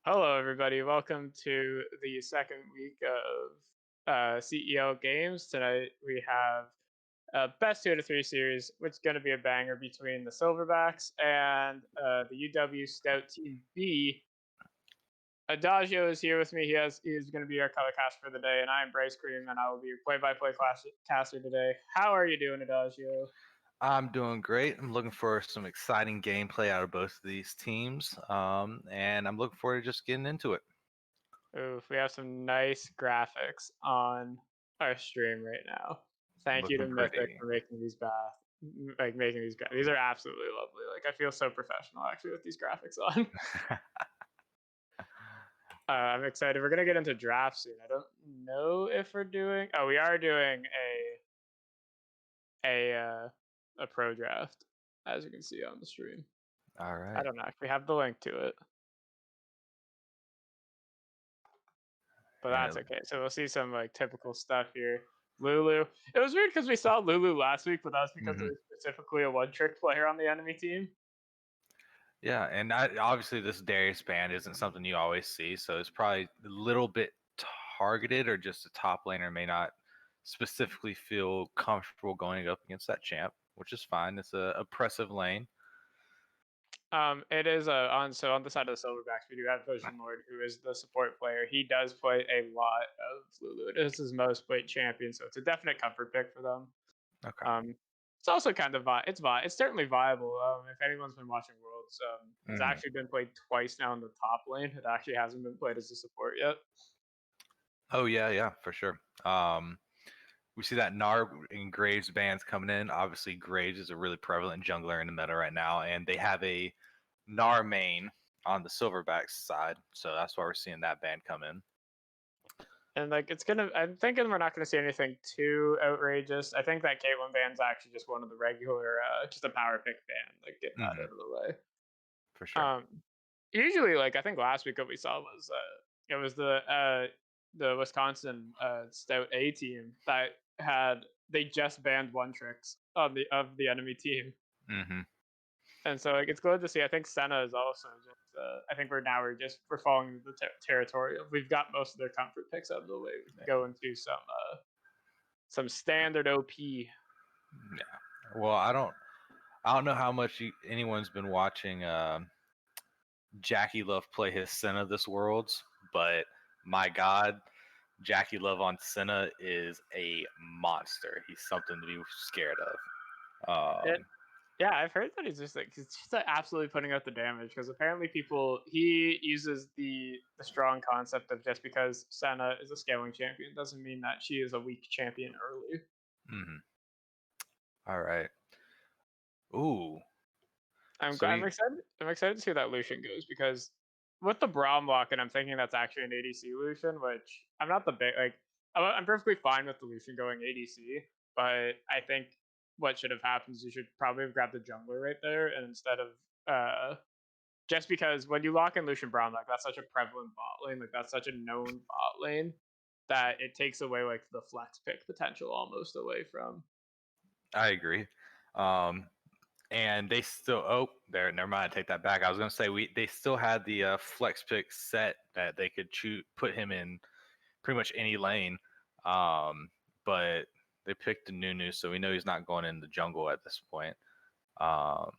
Hello, everybody. Welcome to the second week of CEL games. Tonight we have best 2 out of 3 series, which is going to be a banger between the Silverbacks and the UW Stout Team B. Adagio is here with me. He's going to be our color cast for the day, and I'm Bryce Cream, and I will be your play-by-play caster today. How are you doing, Adagio? I'm doing great. I'm looking for some exciting gameplay out of both of these teams, and I'm looking forward to just getting into it. Oof, we have some nice graphics on our stream right now. Thank you to Looking Mythic pretty. for making these making these. These are absolutely lovely. Like, I feel so professional actually with these graphics on. I'm excited. We're gonna get into draft soon. I don't know if we're doing. Oh, we are doing a pro draft, as you can see on the stream. All I right. don't know if we have the link to it, but that's And okay. So we'll see some like typical stuff here. Lulu. It was weird because we saw Lulu last week, but that's because it mhm. was specifically a one-trick player on the enemy team. Yeah, and obviously this Darius band isn't something you always see, so it's probably a little bit targeted, or just a top laner may not specifically feel comfortable going up against that champ, which is fine. It's a oppressive lane. It is on the side of the Silverbacks, we do have Vision Lord, who is the support player. He does play a lot of Lulu. It is his most played champion, so it's a definite comfort pick for them. Okay. It's also kind of it's certainly viable. If anyone's been watching Worlds, it's hmm actually been played twice now in the top lane. It actually hasn't been played as a support yet. Oh yeah, for sure. We see that Gnar and Graves bands coming in. Obviously, Graves is a really prevalent jungler in the meta right now, and they have a Gnar main on the Silverbacks side, so that's why we're seeing that band come in. And like I'm thinking we're not gonna see anything too outrageous. I think that Caitlyn band's actually just one of the regular, just a power pick band, like get that out of the way. For sure. Um, Usually, like I think last week what we saw was it was the Wisconsin Stout A team that they just banned one tricks on the enemy team, hmm and so like it's good to see. I think Senna is also just. I think we're following the territory of we've got most of their comfort picks out of the way. We can go into some standard OP. Yeah. Well, I don't know how much anyone's been watching Jackie Love play his Senna this Worlds, but my God, Jackie Love on Senna is a monster. He's something to be scared of. It, yeah, I've heard that he's just like, absolutely putting out the damage because apparently he uses the strong concept of just because Senna is a scaling champion doesn't mean that she is a weak champion early. hmm All right. Ooh. So I'm excited. I'm excited to see how that Lucian goes because with the Braum lock, and I'm thinking that's actually an ADC Lucian, which I'm not the big like. I'm perfectly fine with the Lucian going ADC, but I think what should have happened is you should probably have grabbed the jungler right there, and instead of just because when you lock in Lucian Braum, like that's such a prevalent bot lane, like that's such a known bot lane that it takes away like the flex pick potential almost away from. I agree. Um, and they still there. Never mind. Take that back. I was gonna say they still had the flex pick set that they could put him in pretty much any lane. But they picked a Nunu, so we know he's not going in the jungle at this point. Um,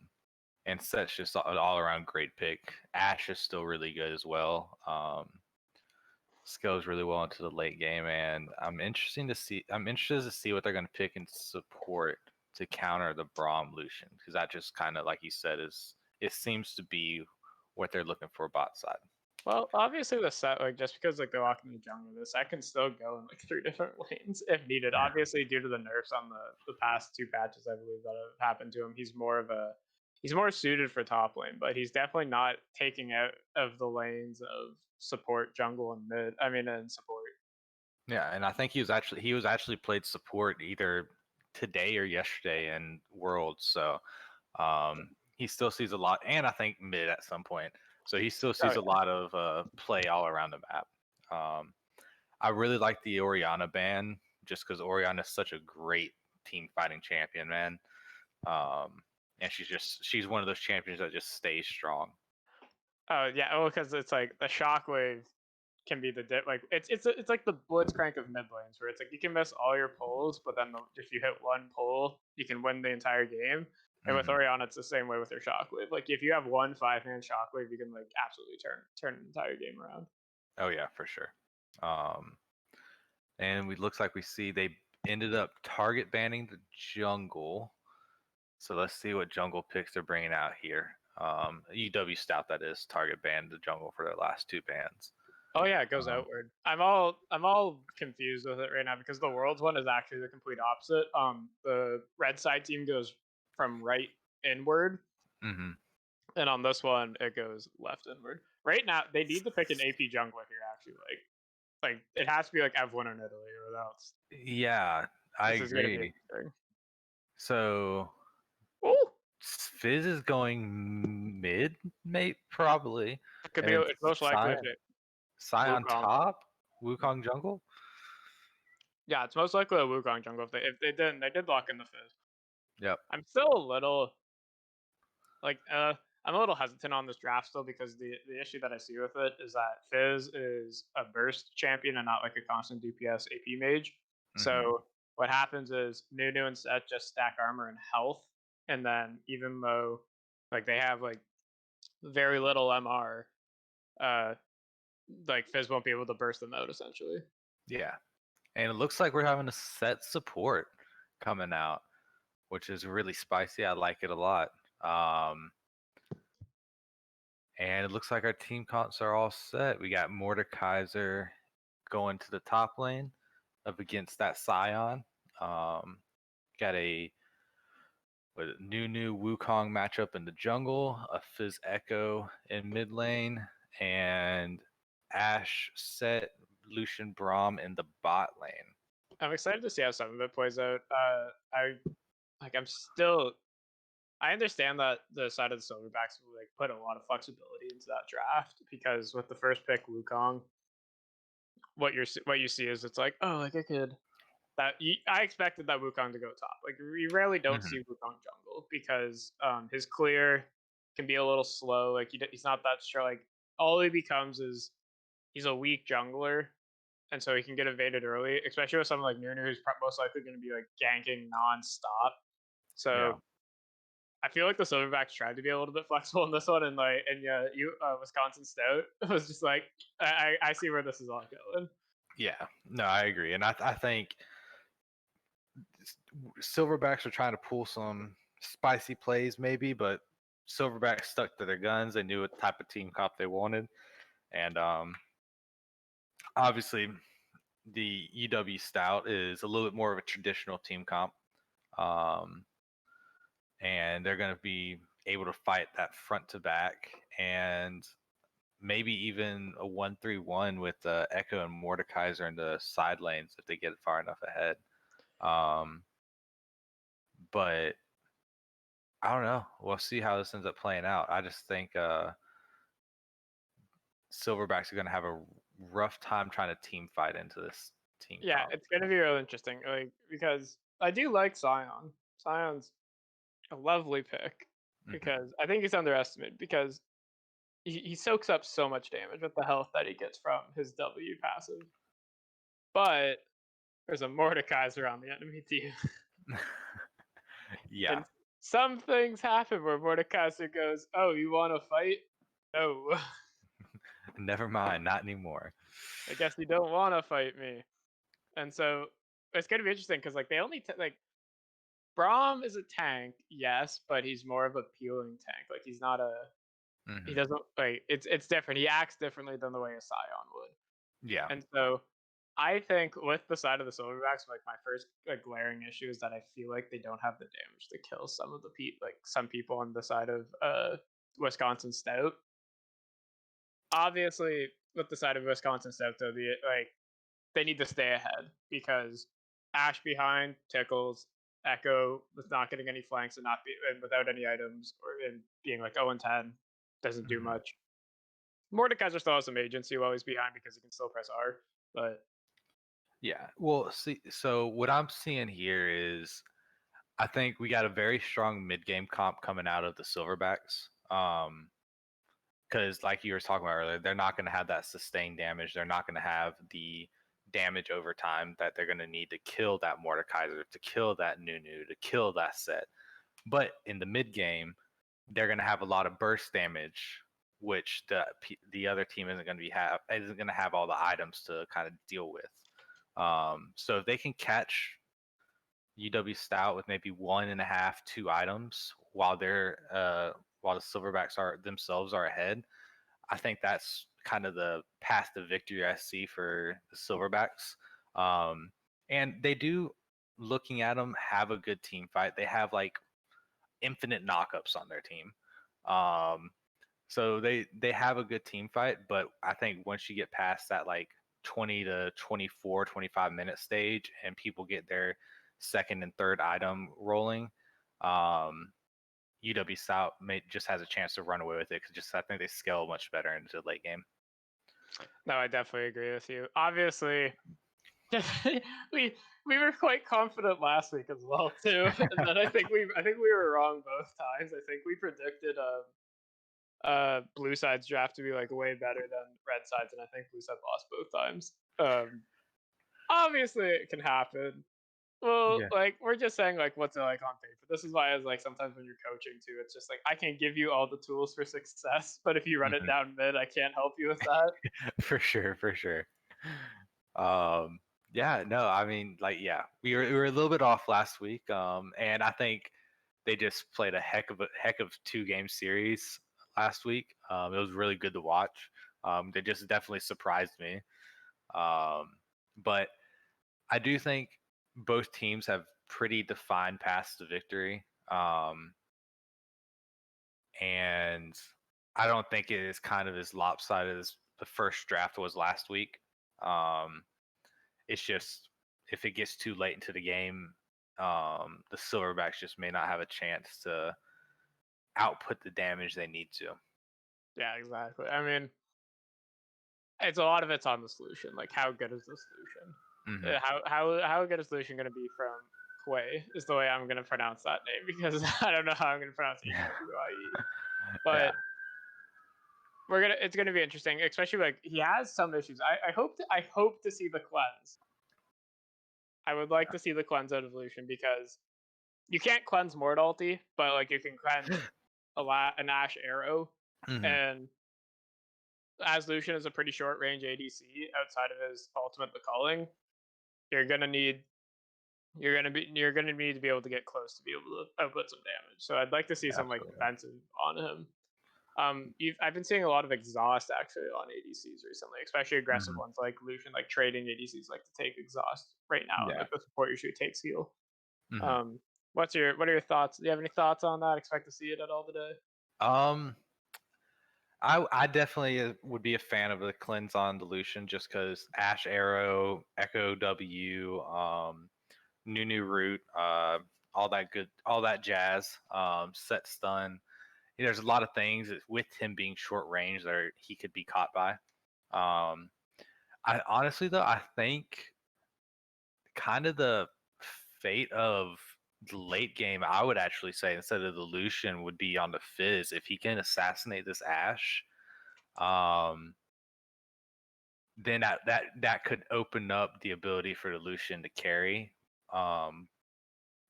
and Set's just an all around great pick. Ash is still really good as well. Goes really well into the late game, and I'm interested to see what they're going to pick in support to counter the Braum Lucian, because that just kind of, like you said, it seems to be what they're looking for bot side. Well, obviously the set, like just because like they're locking the jungle, the set can still go in like 3 different lanes if needed. Obviously, due to the nerfs on the past 2 patches, I believe that have happened to him, he's more suited for top lane, but he's definitely not taking out of the lanes of support, jungle, and mid. I mean, and support. Yeah, and I think he was actually played support either today or yesterday in Worlds, so he still sees a lot, and I think mid at some point. So he still Oh sees a lot of play all around the map. Um, I really like the Orianna ban just because Orianna is such a great team fighting champion, man. And she's one of those champions that just stays strong. Oh yeah, well, because it's like the shockwave can be like it's like the blitzcrank of mid lanes where it's like you can miss all your pulls, but then if you hit one pull, you can win the entire game. And with Hmm. Oriana, it's the same way with her shockwave. Like if you have one 5-man shockwave, you can like absolutely turn an entire game around. Oh yeah, for sure. Um, and we looks like we see they ended up target banning the jungle. So let's see what jungle picks they're bringing out here. UW Stout, that is, target banned the jungle for their last two bans. Oh yeah, it goes Um, outward. I'm all confused with it right now because the world's one is actually the complete opposite. The red side team goes from right inward, mhm. and on this one it goes left inward. Right now they need to pick an AP jungler here. Actually, like it has to be like F1 in Italy, or else Yeah, I this is gonna be agree. interesting. So Ooh, Fizz is going mid, mate, probably, it could and be. then It's most likely if it Scion Wukong. top, Wukong jungle. Yeah, it's most likely a Wukong jungle. If they didn't, they did lock in the Fizz. Yep. I'm still a little like I'm a little hesitant on this draft still because the issue that I see with it is that Fizz is a burst champion and not like a constant DPS AP mage. Hmm. So what happens is Nunu and Set just stack armor and health, and then even though like they have like very little MR, uh, like Fizz won't be able to burst them out essentially. Yeah, and it looks like we're having a set support coming out, which is really spicy. I like it a lot. Um, and it looks like our team comps are all set. We got Mordekaiser going to the top lane up against that Scion. Um, got a new Wukong matchup in the jungle, a Fizz Echo in mid lane, and Ash Set Lucian Braum in the bot lane. I'm excited to see how some of it plays out. I'm still I understand that the side of the Silverbacks will like put a lot of flexibility into that draft because with the first pick Wukong, what you see is it's like, oh, like I could I expected that Wukong to go top. Like we rarely don't Hmm. see Wukong jungle because his clear can be a little slow. Like he's not that strong. Like all he becomes is he's a weak jungler, and so he can get evaded early, especially with someone like Nunu who's most likely going to be like ganking nonstop. Yeah. So I feel like the Silverbacks tried to be a little bit flexible in this one, and like, and yeah, Wisconsin Stout was just like, I see where this is all going. Yeah. No, I agree. And I think Silverbacks are trying to pull some spicy plays, maybe, but Silverbacks stuck to their guns. They knew what type of team comp they wanted. And obviously, the UW Stout is a little bit more of a traditional team comp. Um, and they're going to be able to fight that front to back and maybe even a 1-3-1 with Echo and Mordekaiser in the side lanes if they get far enough ahead. Um, but I don't know. We'll see how this ends up playing out. I just think Silverbacks are going to have a rough time trying to team fight into this team Yeah, comp. it's gonna be really interesting, like because I do like Scion. Scion's a lovely pick Hmm. because I think he's underestimated because he soaks up so much damage with the health that he gets from his W passive. But there's a Mordekaiser on the enemy team, Yeah, and some things happen where Mordekaiser goes, "Oh, you want to fight? No." never mind, not anymore. I guess you don't want to fight me. And so it's gonna be interesting because like they only like Braum is a tank, yes, but he's more of a peeling tank. Like he's not a he Hmm. doesn't like it's different. He acts differently than the way a Scion would. Yeah. And so I think with the side of the Silverbacks, like my first like glaring issue is that I feel like they don't have the damage to kill some of the like some people on the side of Wisconsin Stout. Obviously, with the side of Wisconsin Stout, though, they need to stay ahead because Ash behind tickles. Echo was not getting any flanks and without any items or in being like 0-10 doesn't do Hmm. much. Mordekaiser still has some agency while he's behind because he can still press R. But Yeah. Well, see, so what I'm seeing here is I think we got a very strong mid game comp coming out of the Silverbacks. because like you were talking about earlier, they're not going to have that sustained damage. They're not going to have the damage over time that they're going to need to kill that Mordekaiser, to kill that Nunu, to kill that set. But in the mid game, they're going to have a lot of burst damage, which the other team isn't going to have all the items to kind of deal with. So if they can catch UW Stout with maybe 1.5, 2 items while while the Silverbacks themselves are ahead, I think that's kind of the path to victory I see for the Silverbacks. And they do, looking at them, have a good team fight. They have like infinite knockups on their team. So they have a good team fight, but I think once you get past that like 20 to 24, 25-minute stage and people get their second and third item rolling, UW Stout just has a chance to run away with it because I think they scale much better into the late game. No, I definitely agree with you. Obviously, we were quite confident last week as well too, and then I think we were wrong both times. I think we predicted Blue Side's draft to be like way better than Red Side's, and I think Blue Side lost both times. Obviously, it can happen. Well, Yeah. like we're just saying like what's it like on paper. This is why I was like sometimes when you're coaching too, it's just like I can give you all the tools for success, but if you run it down mid, I can't help you with that. For sure. Yeah, no, I mean, like, yeah, we were a little bit off last week, and I think they just played a heck of 2-game series last week. It was really good to watch. They just definitely surprised me. But I do think both teams have pretty defined paths to victory. And I don't think it is kind of as lopsided as the first draft was last week. It's just if it gets too late into the game, the Silverbacks just may not have a chance to output the damage they need to. Yeah, exactly. I mean, it's a lot of it's on the solution. Like, how good is the solution? How good is the solution going to be from Quay? Is the way I'm going to pronounce that name because I don't know how I'm going to pronounce HWIE. But it's gonna be interesting, especially like he has some issues. I hope to see the cleanse. I would like to see the cleanse out of Lucian because you can't cleanse Mortality, but like you can cleanse an Ash Arrow, and as Lucian is a pretty short range ADC outside of his ultimate the culling, you're gonna need to be able to get close to be able to output some damage. So I'd like to see some like defensive on him. I've been seeing a lot of exhaust actually on ADCs recently, especially aggressive ones like Lucian, like trading ADCs like to take exhaust right now, and like the support usually takes heal. What are your thoughts? Do you have any thoughts on that? Expect to see it at all today? I definitely would be a fan of the cleanse on Lucian just because Ash Arrow, Echo W, Nunu Root, all that jazz, set stun. There's a lot of things with him being short range that he could be caught by. I honestly though, I think kind of the fate of the late game, I would actually say instead of the Lucian would be on the Fizz. If he can assassinate this Ash, then that could open up the ability for the Lucian to carry.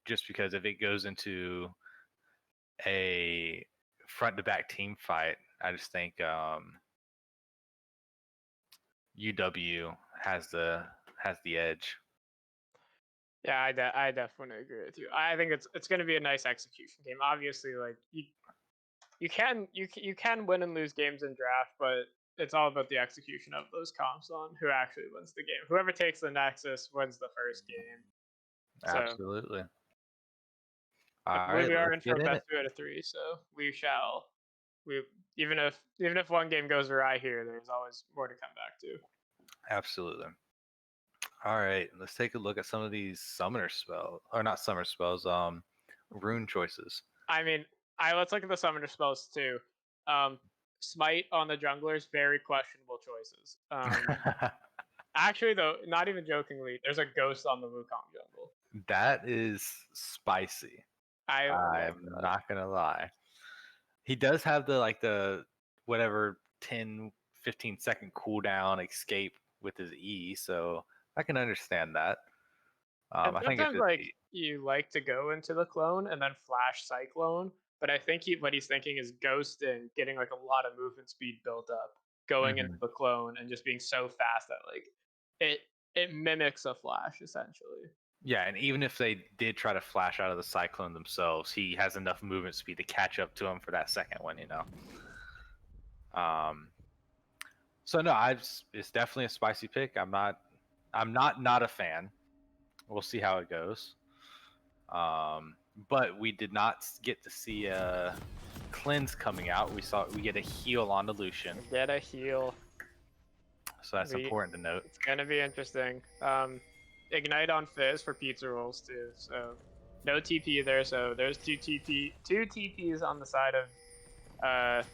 Just because if it goes into a front to back team fight, I just think UW has the edge. Yeah, I definitely agree with you. I think it's going to be a nice execution game. Obviously, like you can win and lose games in draft, but it's all about the execution of those comps on who actually wins the game. Whoever takes the Nexus wins the first game. Absolutely. I believe we are in for a best 2 out of 3, so we shall. Even if one game goes awry here, there's always more to come back to. Absolutely. All right, let's take a look at some of these summoner spells, or not summoner spells, rune choices. I mean, let's look at the summoner spells too. Smite on the junglers, very questionable choices. Actually, though, not even jokingly, there's a ghost on the Wukong jungle. That is spicy. I'm not gonna lie. He does have the whatever 10, 15-second cooldown escape with his E, so I can understand that. And I think if sometimes it, like you like to go into the clone and then flash cyclone, but I think what he's thinking is ghosting, getting like a lot of movement speed built up, going into Mhm. the clone and just being so fast that like it it mimics a flash essentially. Yeah, and even if they did try to flash out of the cyclone themselves, he has enough movement speed to catch up to him for that second one, you know. Um, so no, it's definitely a spicy pick. I'm not a fan. We'll see how it goes. But we did not get to see a cleanse coming out. We get a heal on the Lucian, Get a heal. so that's We important to note. It's gonna be interesting. Ignite on Fizz for pizza rolls too. So no TP there. So there's two TPs on the side of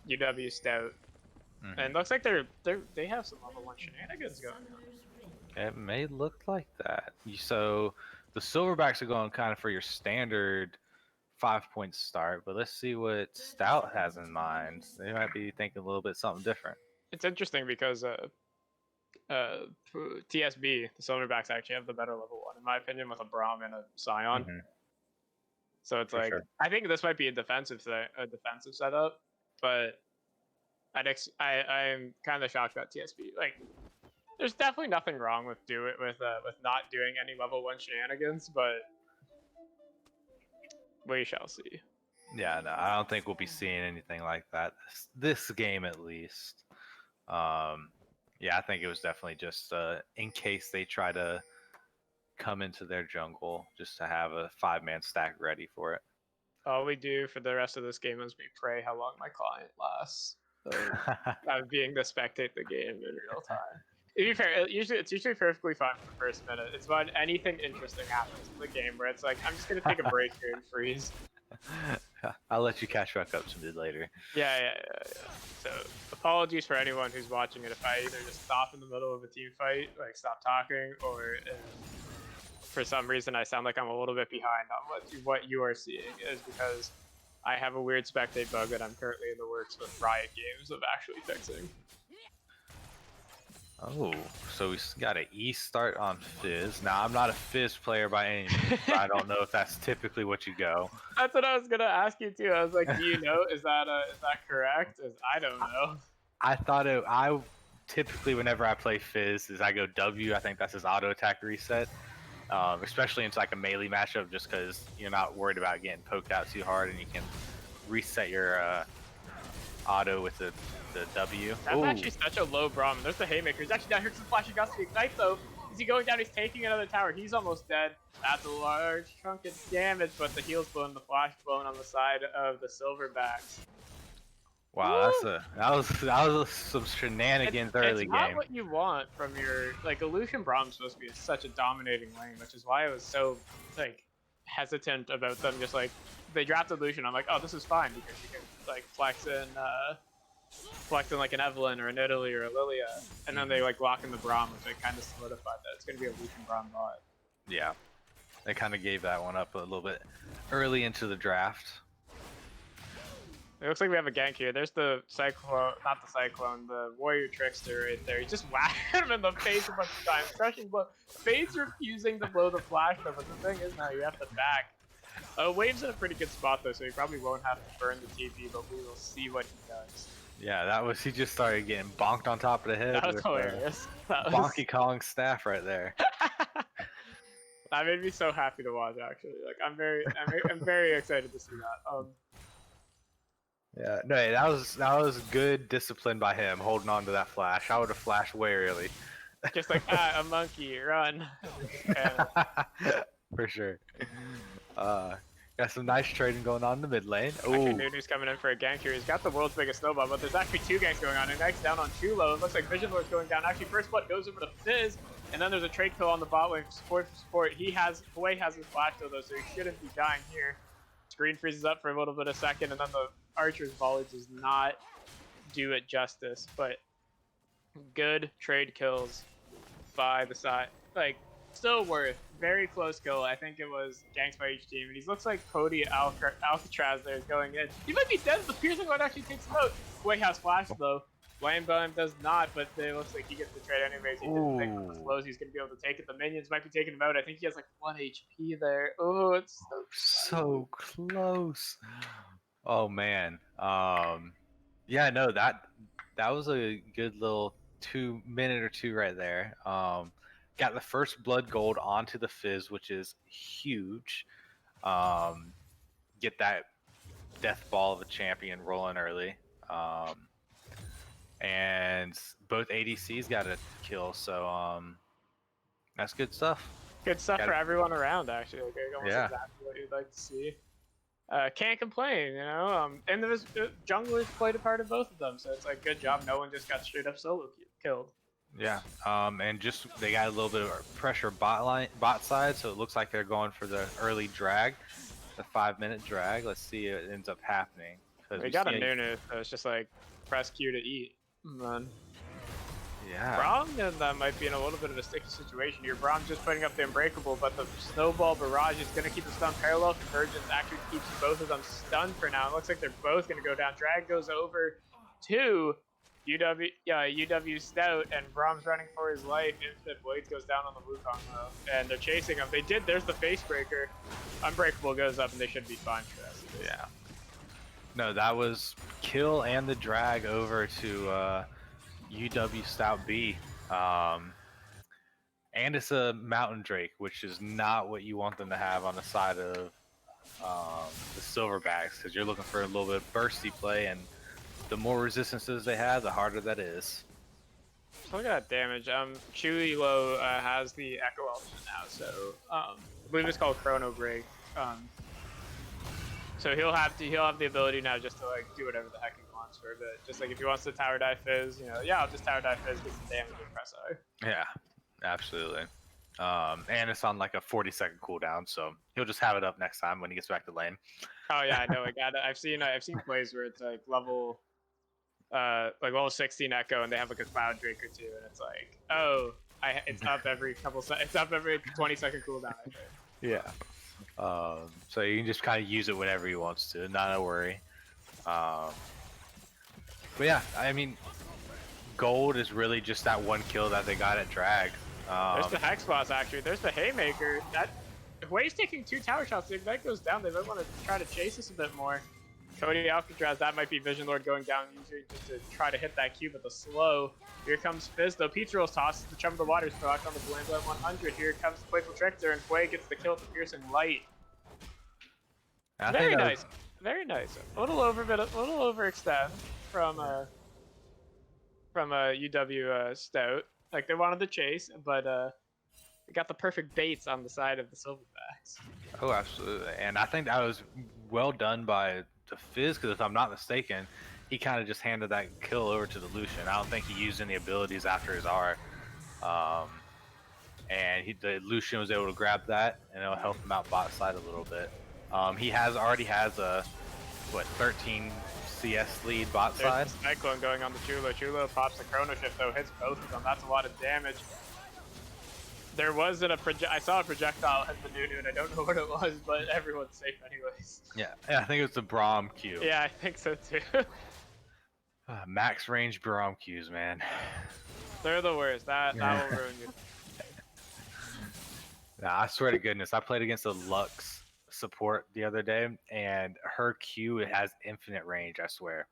UW Stout, and Hmm. looks like they have some level 1 shenanigans going on. It may look like that. So the Silverbacks are going kind of for your standard 5 point start, but let's see what Stout has in mind. They might be thinking a little bit something different. It's interesting because uh, TSB, the Silverbacks actually have the better level 1 in my opinion with a Braum and a Scion. Hmm. So it's For like sure. I think this might be a defensive setup, but I'm kind of shocked about TSB. Like, there's definitely nothing wrong with not doing any level 1 shenanigans, but we shall see. Yeah, no, I don't think we'll be seeing anything like that this game at least. Yeah, I think it was definitely just in case they try to come into their jungle, just to have a 5-man stack ready for it. All we do for the rest of this game is we pray how long my client lasts. Of being to spectate the game in real time. To be fair, it's usually perfectly fine for the first minute. It's when anything interesting happens in the game where it's like, I'm just gonna take a break here and freeze. I'll let you catch back up to me later. Yeah. So apologies for anyone who's watching it if I either just stop in the middle of a team fight, like stop talking, or for some reason I sound like I'm a little bit behind on what you are seeing is because I have a weird spectate bug that I'm currently in the works with Riot Games of actually fixing. Oh, so we got an E start on Fizz. Now, I'm not a Fizz player by any means, so I don't know if that's typically what you go. That's what I was gonna ask you too. I was like, do you know? Is that correct? I don't know. I typically, whenever I play Fizz, is I go W. I think that's his auto attack reset, especially into like a melee matchup, just because you're not worried about getting poked out too hard, and you can reset your auto with the W. That's Ooh. actually such a low Braum. There's the haymaker. He's actually down here to the flash. He got to ignite though. Is he going down? He's taking another tower. He's almost dead. That's a large chunk of damage, but the heal's blown, the flash blown on the side of the Silverbacks. Wow, that was some shenanigans early It's not game. what you want from your like Illusion Brahm's supposed to be such a dominating lane, which is why I was so like hesitant about them. Just like they drafted Illusion, I'm like, oh, this is fine because you can like flex in like an Evelyn or an Italy or a Lilia, and then they like lock in the Braum, which like kind of solidified that it's gonna be a Illusion Braum bot. Yeah, they kind of gave that one up a little bit early into the draft. It looks like we have a gank here. There's the Cyclone, not the Cyclone, the Warrior Trickster right there. He just whacked him in the face a bunch of times. Crushing blow. Fade's refusing to blow the flash though, but the thing is now you have to back. Wave's in a pretty good spot though, so he probably won't have to burn the TP, but we will see what he does. Yeah, he just started getting bonked on top of the head. That was hilarious. That was... Bonky Kong staff right there. That made me so happy to watch actually. Like I'm very excited to see that. Yeah, no, that was good discipline by him, holding on to that flash. I would have flashed way early. Just like a monkey, run. For sure. Got some nice trading going on in the mid lane. Actually, Nunu's coming in for a gank here. He's got the world's biggest snowball, but there's actually two ganks going on. Ignite's down on Chulo. It looks like Vision Lord's going down. Actually, first blood goes over to Fizz, and then there's a trade kill on the bot lane for support. Huey has his flash though, so he shouldn't be dying here. Screen freezes up for a little bit of second, and then the Archer's volley does not do it justice, but good trade kills by the side. Like, still worth. Very close kill. I think it was ganks by each team. And he looks like Cody Alcatraz there is going in. He might be dead. The piercing one actually takes him out. Wei has flash though. Flame Bone does not, but it looks like he gets the trade anyways. He didn't think with the slows he's going to be able to take it. The minions might be taking him out. I think he has like 1 HP there. Oh, it's so close. Oh man. Yeah, no, that was a good little 2 minute or two right there. Got the first blood gold onto the Fizz, which is huge. Get that death ball of a champion rolling early. And both ADCs got a kill, so that's good stuff. good stuff for everyone around, actually. Like, almost exactly what you'd like to see. Can't complain, you know. And there was junglers played a part of both of them, so it's like good job. No one just got straight up solo killed. Yeah, and just they got a little bit of pressure bot side, so it looks like they're going for the early drag, the 5-minute drag. Let's see if it ends up happening. We got a Nunu, so it's just like press Q to eat. And then yeah. Braum and that might be in a little bit of a sticky situation here. Braum just putting up the Unbreakable, but the Snowball Barrage is going to keep the stun parallel. Convergence actually keeps both of them stunned for now. It looks like they're both going to go down. Drag goes over to UW Stout, and Braum's running for his life. Infinite Blades goes down on the Wukong though, and they're chasing him. There's the Face Breaker. Unbreakable goes up, and they should be fine for this. Yeah. No, that was kill and the drag over to UW Stout B. And it's a Mountain Drake, which is not what you want them to have on the side of the Silverbacks, because you're looking for a little bit of bursty play, and the more resistances they have, the harder that is. So look at that damage. Chewy Low has the Echo Ultimate now, so I believe it's called Chrono Break. So he'll have the ability now just to like do whatever the heck he wants for a bit. Just like if he wants to tower dive Fizz, you know, yeah, I'll just tower dive Fizz, get some damage and press R. Yeah, absolutely. And it's on like a 40-second cooldown, so he'll just have it up next time when he gets back to lane. Oh yeah, I know. I got it. I've seen plays where it's like level 16 Echo, and they have like a Cloud Drake or two, and it's like, oh, it's up every it's up every 20-second cooldown. I think. Yeah. So you can just kind of use it whenever he wants to, not a worry. But yeah, I mean, gold is really just that one kill that they got at drag. There's the Hex Boss actually. There's the Haymaker. If Wei's taking 2 tower shots, if that goes down, they might want to try to chase us a bit more. Cody Alcatraz, that might be Vision Lord going down usually just to try to hit that cube with a slow. Here comes Fizz though. Pizza Rolls tosses the Chum of the Waters proc on the Blame 100. Here comes the Playful Trickster, and Quay gets the kill with the Piercing Light. Very nice. Very nice. A little overextend from UW Stout. Like they wanted the chase, but they got the perfect baits on the side of the Silverbacks. Oh, absolutely. And I think that was well done by the Fizz, because if I'm not mistaken, he kind of just handed that kill over to the Lucian. I don't think he used any abilities after his R. And the Lucian was able to grab that, and it'll help him out bot side a little bit. He already has a 13 CS lead bot side. There's the Cyclone going on the Chulo. Chulo pops the Chrono Shift though, hits both of them. That's a lot of damage. There wasn't I saw a projectile hit the Nunu, and I don't know what it was, but everyone's safe anyways. Yeah, I think it was the Braum Q. Yeah, I think so too. Max range Braum Qs, man. They're the worst. That will ruin you. Nah, I swear to goodness, I played against a Lux support the other day, and her Q has infinite range, I swear.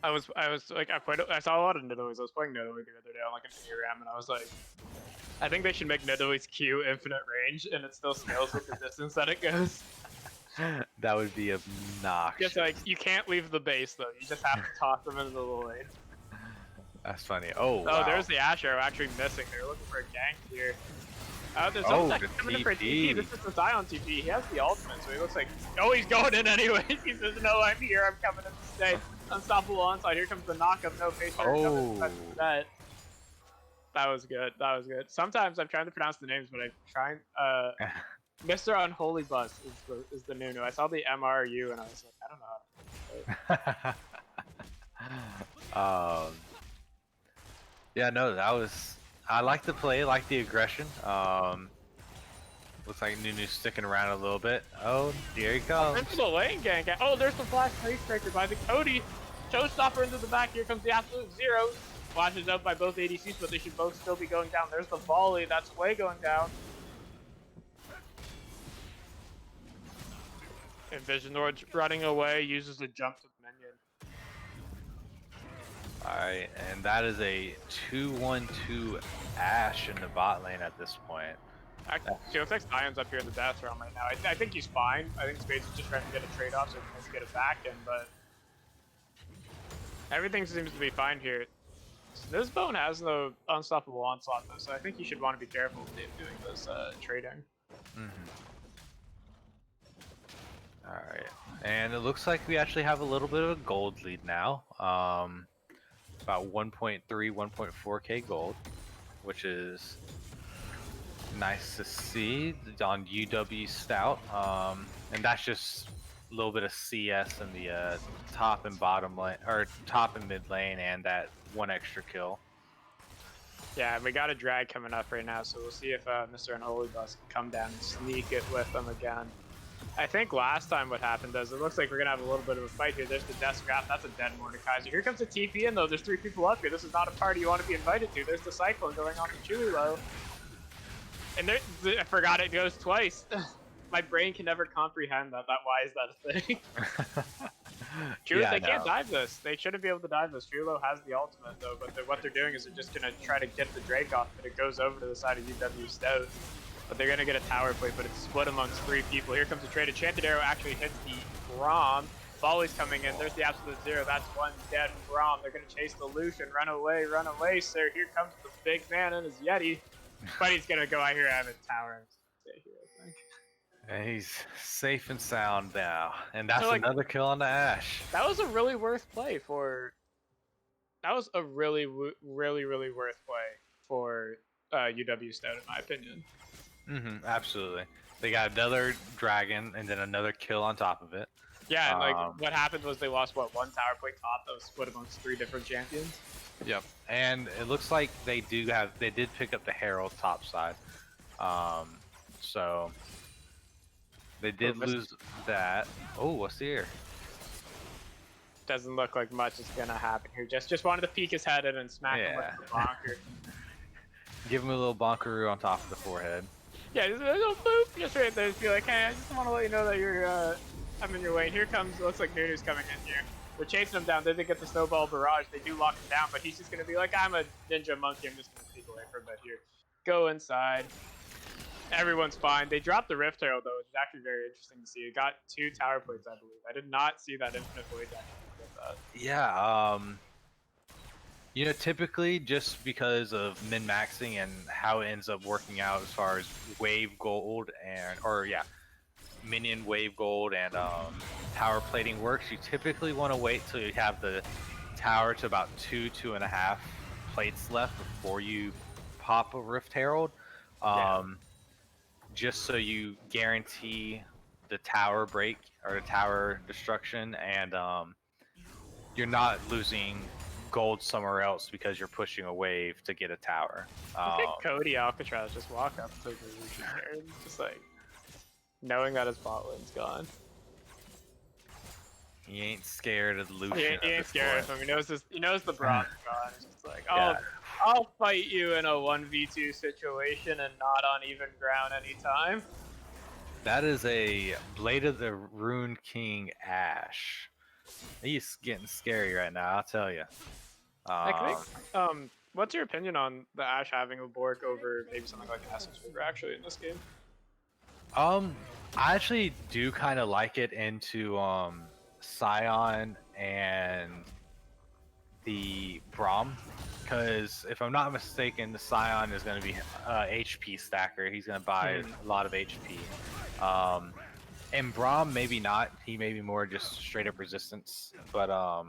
I saw a lot of Nidoies. I was playing Nidoies the other day on like an ARAM, and I was like, I think they should make Nidoies Q infinite range, and it still scales with the distance that it goes. That would be obnoxious. Just like, you can't leave the base though, you just have to toss them into the lane. That's funny. Oh, wow. Wow. There's the Ash Arrow actually missing. They're looking for a gank here. There's someone coming in for a TP. This is the Zion TP. He has the ultimate, so he looks like, oh, he's going in anyways. He says, no, I'm here. I'm coming in to stay. Unstoppable onside. Here comes the knockup. No face. That was good. That was good. Sometimes I'm trying to pronounce the names, but I'm trying. Mr. Unholy Bus is the Nunu. I saw the MRU and I was like, I don't know how to say it. Yeah, no, that was. I like the play, like the aggression. Looks like Nunu's sticking around a little bit. Oh, here he Oh, into comes. the lane gank. Oh, there's the flash face breaker by the Cody. Showstopper into the back. Here comes the absolute zeros. Flashes out by both ADCs, but they should both still be going down. There's the volley. That's way going down. And Visionord's running away, uses the jump to the minion. Alright, and that is a 2-1-2 Ash in the bot lane at this point. Actually, it looks like Sion's up here in the death realm right now. I think he's fine. I think Spades is just trying to get a trade-off so he can get it back in, but everything seems to be fine here. This bone has no unstoppable onslaught though, so I think you should want to be careful with doing this trading. Alright, and it looks like we actually have a little bit of a gold lead now. About 1.3, 1.4k gold, which is nice to see on UW Stout. And that's just a little bit of CS in the top and bottom lane, or top and mid lane, and that one extra kill. Yeah, we got a drag coming up right now, so we'll see if Mr. Unholy Bus can come down and sneak it with them again. I think last time what happened is it looks like we're going to have a little bit of a fight here. There's the Death Scrap. That's a dead Mordekaiser. Here comes the TP in, though. There's 3 people up here. This is not a party you want to be invited to. There's the Cyclone going on to Chulilo. And there, I forgot it goes twice. My brain can never comprehend that. Why is that a thing? Yeah, they can't dive this. They shouldn't be able to dive this. Chulo has the ultimate, though, but what they're doing is they're just going to try to get the Drake off, but it goes over to the side of UW Stout. But they're going to get a tower play, but it's split amongst 3 people. Here comes the trade. Enchanted Arrow actually hits the Braum. Volley's coming in. There's the absolute zero. That's one dead Braum. They're going to chase the Lucian. Run away, sir. Here comes the big man and his Yeti. But he's going to go out here and have a tower and stay here, I think. And he's safe and sound now. And that's So, like, another kill on the Ash. That was a really worth play for... That was a really worth play for UW Stout, in my opinion. Absolutely. They got another dragon and then another kill on top of it. Yeah, and like what happened was they lost one tower play top that was split amongst 3 different champions. Yep. And it looks like they did pick up the Herald top side. So they did lose that. Oh, what's here? Doesn't look like much is gonna happen here. Just wanted to peek his head in and smack him with the bonker. Give him a little bonkeroo on top of the forehead. Yeah, just a little boop, just right there. Just be like, hey, I just want to let you know that you're, I'm in your way. And here comes, looks like Nunu's coming in here. We're chasing him down. They did get the snowball barrage. They do lock him down, but he's just gonna be like, I'm a ninja monkey. I'm just gonna sneak away for a bit here. Go inside. Everyone's fine. They dropped the Rift Herald though, which is actually very interesting to see. It got 2 tower plates, I believe. I did not see that infinite void deck with that. Yeah. You know, typically just because of min-maxing and how it ends up working out as far as wave gold minion wave gold and tower plating works, you typically want to wait till you have the tower to about 2.5 plates left before you pop a Rift Herald. Just so you guarantee the tower break or the tower destruction, and you're not losing gold somewhere else because you're pushing a wave to get a tower. I think Cody Alcatraz just walk up to the Lucian here and just like knowing that his bot lane's gone. He ain't scared of the Lucian. He ain't scared of him. He knows the Brock's gone. It's just like, oh, I'll fight you in a 1v2 situation and not on even ground anytime. That is a Blade of the Rune King Ash. He's getting scary right now, I'll tell you. What's your opinion on the Ash having a Bork over maybe something like Essence River actually in this game? I actually do kind of like it into Scion and the Braum, because if I'm not mistaken, the Scion is going to be HP stacker. He's going to buy a lot of HP. And Braum, maybe not. He may be more just straight up resistance, but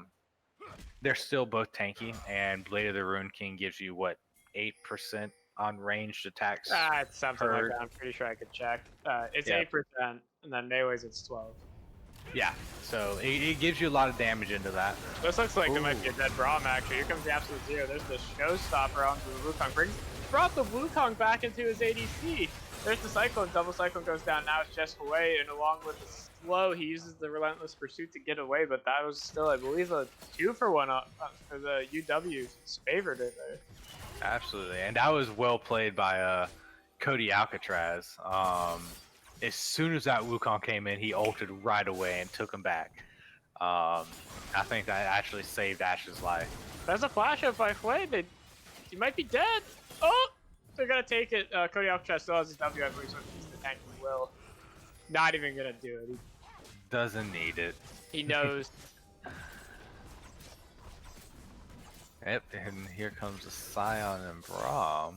they're still both tanky. And Blade of the Rune King gives you what, 8% on ranged attacks? It's something like that. I'm pretty sure I could check. It's 8%, and then melee's it's 12. Yeah, so it gives you a lot of damage into that. This looks like there Ooh. might be a dead Braum, actually. Here comes the Absolute Zero. There's the Showstopper onto the Wukong. Brought the Wukong back into his ADC. There's the Cyclone. Double Cyclone goes down. Now it's just away, and along with the slow, he uses the Relentless Pursuit to get away, but that was still, I believe, a 2-for-1 for the UW. Favored it there. Absolutely, and that was well played by Cody Alcatraz. As soon as that Wukong came in, he ulted right away and took him back. I think that actually saved Ash's life. There's a flash up by Flay. He might be dead. Oh! They're gonna take it. Cody Alcatraz still has his W, I believe, so if he's the tank, he will. Not even gonna do it. Doesn't need it. He knows. Yep, and here comes the Scion and Braum.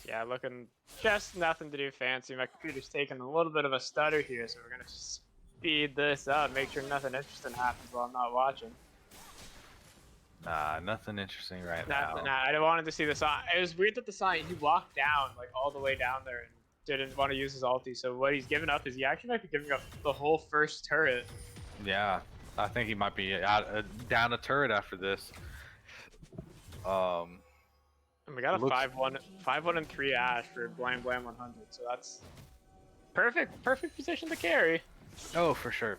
Yeah, looking just nothing to do fancy. My computer's taking a little bit of a stutter here, so we're gonna speed this up, make sure nothing interesting happens while I'm not watching. Nah, nothing interesting right now. Nah, I wanted to see the sign. It was weird that the sign, he walked down, like, all the way down there and didn't want to use his ulti, so what he's giving up is he actually might be giving up the whole first turret. Yeah, I think he might be down a turret after this. And we got a 5-1 and 3 Ash for Blam Blam 100, so that's perfect position to carry. Oh, for sure.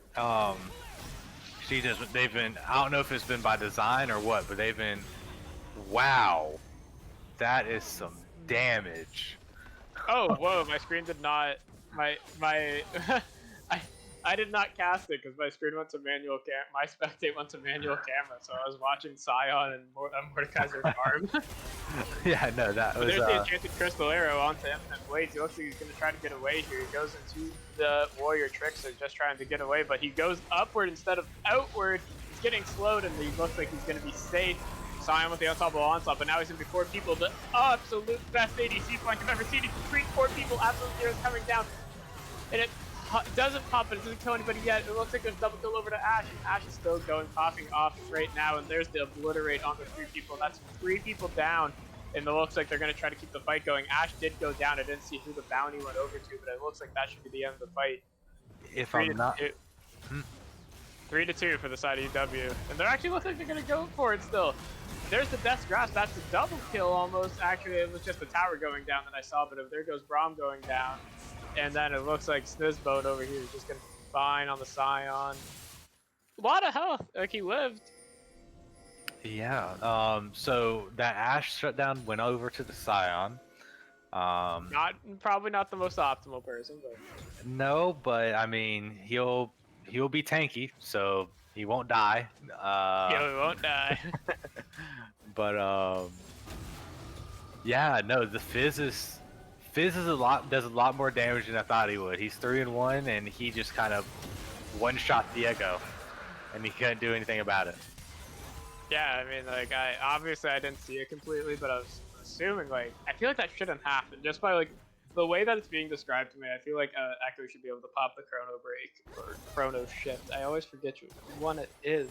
They've been, I don't know if it's been by design or what, but they've been, wow, that is some damage. Oh, whoa, my screen did not, I did not cast it because my screen went to manual my spectate went to manual camera, so I was watching Scion and Mordekaiser farm. Yeah, no, that was. There's the Enchanted Crystal Arrow onto Infinite Blades. He looks like he's going to try to get away here. He goes into the Warrior Trickster just trying to get away, but he goes upward instead of outward. He's getting slowed, and he looks like he's going to be safe. Scion with the unstoppable onslaught, but now he's in before people. The absolute best ADC flank I've ever seen. He can treat 4 people. Absolute Zero's coming down, and it doesn't pop, but it doesn't kill anybody yet. It looks like there's double kill over to Ash, and Ash is still popping off right now, and there's the obliterate on the 3 people. That's 3 people down, and it looks like they're going to try to keep the fight going. Ash did go down. I didn't see who the bounty went over to, but it looks like that should be the end of the fight. If I'm not... 3-2 for the side of UW, and they're actually looking like they're going to go for it still. There's the Death's Grasp. That's a double kill almost. Actually, it was just the tower going down that I saw, but there goes Braum going down. And then it looks like Snizboat over here is just going to be fine on the Scion. A lot of health. Like, he lived. Yeah. So that Ash shutdown went over to the Scion. Probably not the most optimal person, but... No, but I mean, he'll be tanky, so he won't die. Yeah, he won't die. But yeah, no, the Fizz does a lot more damage than I thought he would. He's 3-1, and he just kind of one-shot Diego, and he couldn't do anything about it. Yeah, I mean, like, obviously I didn't see it completely, but I was assuming, like, I feel like that shouldn't happen. Just by, like, the way that it's being described to me, I feel like Echo should be able to pop the Chrono Break, or Chrono Shift. I always forget which one it is.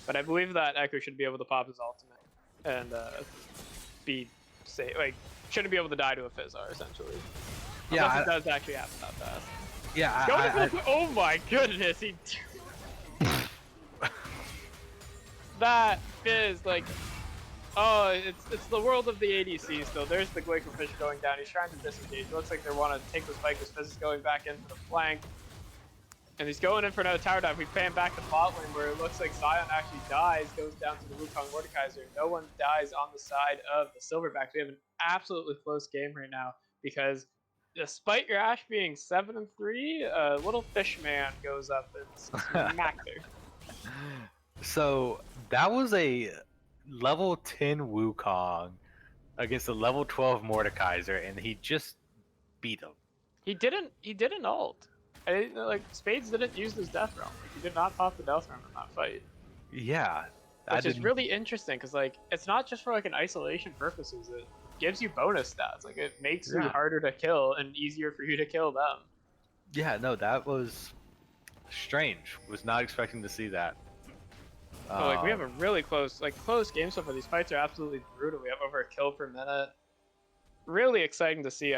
But I believe that Echo should be able to pop his ultimate, and be safe, like, shouldn't be able to die to a Fizzar, essentially. Yeah, unless it does actually happen that fast. Yeah, oh my goodness, he... that Fizz, like... Oh, it's the world of the ADC still. There's the Glacial Fish going down. He's trying to disengage. It looks like they want to take this fight because Fizz is going back in for the flank. And he's going in for another tower dive. We pan back to bot lane where it looks like Scion actually dies, goes down to the Wukong Mordekaiser. No one dies on the side of the Silverbacks. We have an absolutely close game right now because despite your Ash being 7-3, little fish man goes up and smacked her. So that was a level 10 Wukong against a level 12 Mordekaiser, and he just beat him. He didn't ult. Like, Spades didn't use his death realm. Like, he did not pop the death realm in that fight. Yeah. Which is really interesting, because, like, it's not just for, like, an isolation purposes. It gives you bonus stats. Like, it makes you harder to kill and easier for you to kill them. Yeah, no, that was strange. Was not expecting to see that. So, like, we have a really close game so far. These fights are absolutely brutal. We have over a kill per minute. Really exciting to see.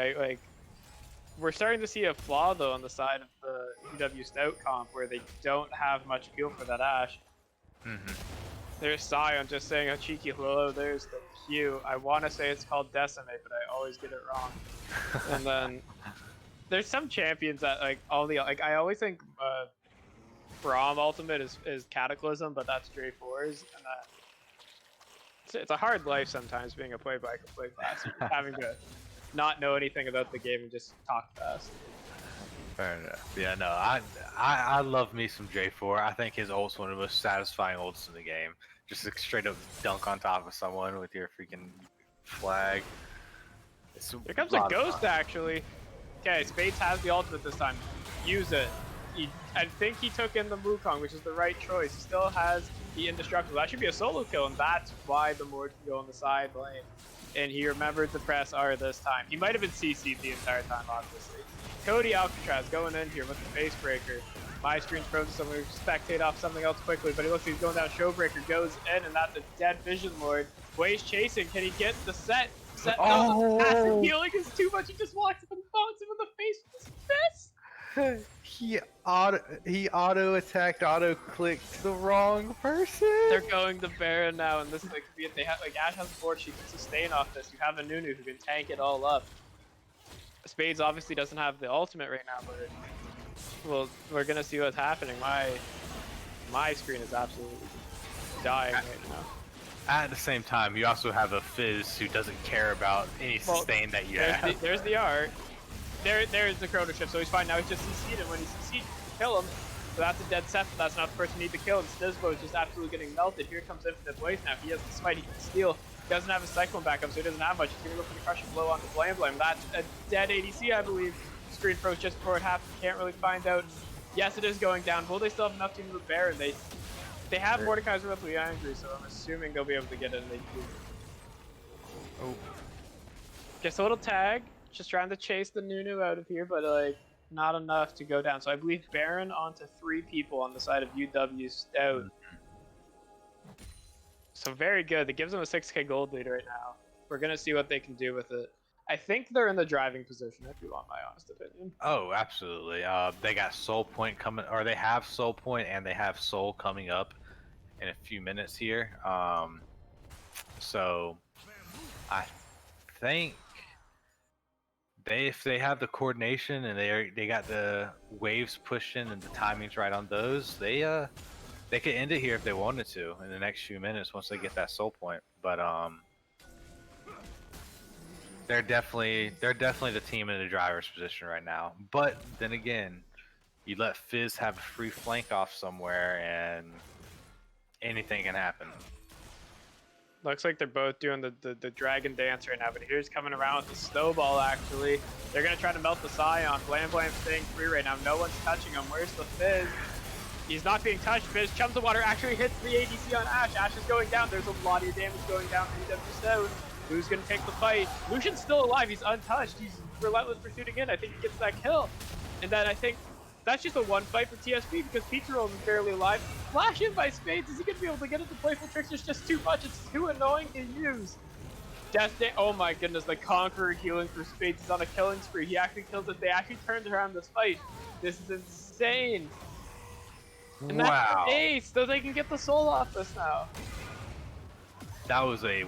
We're starting to see a flaw, though, on the side of the UW Stout comp where they don't have much appeal for that Ashe. There's Scion just saying a cheeky hello. There's the Q. I want to say it's called Decimate, but I always get it wrong. And then there's some champions that like all the like I always think Braum ultimate is Cataclysm, but that's J4's, and it's a hard life sometimes being a play-by-play class, having to not know anything about the game and just talk fast. Fair enough. Yeah, no, I love me some J4. I think his ult's one of the most satisfying ults in the game. Just a straight up dunk on top of someone with your freaking flag. Here comes a ghost, actually. Okay, Spades has the ultimate this time. Use it. I think he took in the Wukong, which is the right choice. He still has the indestructible. That should be a solo kill, and that's why the Mord can go on the side lane. And he remembered to press R this time. He might have been CC'd the entire time, obviously. Cody Alcatraz going in here with the face breaker. My screen's prone to someone who spectate off something else quickly, but he looks like he's going down. Showbreaker goes in, and that's a dead Vision Lord. Wade's chasing. Can he get the set? No, the passive healing is too much. He just walks up and bonks him in the face with his fist. He auto attacked, auto clicked the wrong person. They're going to Baron now, and this is like they have like Ashe has a board. She can sustain off this. You have a Nunu who can tank it all up. Spades obviously doesn't have the ultimate right now, but well, we're gonna see what's happening. My screen is absolutely dying right now. At the same time, you also have a Fizz who doesn't care about any sustain that you have. There's the art. There's the Chrono Shift, so he's fine now. He's just CC'd, and when he CC'd, kill him. So that's a dead set, but that's not the person you need to kill. And Snizbo is just absolutely getting melted. Here comes Infinite Blaze now. He has the smite, he can steal. He doesn't have a Cyclone backup, so he doesn't have much. He's gonna go for the crushing blow onto Blame. That's a dead ADC, I believe. Screen froze just before it happened. Can't really find out. Yes, it is going down. Will they still have enough to move Baron? They have Mordekaiser with the angry, so I'm assuming they'll be able to get it, and they do. Oh. Just a little tag. Just trying to chase the Nunu out of here, but like not enough to go down. So I believe Baron onto 3 people on the side of UW Stout. So very good. That gives them a 6k gold lead right now. We're gonna see what they can do with it. I think they're in the driving position, if you want my honest opinion. Oh, absolutely. They got Soul Point coming, or they have Soul Point, and they have Soul coming up in a few minutes here. So I think if they have the coordination and they got the waves pushing and the timing's right on those, they could end it here if they wanted to in the next few minutes once they get that Soul Point. But they're definitely the team in the driver's position right now. But then again, you let Fizz have a free flank off somewhere and anything can happen. Looks like they're both doing the dragon dance right now, but here's coming around with the snowball actually. They're gonna try to melt the Scion. Blam staying free right now. No one's touching him. Where's the Fizz? He's not being touched. Fizz chums of water actually hits the ADC on Ashe. Ashe is going down. There's a lot of damage going down for UW Stout. Who's gonna take the fight? Lucian's still alive. He's untouched. He's relentless pursuing in. I think he gets that kill. And then I think that's just a one fight for TSB because Pizza Rolls is barely alive. Flash in by Spades. Is he gonna be able to get into Playful Tricks? It's just too much. It's too annoying to use. Death Day. Oh my goodness, the Conqueror healing for Spades is on a killing spree. He actually kills it. They actually turned around this fight. This is insane. And Wow. That's ace, so they can get the soul off this now. That was a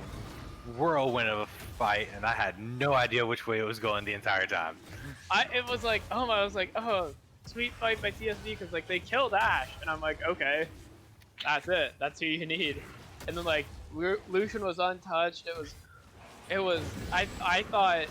whirlwind of a fight, and I had no idea which way it was going the entire time. I was like, oh, sweet fight by TSB because like they killed Ashe, and I'm like, okay, that's it. That's who you need. And then like Lucian was untouched. It was. I thought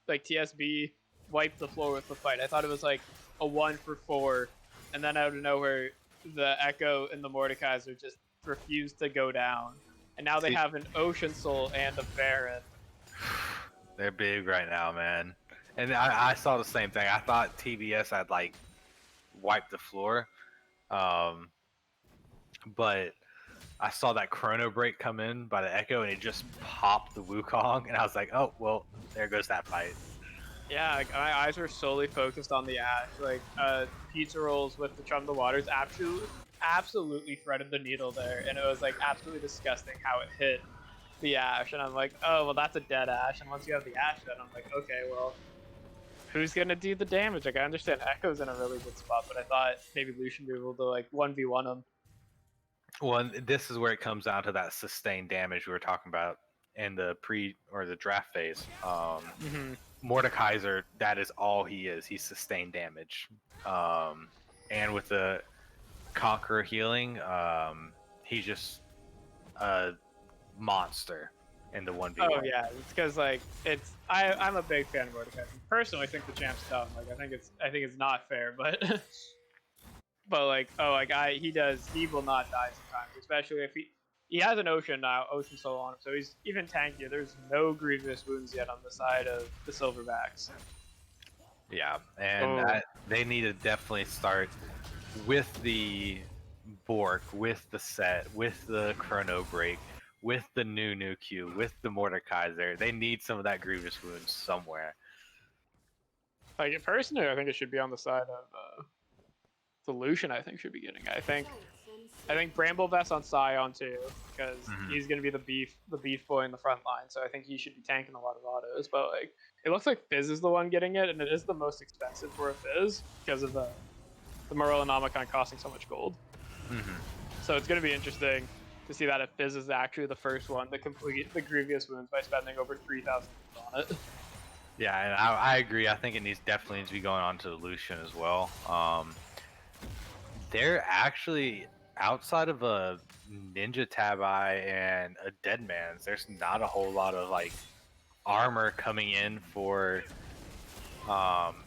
like TSB wiped the floor with the fight. I thought it was like a 1-for-4, and then out of nowhere, the Echo and the Mordekaiser just refused to go down. And now they have an Ocean Soul and a Baron. They're big right now, man. And I saw the same thing. I thought TBS had like wiped the floor, but I saw that Chrono Break come in by the Echo, and it just popped the Wukong, and I was like, oh well, there goes that fight. Yeah, like, my eyes were solely focused on the Ashe. Like Pizza Rolls with the Chum the Waters absolutely threaded the needle there, and it was like absolutely disgusting how it hit the Ashe. And I'm like, oh well, that's a dead Ashe. And once you have the Ashe, then I'm like, okay, well, who's gonna do the damage? Like I understand Echo's in a really good spot, but I thought maybe Lucian would be able to like 1v1 him. Well, this is where it comes down to that sustained damage we were talking about in the pre or the draft phase. Mm-hmm. Mordekaiser, that is all he is. He's sustained damage. And with the Conqueror healing, he's just a monster in the 1v1. Oh yeah, it's because like I'm a big fan of Mordecai. Personally, I think the champ's dumb. Like I think it's not fair, but but like he will not die sometimes, especially if he has an ocean now, ocean soul on him, so he's even tankier. There's no grievous wounds yet on the side of the silverbacks. Yeah, and they need to definitely start with the Bork, with the set, with the Chrono Break, with the new Q, with the Mordekaiser. They need some of that grievous wounds somewhere. Like personally, I think it should be on the side of the Lucian. I think should be getting. I think Bramble Vest on Scion too, because he's gonna be the beef boy in the front line. So I think he should be tanking a lot of autos. But like, it looks like Fizz is the one getting it, and it is the most expensive for a Fizz because of the Morellonomicon costing so much gold. So it's gonna be interesting to see that if Fizz is actually the first one to complete the grievous wounds by spending over 3,000 on it. Yeah, and I agree. I think it definitely needs to be going on to the Lucian as well. They're actually outside of a Ninja Tabi and a Deadman's. There's not a whole lot of like armor coming in for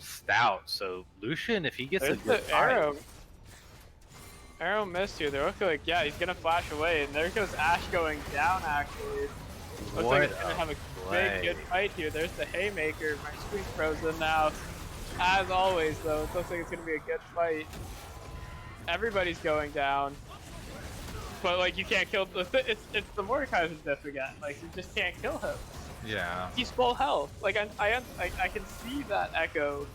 Stout. So Lucian, if he gets a good fight, Arrow missed you. They look like, yeah, he's gonna flash away, and there goes Ash going down. Actually, looks like it's gonna have a big good fight here. There's the haymaker. My screen's frozen now. As always, though, it looks like it's gonna be a good fight. Everybody's going down, but like you can't kill it's the Mordekaiser's death again. Like you just can't kill him. Yeah, He's full health. Like I can see that Echo.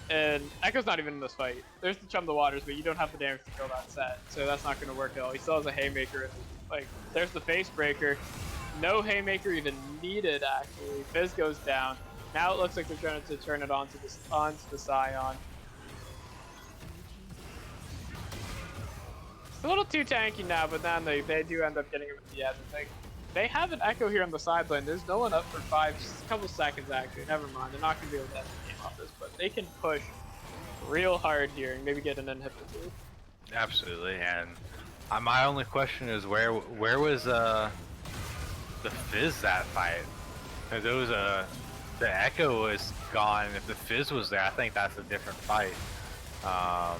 And Echo's not even in this fight. There's the Chum the Waters, but you don't have the damage to kill that set, so that's not going to work at all. He still has a Haymaker. Like, there's the Face Breaker. No Haymaker even needed, actually. Fizz goes down. Now it looks like they're trying to turn it onto the Scion. It's a little too tanky now, but then they do end up getting him at the end. It's like, they have an Echo here on the side lane. There's no one up for a couple seconds, actually. Never mind. They're not going to be able to end the game off this, but they can push real hard here and maybe get an inhibitor. absolutely. And my only question is where was the Fizz that fight? Because it was the Echo was gone. If the Fizz was there, I think that's a different fight. Are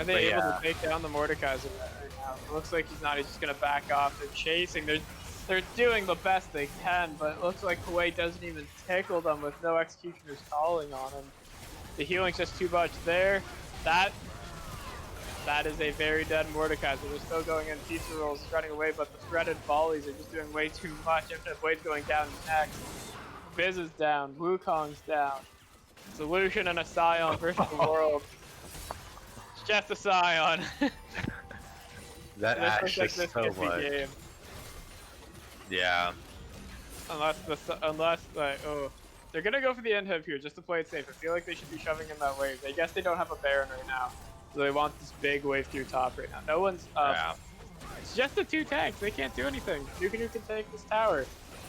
they able to take down the Mordekaiser right now? It looks like he's not. He's just gonna back off. They're chasing. They're doing the best they can, but it looks like Kuwait doesn't even tickle them with no executioners calling on him. The healing's just too much there. That is a very dead Mordekaiser. They're still going in. Pizza rolls running away, but the threaded volleys are just doing way too much. Infinite Blade's going down next. Biz is down. Wukong's down. Solution and a Scion versus the world. It's just a Scion. That Ash like is so much. Game. Yeah. Unless they're gonna go for the inhib here just to play it safe. I feel like they should be shoving in that wave. I guess they don't have a Baron right now, so they want this big wave through top right now. No one's up. Yeah. It's just the two tanks. They can't do anything. Nuke can take this tower.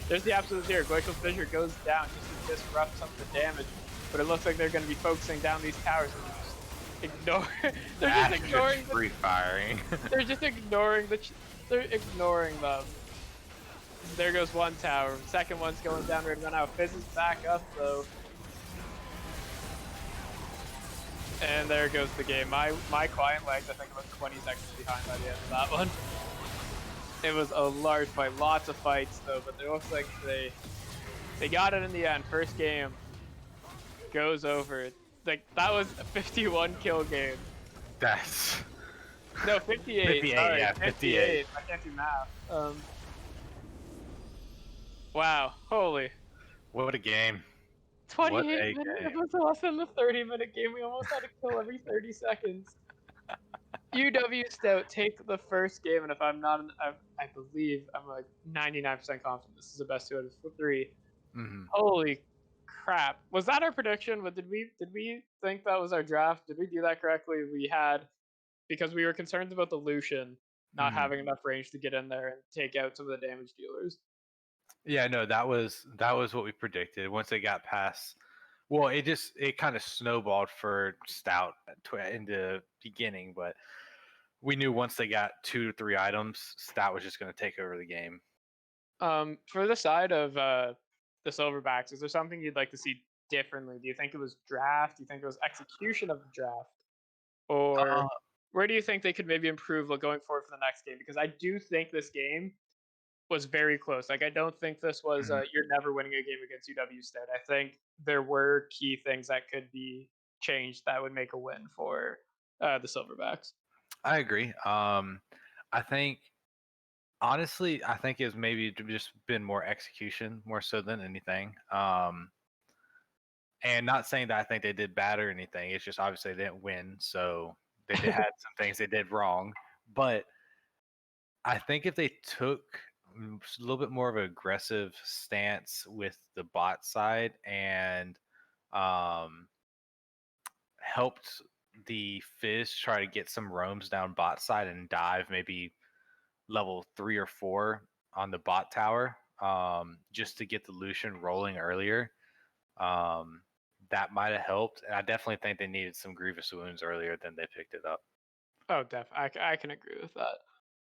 There's the Absolute Zero. Glacial Fissure goes down just to disrupt some of the damage, but it looks like they're gonna be focusing down these towers. They're just ignoring free firing. They're just ignoring they're ignoring them. There goes one tower. Second one's going down right now. Fizz is back up though. And there goes the game. My client lagged, I think, about 20 seconds behind by the end of that one. It was a large fight. Lots of fights though, but it looks like they got it in the end. First game goes over. Like that was a 51 kill game. That's no 58. 58, sorry, yeah, 58. I can't do math. Wow, holy. What a game. 28 minutes. It was less than the 30-minute game. We almost had to kill every 30 seconds. UW Stout take the first game, and if I'm not, I believe I'm like 99% confident this is the best 2 out of 3. Holy crap. Was that our prediction? But did we think that was our draft? Did we do that correctly? We had because we were concerned about the Lucian not Mhm. having enough range to get in there and take out some of the damage dealers. Yeah, no, that was what we predicted. Once they got past, well, it kind of snowballed for Stout in the beginning, but we knew once they got 2 to 3 items, Stout was just going to take over the game. For the side of the Silverbacks, is there something you'd like to see differently? Do you think it was draft? Do you think it was execution of the draft? Uh, Or where do you think they could maybe improve going forward for the next game? Because I do think this game was very close. Like, I don't think this was mhm. you're never winning a game against UW State. I think there were key things that could be changed that would make a win for the Silverbacks. I agree. I think honestly, I think it's maybe just been more execution more so than anything. And not saying that I think they did bad or anything. It's just obviously they didn't win, so they had some things they did wrong. But I think if they took a little bit more of an aggressive stance with the bot side and um, helped the Fizz try to get some roams down bot side and dive maybe level 3 or 4 on the bot tower, just to get the Lucian rolling earlier. Um, that might have helped. And I definitely think they needed some Grievous Wounds earlier than they picked it up. Oh, definitely. I can agree with that.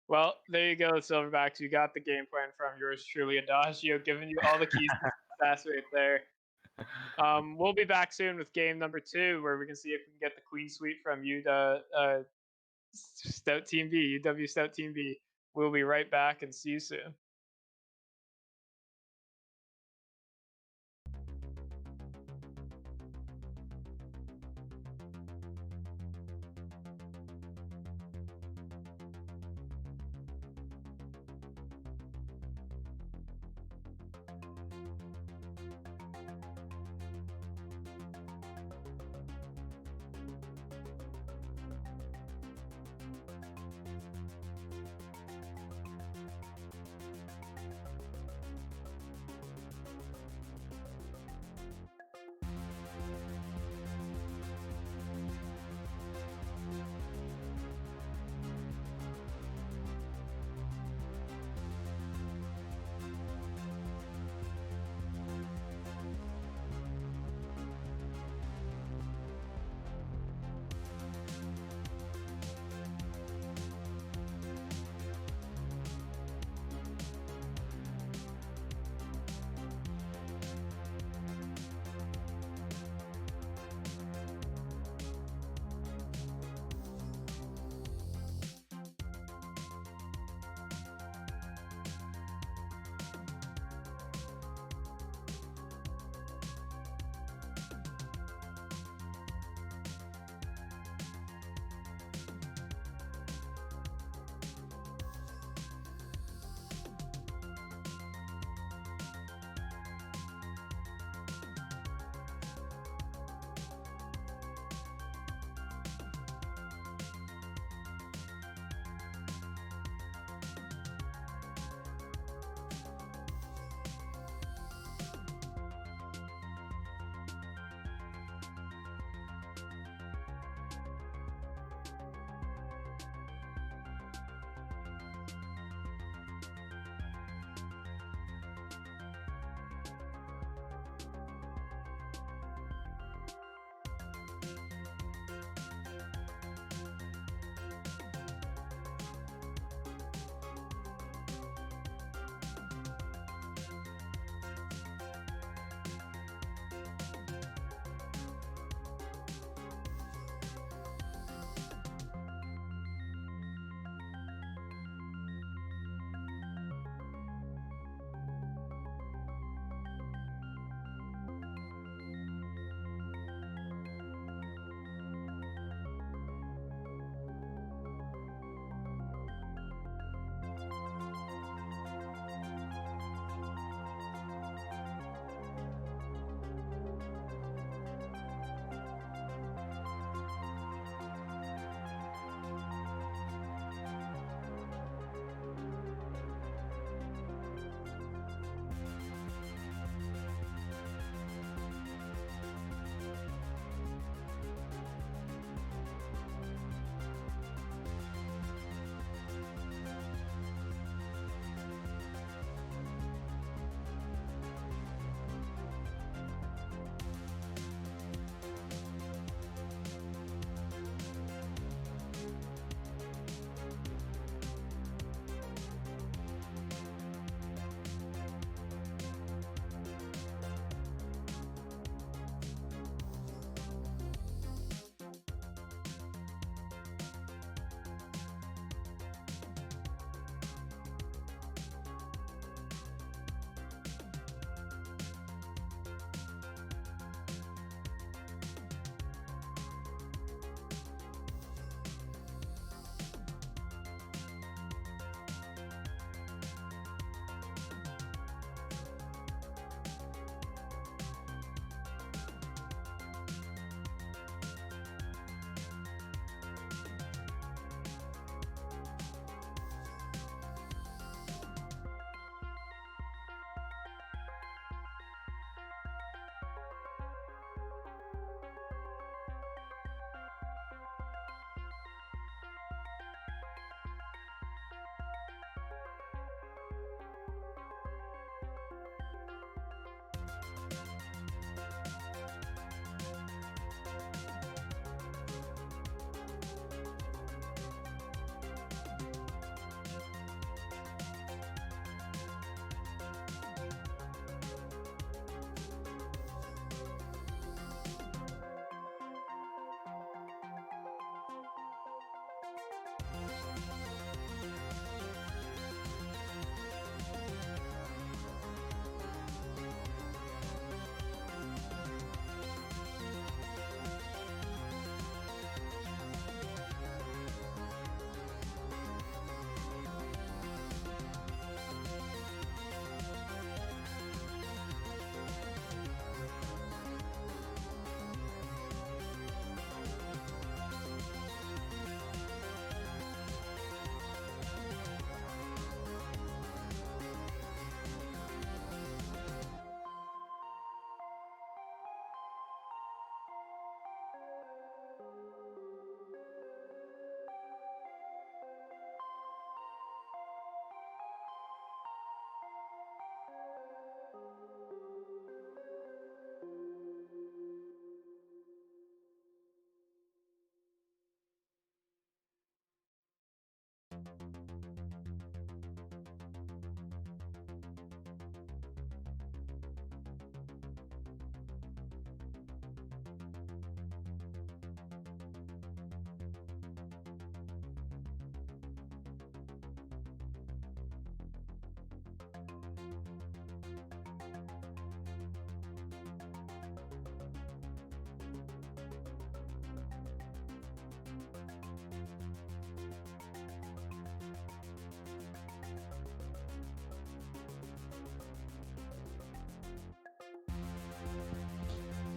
Well, there you go, Silverbacks. You got the game plan from yours truly, Adagio, giving you all the keys to success right there. We'll be back soon with game number 2, where we can see if we can get the Queen Suite from you to Stout Team B, UW Stout Team B. We'll be right back and see you soon.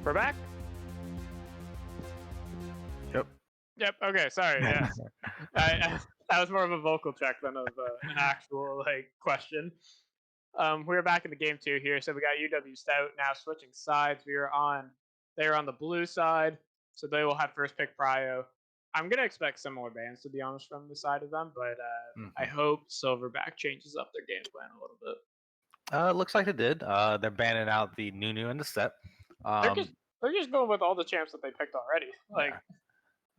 We're back? Yep. Yep. Okay. Sorry. Yes. That was more of a vocal check than of an actual like question. We're back in the game two here. So we got UW Stout now switching sides. They are on the blue side, so they will have first pick prio. I'm gonna expect similar bans to be honest from the side of them, but I hope Silverback changes up their game plan a little bit. It looks like it did. They're banning out the Nunu and the Step. They're just going with all the champs that they picked already. Like, Yeah.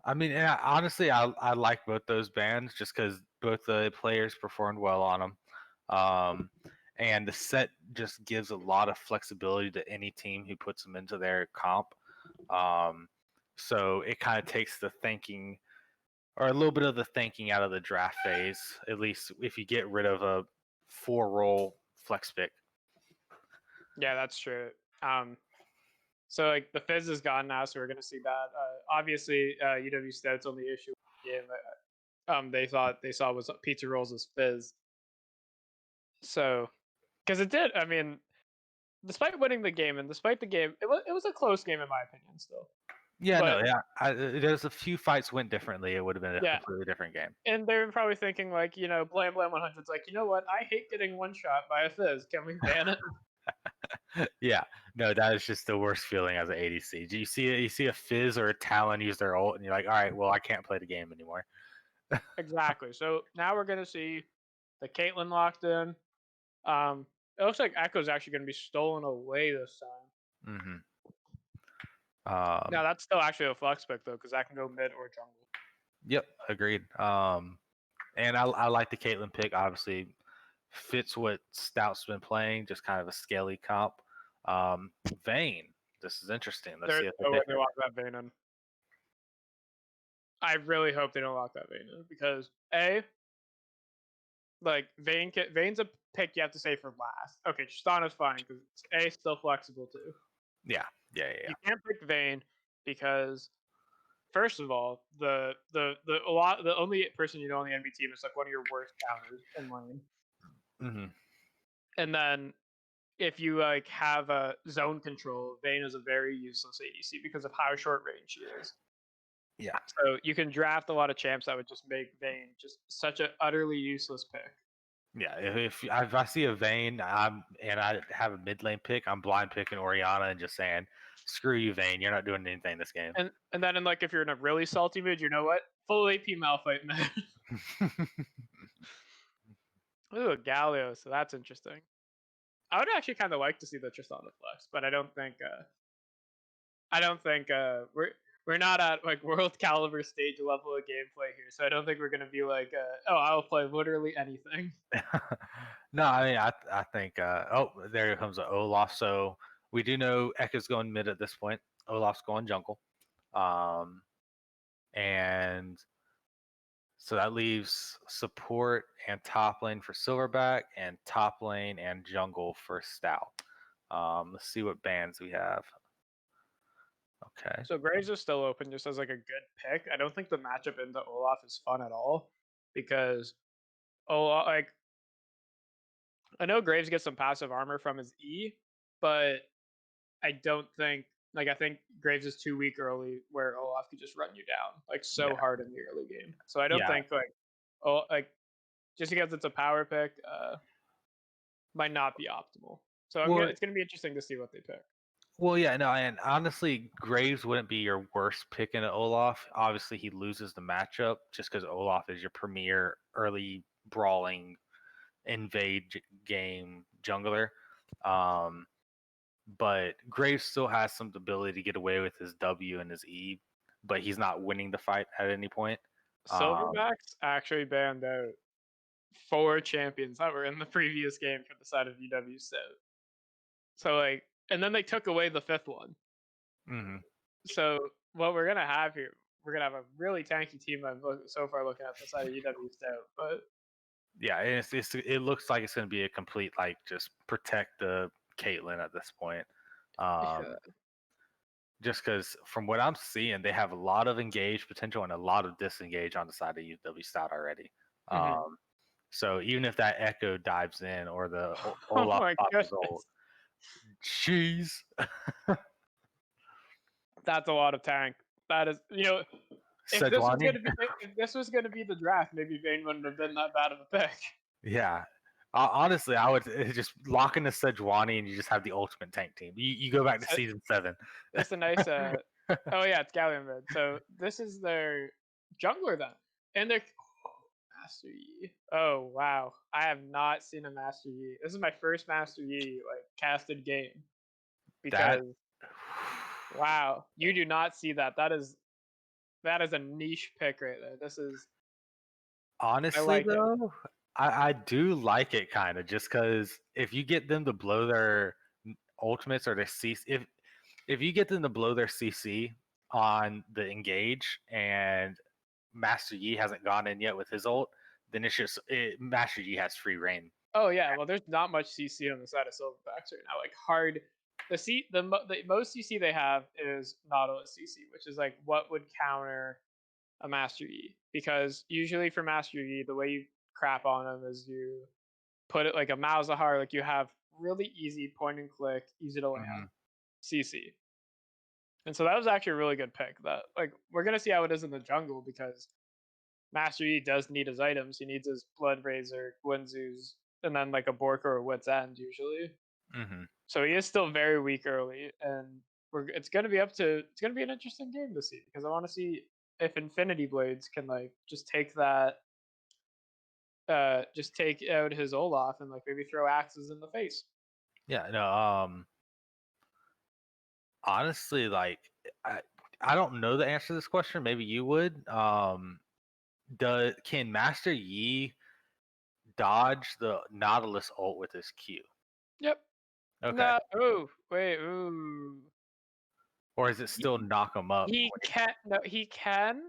I mean, yeah, honestly, I like both those bands just because both the players performed well on them. And the set just gives a lot of flexibility to any team who puts them into their comp. So it kind of takes the thinking or a little bit of the thinking out of the draft phase, at least if you get rid of a 4-role flex pick. yeah, that's true. So like the Fizz is gone now, so we're gonna see that. Obviously, UW Stout's only issue with the game that they saw was pizza rolls as Fizz. So, because it did, I mean, despite winning the game and despite the game, it was a close game in my opinion still. Yeah, But no, yeah. There's a few fights went differently. It would have been a yeah, completely different game. and they're probably thinking like, Blam Blam 100's like, you know what? I hate getting one shot by a Fizz. Can we ban it? Yeah, no, that is just the worst feeling as an ADC. Do you see it? You see a Fizz or a Talon use their ult, and you're like, all right, well, I can't play the game anymore. Exactly. So now we're gonna see the Caitlyn locked in. It looks like Echo's actually gonna be stolen away this time. Mm-hmm. Now that's still actually a flex pick though, because that can go mid or jungle. Yep, agreed. And I like the Caitlyn pick. Obviously, fits what Stout's been playing. Just kind of a scaly comp. Vayne. This is interesting. Let's see if No they way pick they her. lock that Vayne in. I really hope they don't lock that Vayne in because like Vayne's a pick you have to say for last. Okay, Tristana's fine because still flexible too. Yeah. You can't pick Vayne because first of all, the only person you know on the enemy team is like one of your worst counters in lane. Mm-hmm. And then if you like have a zone control, Vayne is a very useless ADC because of how short range she is. Yeah. So you can draft a lot of champs that would just make Vayne just such an utterly useless pick. Yeah, if I see a Vayne, and I have a mid lane pick, I'm blind picking Oriana and just saying, "Screw you, Vayne. You're not doing anything this game." And then in like if you're in a really salty mood, you know what? Full AP Malphite man. Ooh, a Galio, so that's interesting. I would actually kind of like to see the Tristana flex, but I don't think we're not at like world caliber stage level of gameplay here, so I don't think we're gonna be like, oh, I'll play literally anything. No, I mean, I think. Oh, there comes Olaf. So we do know Ekka's going mid at this point. Olaf's going jungle, um, and so that leaves support and top lane for Silverback, and top lane and jungle for Stout. Let's see what bans we have. Okay. So Graves is still open just as like a good pick. I don't think the matchup into Olaf is fun at all because Olaf, like I know Graves gets some passive armor from his E, but I don't think I think Graves is too weak early where Olaf could just run you down like so Yeah. hard in the early game. So I don't Yeah. think just because it's a power pick might not be optimal. So Well, it's gonna be interesting to see what they pick. Well, yeah, no, and honestly, Graves wouldn't be your worst pick in Olaf. Obviously, he loses the matchup just because Olaf is your premier early brawling game jungler. Um, but Graves still has some ability to get away with his W and his E, but he's not winning the fight at any point. Silverbacks actually banned out 4 champions that were in the previous game for the side of UW Stout. So and then they took away the 5th one. Mm-hmm. So what we're gonna have here, we're gonna have a really tanky team. So far looking at the side of UW Stout, but Yeah, it looks like it's going to be a complete just protect the Caitlyn at this point. yeah. Just because from what I'm seeing, they have a lot of engaged potential and a lot of disengage on the side of UW Stout already. Mm-hmm. So even if that Echo dives in or the Oh Olaf my pops his goodness. ult, jeez. That's a lot of tank. That is, Sejuani. if this was gonna be the draft, maybe Vayne wouldn't have been that bad of a pick. Yeah. Honestly, I would just lock into Sejuani and you just have the ultimate tank team. You go back to So season 7. it's a nice. Oh yeah, it's Galleon mid. So this is their jungler then, and their Master Yi. Oh wow, I have not seen a Master Yi. This is my first Master Yi like casted game That because wow, you do not see that. That is a niche pick right there. This is I honestly like it. though, I do like it kind of just because if you get them to blow their ultimates or their CC, if you get them to blow their CC on the engage and Master Yi hasn't gone in yet with his ult, then Master Yi has free reign. Oh yeah, well there's not much CC on the side of Silverbacks right now. Like hard, the most CC they have is Nautilus CC, which is like what would counter a Master Yi. Because usually for Master Yi, the way you crap on him is you put it like a Malzahar, like you have really easy point and click, easy to land CC. And so that was actually a really good pick. That like we're gonna see how it is in the jungle because Master Yi does need his items. He needs his Blood Razor, Guinzu's, and then like a Bork or a Wit's End usually. Mm-hmm. So he is still very weak early, and it's gonna be it's gonna be an interesting game to see because I want to see if Infinity Blades can like just take that, just take out his Olaf and like maybe throw axes in the face. Yeah, no, honestly, like I, I don't know the answer to this question. Maybe you would. Can Master Yi dodge the Nautilus ult with his Q? Yep. Okay. No. Oh wait. Ooh. Or is it still knock him up? He can. No, he can,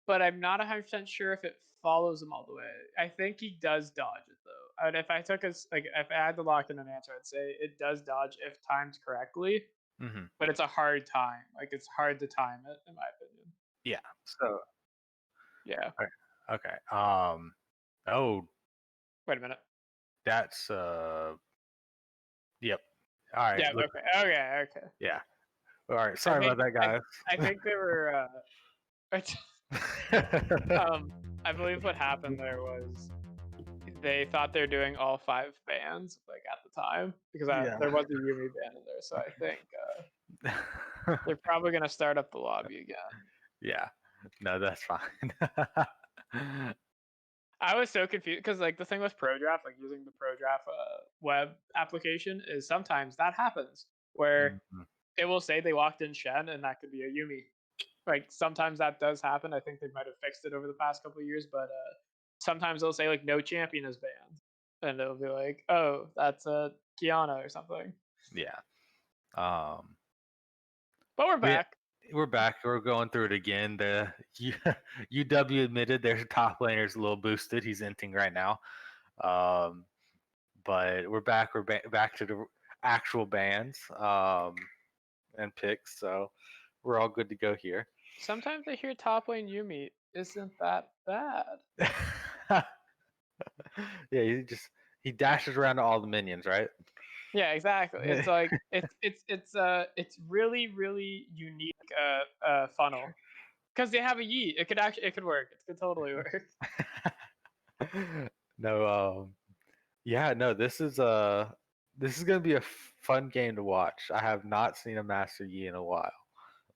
but I'm not 100% sure if it follows him all the way. I think he does dodge it though. And if I took like if I had to lock in an answer, I'd say it does dodge if timed correctly. Mm-hmm. But it's a hard time. Like it's hard to time it, in my opinion. Yeah. So Yeah. okay. Oh, Wait a minute. that's Yep. All right. Yeah. Look. Okay. Okay. Okay. Yeah. All right. I Sorry think about that, guys. I think they were. I believe what happened there was they thought they were doing all 5 bands like at the time because Yeah. there was a Yumi band in there. So I think they're probably gonna start up the lobby again. Yeah. No, that's fine. I was so confused because like the thing with ProDraft, like using the ProDraft web application, is sometimes that happens where Mhm. it will say they walked in Shen and that could be a Yumi. Like sometimes that does happen. I think they might have fixed it over the past couple of years, but sometimes they'll say like no champion is banned, and it'll be like, oh, that's a Kiana or something. Yeah. Um. But we're Yeah. back. We're back. We're going through it again. The UW admitted their top laner's a little boosted. He's inting right now. But we're back. We're back to the actual bands and picks. So we're all good to go here. Sometimes I hear top lane Yumi isn't that bad. Yeah, he dashes around to all the minions, right? Yeah, exactly. It's like it's really really unique funnel because they have a Yi. It could work. It could totally work. No, yeah, no, this is gonna be a fun game to watch. I have not seen a Master Yi in a while.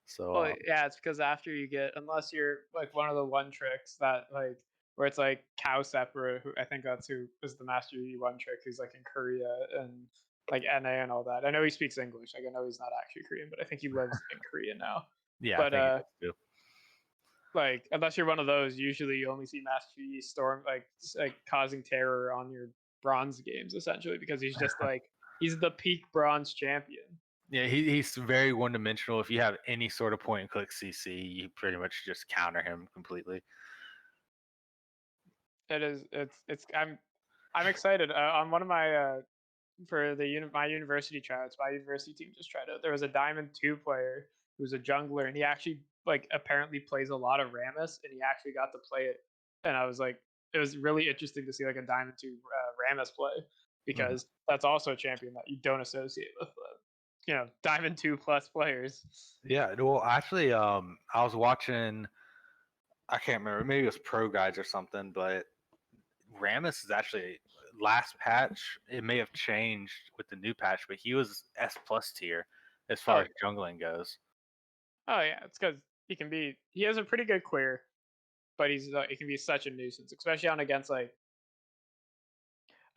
So Well, yeah, it's because after you get, unless you're like one of the one tricks that like where it's like Cow Separa, who I think that's who is the Master Yi one trick, who's like in Korea and like NA and all that. I know he speaks English. Like I know he's not actually Korean, but I think he lives in Korea now. yeah, I But think it is too. like unless you're one of those, usually you only see Master Yi storm like causing terror on your bronze games essentially because he's just like he's the peak bronze champion. Yeah, he's very one dimensional. If you have any sort of point and click CC, you pretty much just counter him completely. It is. I'm excited. On one of my for my university tryouts, my university team just tried out. There was a Diamond 2 player who's a jungler, and he actually like apparently plays a lot of Rammus, and he actually got to play it. And I was like, it was really interesting to see like a Diamond 2 Rammus play because that's also a champion that you don't associate with. Diamond 2+ players. Yeah, well, actually, I was watching. I can't remember. Maybe it was Pro Guides or something, but Rammus is actually last patch. It may have changed with the new patch, but he was S+ tier as Oh far as yeah. jungling goes. Oh yeah, it's because he has a pretty good clear, but he can be such a nuisance, especially on against like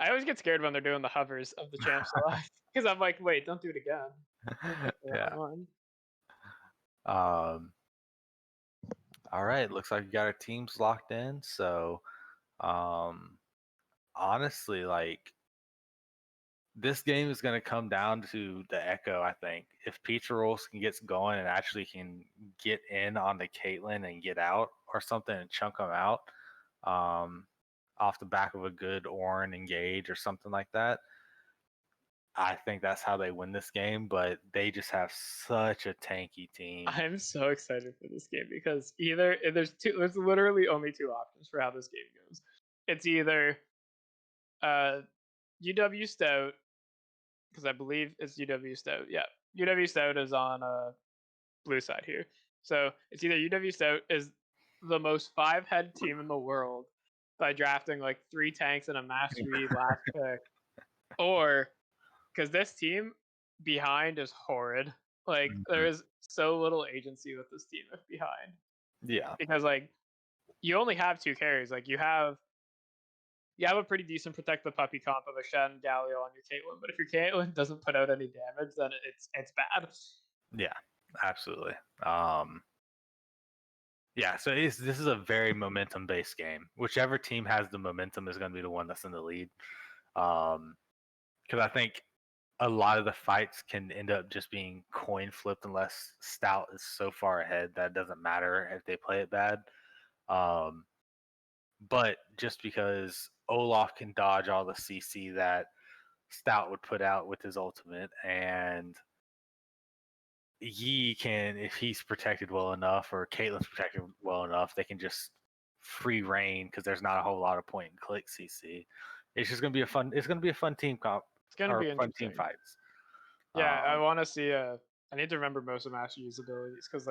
I always get scared when they're doing the hovers of the champs a lot because I'm like, wait, don't do it again. Yeah. One. Um. All right. Looks like we got our teams locked in. So, um, honestly, like this game is going to come down to the Echo. I think if Pizza Rolls can get going and actually can get in on the Caitlyn and get out or something and chunk them out, um, off the back of a good Ornn engage or something like that. I think that's how they win this game, but they just have such a tanky team. I'm so excited for this game because there's literally only two options for how this game goes. It's either uh UW Stout, because I believe it's UW Stout. Yeah. UW Stout is on blue side here. So it's either UW Stout is the most 5-head team in the world by drafting like 3 tanks and a mastery last pick, or because this team behind is horrid. Like there Mhm. is so little agency with this team if behind, Yeah, because like you only have 2 carries. Like you have a pretty decent protect the puppy comp of a Shen Galio on your Caitlyn, but if your Caitlyn doesn't put out any damage, then it's bad. yeah, absolutely. Um, yeah, so this is a very momentum based game. Whichever team has the momentum is going to be the one that's in the lead. Because I think a lot of the fights can end up just being coin flipped unless Stout is so far ahead that it doesn't matter if they play it bad. Um, but just because Olaf can dodge all the CC that Stout would put out with his ultimate, and Yi can, if he's protected well enough or Caitlyn's protected well enough, they can just free reign because there's not a whole lot of point and click CC. It's just gonna be a fun. It's gonna be a fun team comp It's gonna or be fun team interesting. fights. Yeah, I Um, want to see. I need to remember most of Master Yi's abilities because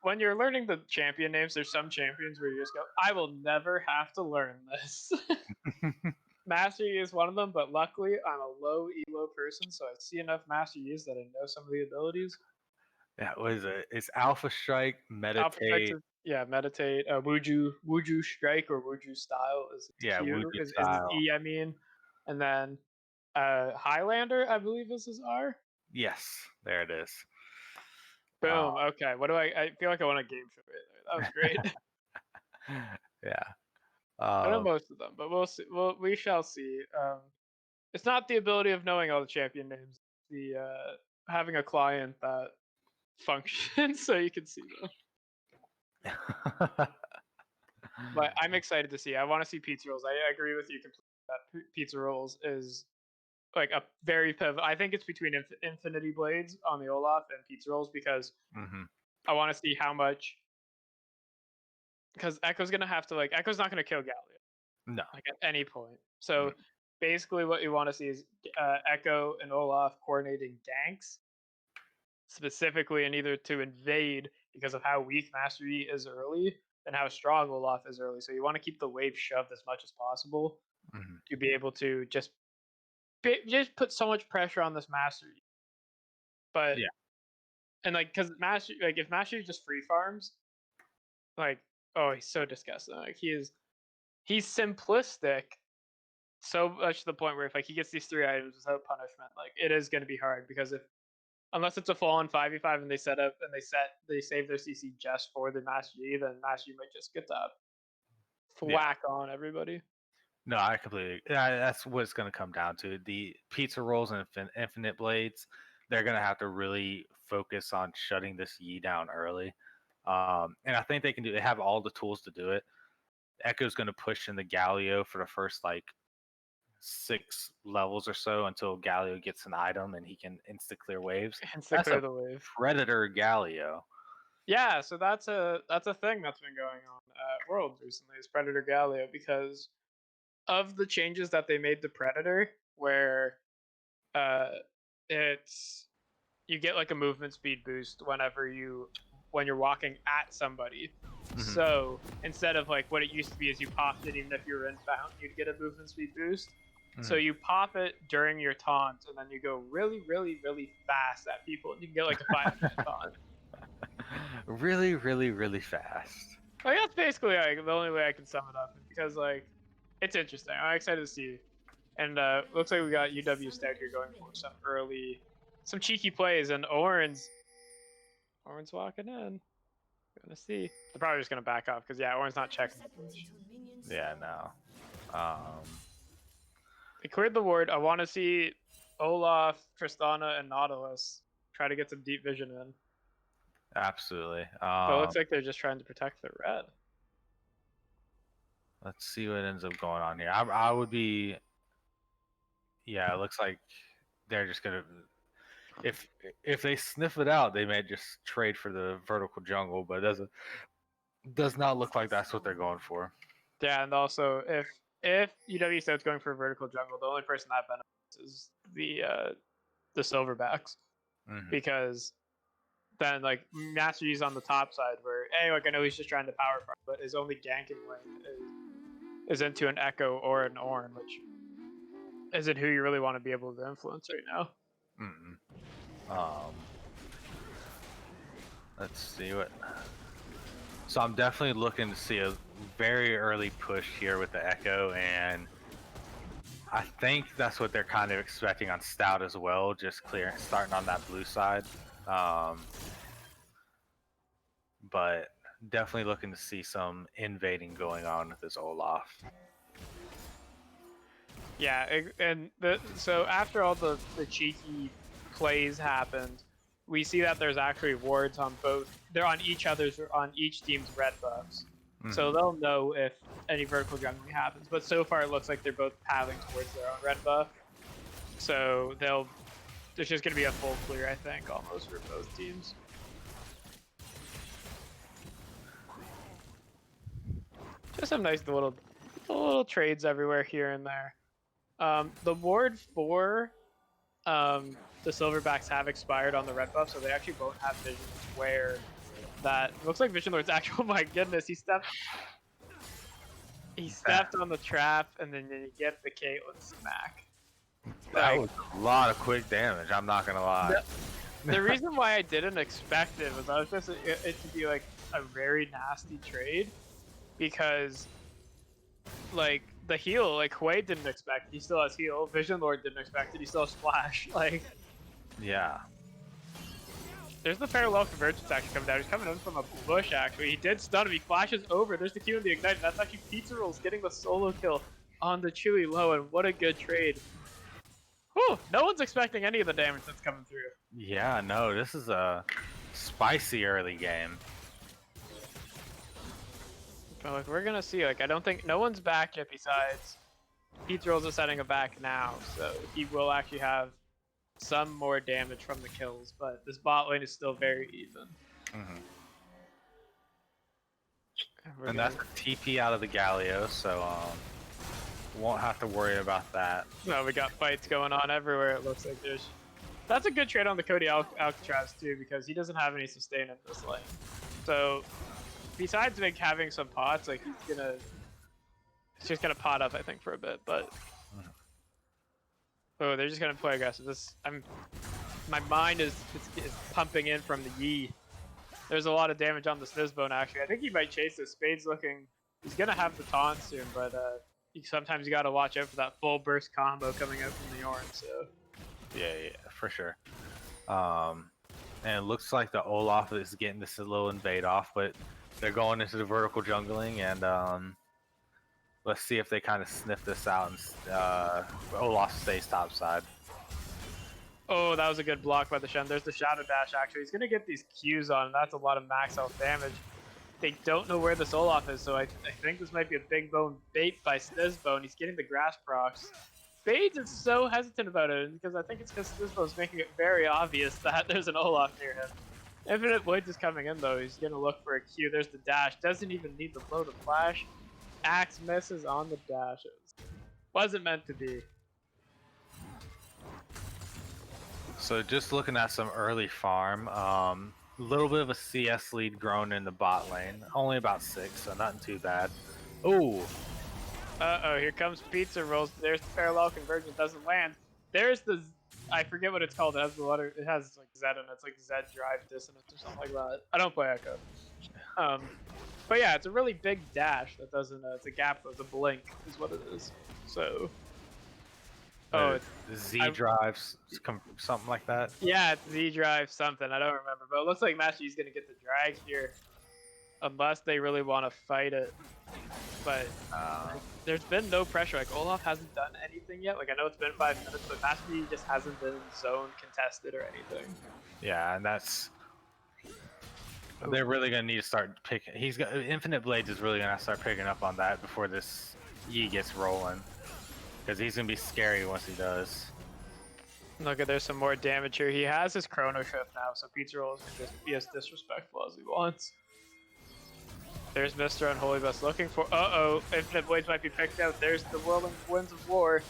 when you're learning the champion names, there's some champions where you just go, I will never have to learn this. Master Yi is one of them, but luckily I'm a low elo person, so I see enough Master Yi's that I know some of the abilities. yeah, what is it? It's Alpha Strike, Alpha Strike Meditate. is, yeah, meditate. Wuju Strike or Wuju Style is his Yeah, Q, Wuji is his style. E, I mean, and then Highlander, I believe, is his R. Yes, there it is. Boom. Okay. What do I feel like I won a game show right there. That was great. Yeah. I know Um, most of them, but we'll see. We shall see. It's not the ability of knowing all the champion names. The having a client that functions so you can see them. But I'm excited to see. I want to see Pizza Rolls. I agree with you completely that Pizza Rolls is like a very pivotal. I think it's between Infinity Blades on the Olaf and Pizza Rolls because mhm. I want to see how much. Because Echo's gonna have to Echo's not gonna kill Galio No. like at any point. Mm, So basically, what you want to see is Echo and Olaf coordinating ganks specifically, and either to invade because of how weak Master Yi is early and how strong Olaf is early. So you want to keep the wave shoved as much as possible mhm. to be able to just put so much pressure on this Master Yi. But Yeah. and because Master if Master Yi just free farms, like, oh, he's so disgusting. Like he's simplistic so much to the point where if he gets these 3 items without punishment, like it is going to be hard because if unless it's a full on 5v5 and they save their CC just for the Master Yi, then Master Yi might just get to Yeah. thwack on everybody. No, I completely. That's what it's going to come down to. The pizza rolls and infinite blades, they're going to have to really focus on shutting this Yi down early. And I think they can do. They have all the tools to do it. Echo's going to push in the Galio for the first like 6 levels or so until Galio gets an item and he can insta clear waves. And to That's clear a the wave. predator Galio. Yeah, so that's a thing that's been going on at Worlds recently is Predator Galio because of the changes that they made to Predator, where uh, it's you get like a movement speed boost when you're walking at somebody. Mhm. So instead of like what it used to be is you popped it even if you were inbound, you'd get a movement speed boost. So Mhm. you pop it during your taunt, and then you go really, really, really fast at people, and you can get like a 5-minute taunt. Really, really, really fast. Like that's basically like the only way I can sum it up, because like it's interesting. I'm excited to see. And looks like we got UW Stout here going for some cheeky plays, and Orin's walking in. Gonna see. They're probably just gonna back off because yeah, Orin's not 5 checking the seconds bush. until minions Yeah, spawn. no. They cleared the ward. I want to see Olaf, Tristana, and Nautilus try to get some deep vision in. Absolutely. But it looks like they're just trying to protect the red. Let's see what ends up going on here. I would be. Yeah, it looks like they're just gonna. If they sniff it out, they may just trade for the vertical jungle, but it does not look like that's what they're going for. Yeah, and also if UW Stout's going for a vertical jungle, the only person that benefits is the Silverbacks, Mhm. because then like Master Yi's on the top side where like I know he's just trying to power farm, but his only ganking lane is into an Echo or an Ornn, which isn't who you really want to be able to influence right now. Um, let's see what. So I'm definitely looking to see a very early push here with the Echo, and I think that's what they're kind of expecting on Stout as well, just starting on that blue side. But definitely looking to see some invading going on with this Olaf. Yeah, and so after all the cheeky plays happened, we see that there's actually wards on both. They're on each team's red buffs, so they'll know if any vertical jungling happens. But so far, it looks like they're both pathing towards their own red buff, so there's just gonna be a full clear, I think, almost for both teams. Just some nice little trades everywhere here and there. The ward for the Silverbacks have expired on the red buff, so they actually won't have vision where that looks like Vision Lord's actual. Oh my goodness, he stepped on the trap, and then you get the Caitlyn smack. That was a lot of quick damage, I'm not gonna lie. The reason why I didn't expect it was I was just it to be like a very nasty trade, because like the heal, like Hui didn't expect, he still has heal. Vision Lord didn't expect it, he still has splash. Like, yeah. there's the parallel convergence actually coming down. He's coming in from a bush actually. He did stun him, he flashes over. There's the Q and the ignite. And that's actually Pizza Rolls getting the solo kill on the Chewy low, and what a good trade. Whew, no one's expecting any of the damage that's coming through. Yeah, no, this is a spicy early game. But like, we're gonna see, like, I don't think no one's back yet besides Pizza Rolls is setting a back now, so he will actually have some more damage from the kills, but this bot lane is still very even. And that's a TP out of the Galio, so won't have to worry about that. No, we got fights going on everywhere. It looks like that's a good trade on the Cody Alcatraz too, because he doesn't have any sustain in this lane. So besides like having some pots, like he's just gonna pot up, I think, for a bit. But oh, they're just gonna play aggressive. My mind is pumping in from the Yi. There's a lot of damage on the Snizzbone actually. I think he might chase this. Spade's he's gonna have the taunt soon, but sometimes you gotta watch out for that full burst combo coming out from the Ornn. So yeah, for sure. And it looks like the Olaf is getting this little invade off, but they're going into the vertical jungling, and let's see if they kind of sniff this out and Olaf stays topside. oh, that was a good block by the Shen. There's the Shadow Dash actually. He's gonna get these Qs on, and that's a lot of max health damage. They don't know where this Olaf is, so I think this might be a big bone bait by Snizzbone. He's getting the grass procs. Spades is so hesitant about it, because I think it's because Snizzbone's making it very obvious that there's an Olaf near him. Infinite Void is coming in though. He's gonna look for a Q. There's the dash. Doesn't even need the blow to flash. Axe misses on the dash. Wasn't meant to be. So just looking at some early farm, a little bit of a CS lead growing in the bot lane. Only about 6, so nothing too bad. Oh, Uh-oh, here comes pizza rolls. There's the parallel conversion, doesn't land. There's the, I forget what it's called. It has the letter, it has like Z in it. It's like Z drive dissonance or something like that. I don't play Echo. But yeah, it's a really big dash that doesn't, it's a gap of the blink is what it is. So, oh, Z drives, something like that. yeah, it's Z drive something. I don't remember, but it looks like Master Yi's gonna get the drag here, unless they really want to fight it. But there's been no pressure. Like Olaf hasn't done anything yet. Like I know it's been 5 minutes, but Master Yi just hasn't been zone contested or anything. Yeah, and that's. They're really gonna need to start picking. He's got Infinite Blades is really gonna start picking up on that before this Yi gets rolling, because he's gonna be scary once he does. Look at there's some more damage here. He has his Chrono Shift now, so Pizza Rolls can just be as disrespectful as he wants. There's Mr. Unholy Bus looking for. Uh-oh, Infinite Blades might be picked out. There's the Whirling Winds of War.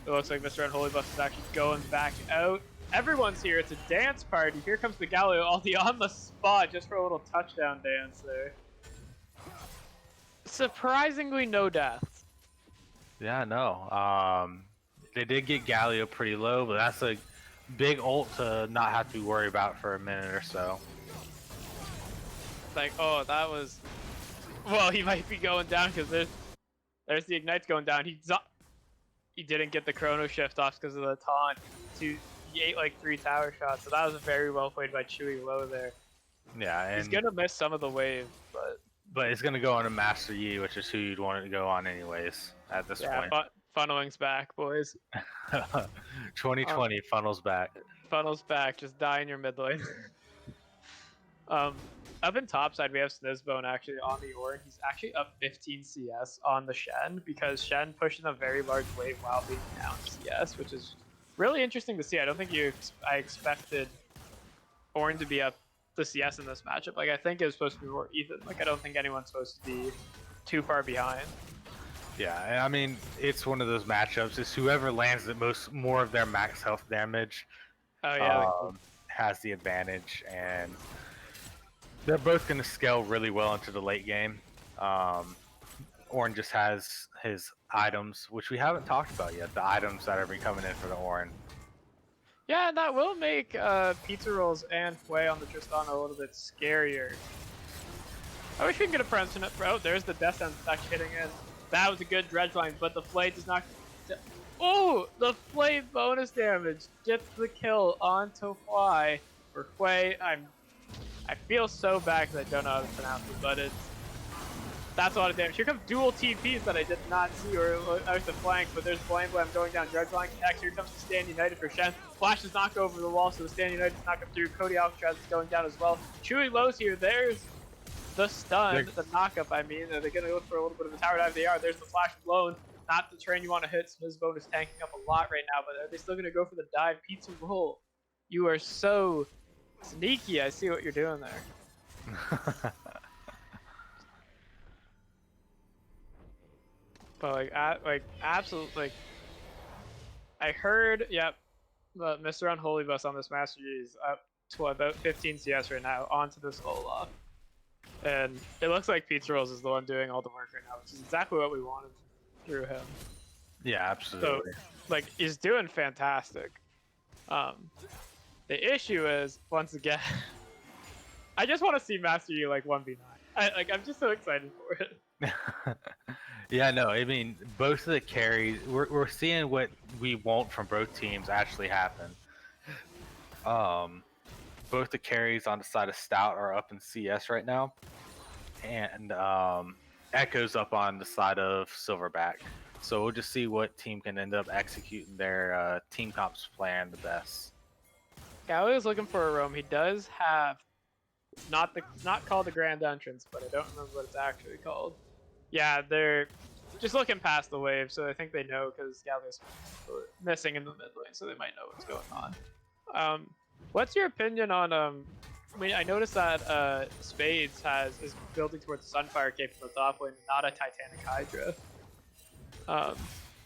It looks like Mr. Unholy Bus is actually going back out. Everyone's here. It's a dance party. Here comes the Galio, Aldi on the spot just for a little touchdown dance there. Surprisingly, no deaths. Yeah, no. They did get Galio pretty low, but that's a big ult to not have to worry about for a minute or so. Like, oh, that was. Well, he might be going down because there's the Ignite's going down. He didn't get the Chrono Shift off because of the taunt. He ate like 3 tower shots, so that was very well played by Chewy low there. Yeah, and he's gonna miss some of the wave, but it's gonna go on to Master Yi, which is who you'd want it to go on anyways at this point. Funneling's back, boys. 2020 funnels back. Funnels back, just die in your mid lane. Up in top side, we have Snizbone actually on the Ornn. He's actually up 15 CS on the Shen because Shen pushed in a very large wave while being down CS, which is really interesting to see. I don't think I expected Ornn to be up the CS in this matchup. Like I think it was supposed to be more even. Like I don't think anyone's supposed to be too far behind. Yeah, I mean it's one of those matchups. It's whoever lands the more of their max health damage. Oh yeah, has the advantage, and they're both going to scale really well into the late game. Ornn just has his items, which we haven't talked about yet. The items that are coming in for the Ornn. Yeah, that will make Pizza Rolls and Fway on the Tristana a little bit scarier. I wish we could get a President. Oh, there's the Death Sense actually hitting in. That was a good dredge line, but the Flay does not. Oh, the Flay bonus damage gets the kill onto Fly for Fway. I feel so bad because I don't know how to pronounce it, but that's a lot of damage. Here come dual TPs that I did not see, or I was the flank, but there's Blame Blam going down Dredge Line Connect. Here comes the Stand United for Shen. Flash does not go over the wall, so the Stand United does not come through. Cody Alcatraz is going down as well. Chewy Lows here. There's the stun, the knockup, I mean. Are they going to look for a little bit of a tower dive? They are. There's the Flash blown. Not the train you want to hit. Smizbone is tanking up a lot right now, but are they still going to go for the dive? Pizza Roll, you are so sneaky. I see what you're doing there. But absolutely, I heard, yep, Mr. Unholy Bus on this Master Yi is up to about 15 CS right now onto this Olaf. And it looks like Pizza Rolls is the one doing all the work right now, which is exactly what we wanted through him. Yeah, absolutely. So, he's doing fantastic. The issue is, once again, I just want to see Master Yi 1v9. I'm just so excited for it. Yeah, no, I mean, both of the carries, we're seeing what we want from both teams actually happen. Both the carries on the side of Stout are up in CS right now, and Echo's up on the side of Silverback. So we'll just see what team can end up executing their team comps plan the best. Galio is looking for a roam. He does have not called the Grand Entrance, but I don't remember what it's actually called. Yeah, they're just looking past the wave, so I think they know because Galio's missing in the mid lane, so they might know what's going on. What's your opinion on I mean, I noticed that Spades is building towards the Sunfire cape in the top lane, not a Titanic Hydra.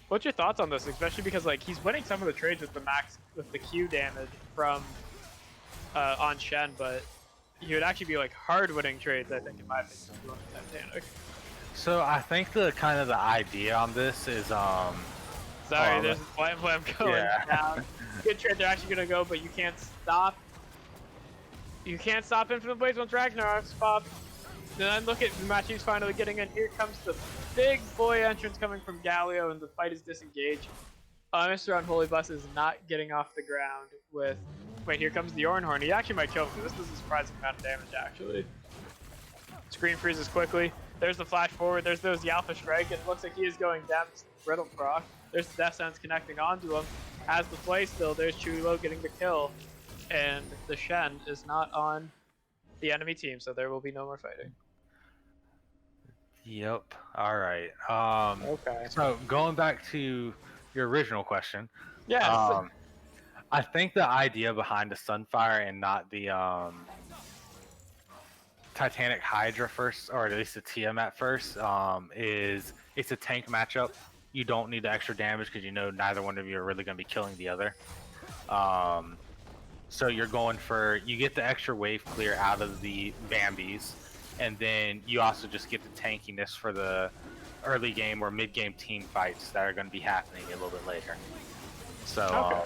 What's your thoughts on this, especially because like he's winning some of the trades with the Q damage from on Shen, but he would actually be like hard winning trades, I think, in my opinion, if you want Titanic. So I think the kind of the idea on this is Sorry, there's Blam going yeah. down. Good trade, they're actually gonna go, but you can't stop. You can't stop Infinite Blades once Ragnarok's popped. Then look at Machi's finally getting in. Here comes the big boy entrance coming from Galio, and the fight is disengaged. Mr. Unholy Bus is not getting off the ground with. Wait, here comes the Ornhorn. He actually might kill him. This is a surprising amount of damage, actually. Screen freezes quickly. There's the flash forward. There's the Alpha Strike. And it looks like he is going down to Brittle Proc. There's the Death Sense connecting onto him. Has the play still. There's Chulo getting the kill. And the Shen is not on the enemy team, so there will be no more fighting. Yep. All right. Okay. So going back to your original question. Yes. I think the idea behind the Sunfire and not the Titanic Hydra first, or at least the Tiamat first, is it's a tank matchup. You don't need the extra damage because you know neither one of you are really going to be killing the other. So you're going for, you get the extra wave clear out of the Bambis, and then you also just get the tankiness for the early game or mid game team fights that are going to be happening a little bit later. So Okay.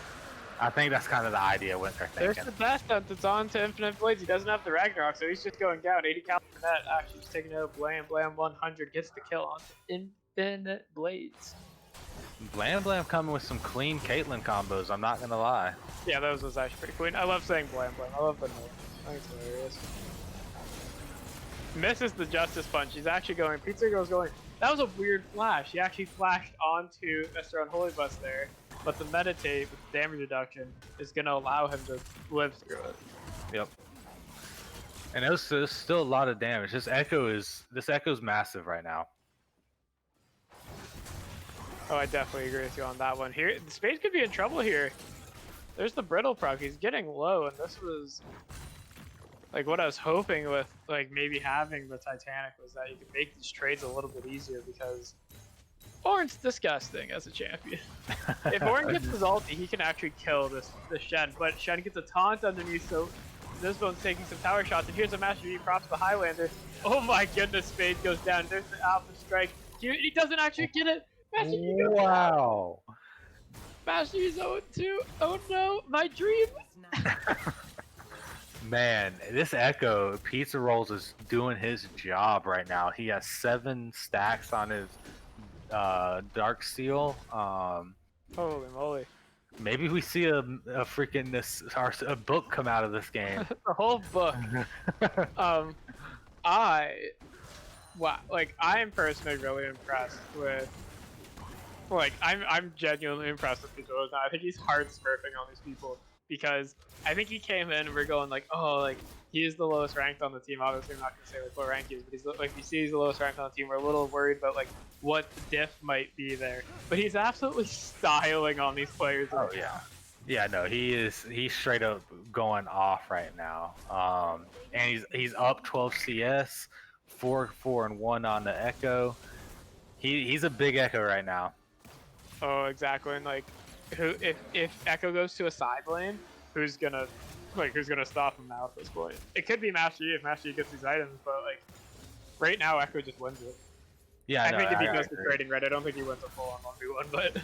I think that's kind of the idea what they're thinking. There's the best sense. It's on to Infinite Blades. He doesn't have the Ragnarok, so he's just going down. 80 cal per net. Actually, just taking out Blam. Blam 100 gets the kill on Infinite Blades. Blam Blam coming with some clean Caitlyn combos, I'm not gonna lie. Yeah, that was actually pretty clean. I love saying Blam Blam. I love the name. I think it's hilarious. Misses the Justice Punch. He's actually going. Pizza Girl's going. That was a weird flash. He actually flashed onto Mr. Unholy Bus there, but the meditate with damage reduction is going to allow him to live through it. Yep. And there's still a lot of damage. This Echo's massive right now. Oh, I definitely agree with you on that one. Here, the Space could be in trouble here. There's the Brittle proc. He's getting low, and this was like what I was hoping with like maybe having the Titanic was that you could make these trades a little bit easier because Ornn's disgusting as a champion. If Ornn gets his ulti, he can actually kill this Shen, but Shen gets a taunt underneath, so this one's taking some tower shots, and here's a Master Yi props the Highlander. Oh my goodness, Spade goes down. There's the Alpha Strike. He doesn't actually get it. Master Yi goes Wow. down. Master Yi's 0-2. Oh no, my dream. Man, this Echo, Pizza Rolls is doing his job right now. He has 7 stacks on his Dark Seal. Holy moly. Maybe we see a freaking a book come out of this game. The whole book. I am personally really impressed with. Like, I'm genuinely impressed with Pizza Rolls now. I think he's hard smurfing on these people because I think he came in and we're going like, oh, like he is the lowest ranked on the team. Obviously, I'm not gonna say like what rank he is, but he's like, you see, he's the lowest ranked on the team. We're a little worried about like what diff might be there, but he's absolutely styling on these players. Oh yeah, yeah, no, he's straight up going off right now. And he's up 12 CS, 4-4-1 on the Echo. He's a big Echo right now. Oh, exactly. And like, who if Echo goes to a side lane, who's gonna stop him now at this point? It could be Master Yi if Master Yi gets these items, but like right now Echo just wins it. Yeah, I think if he goes to trading red, I don't think he wins a full-on 1v1, but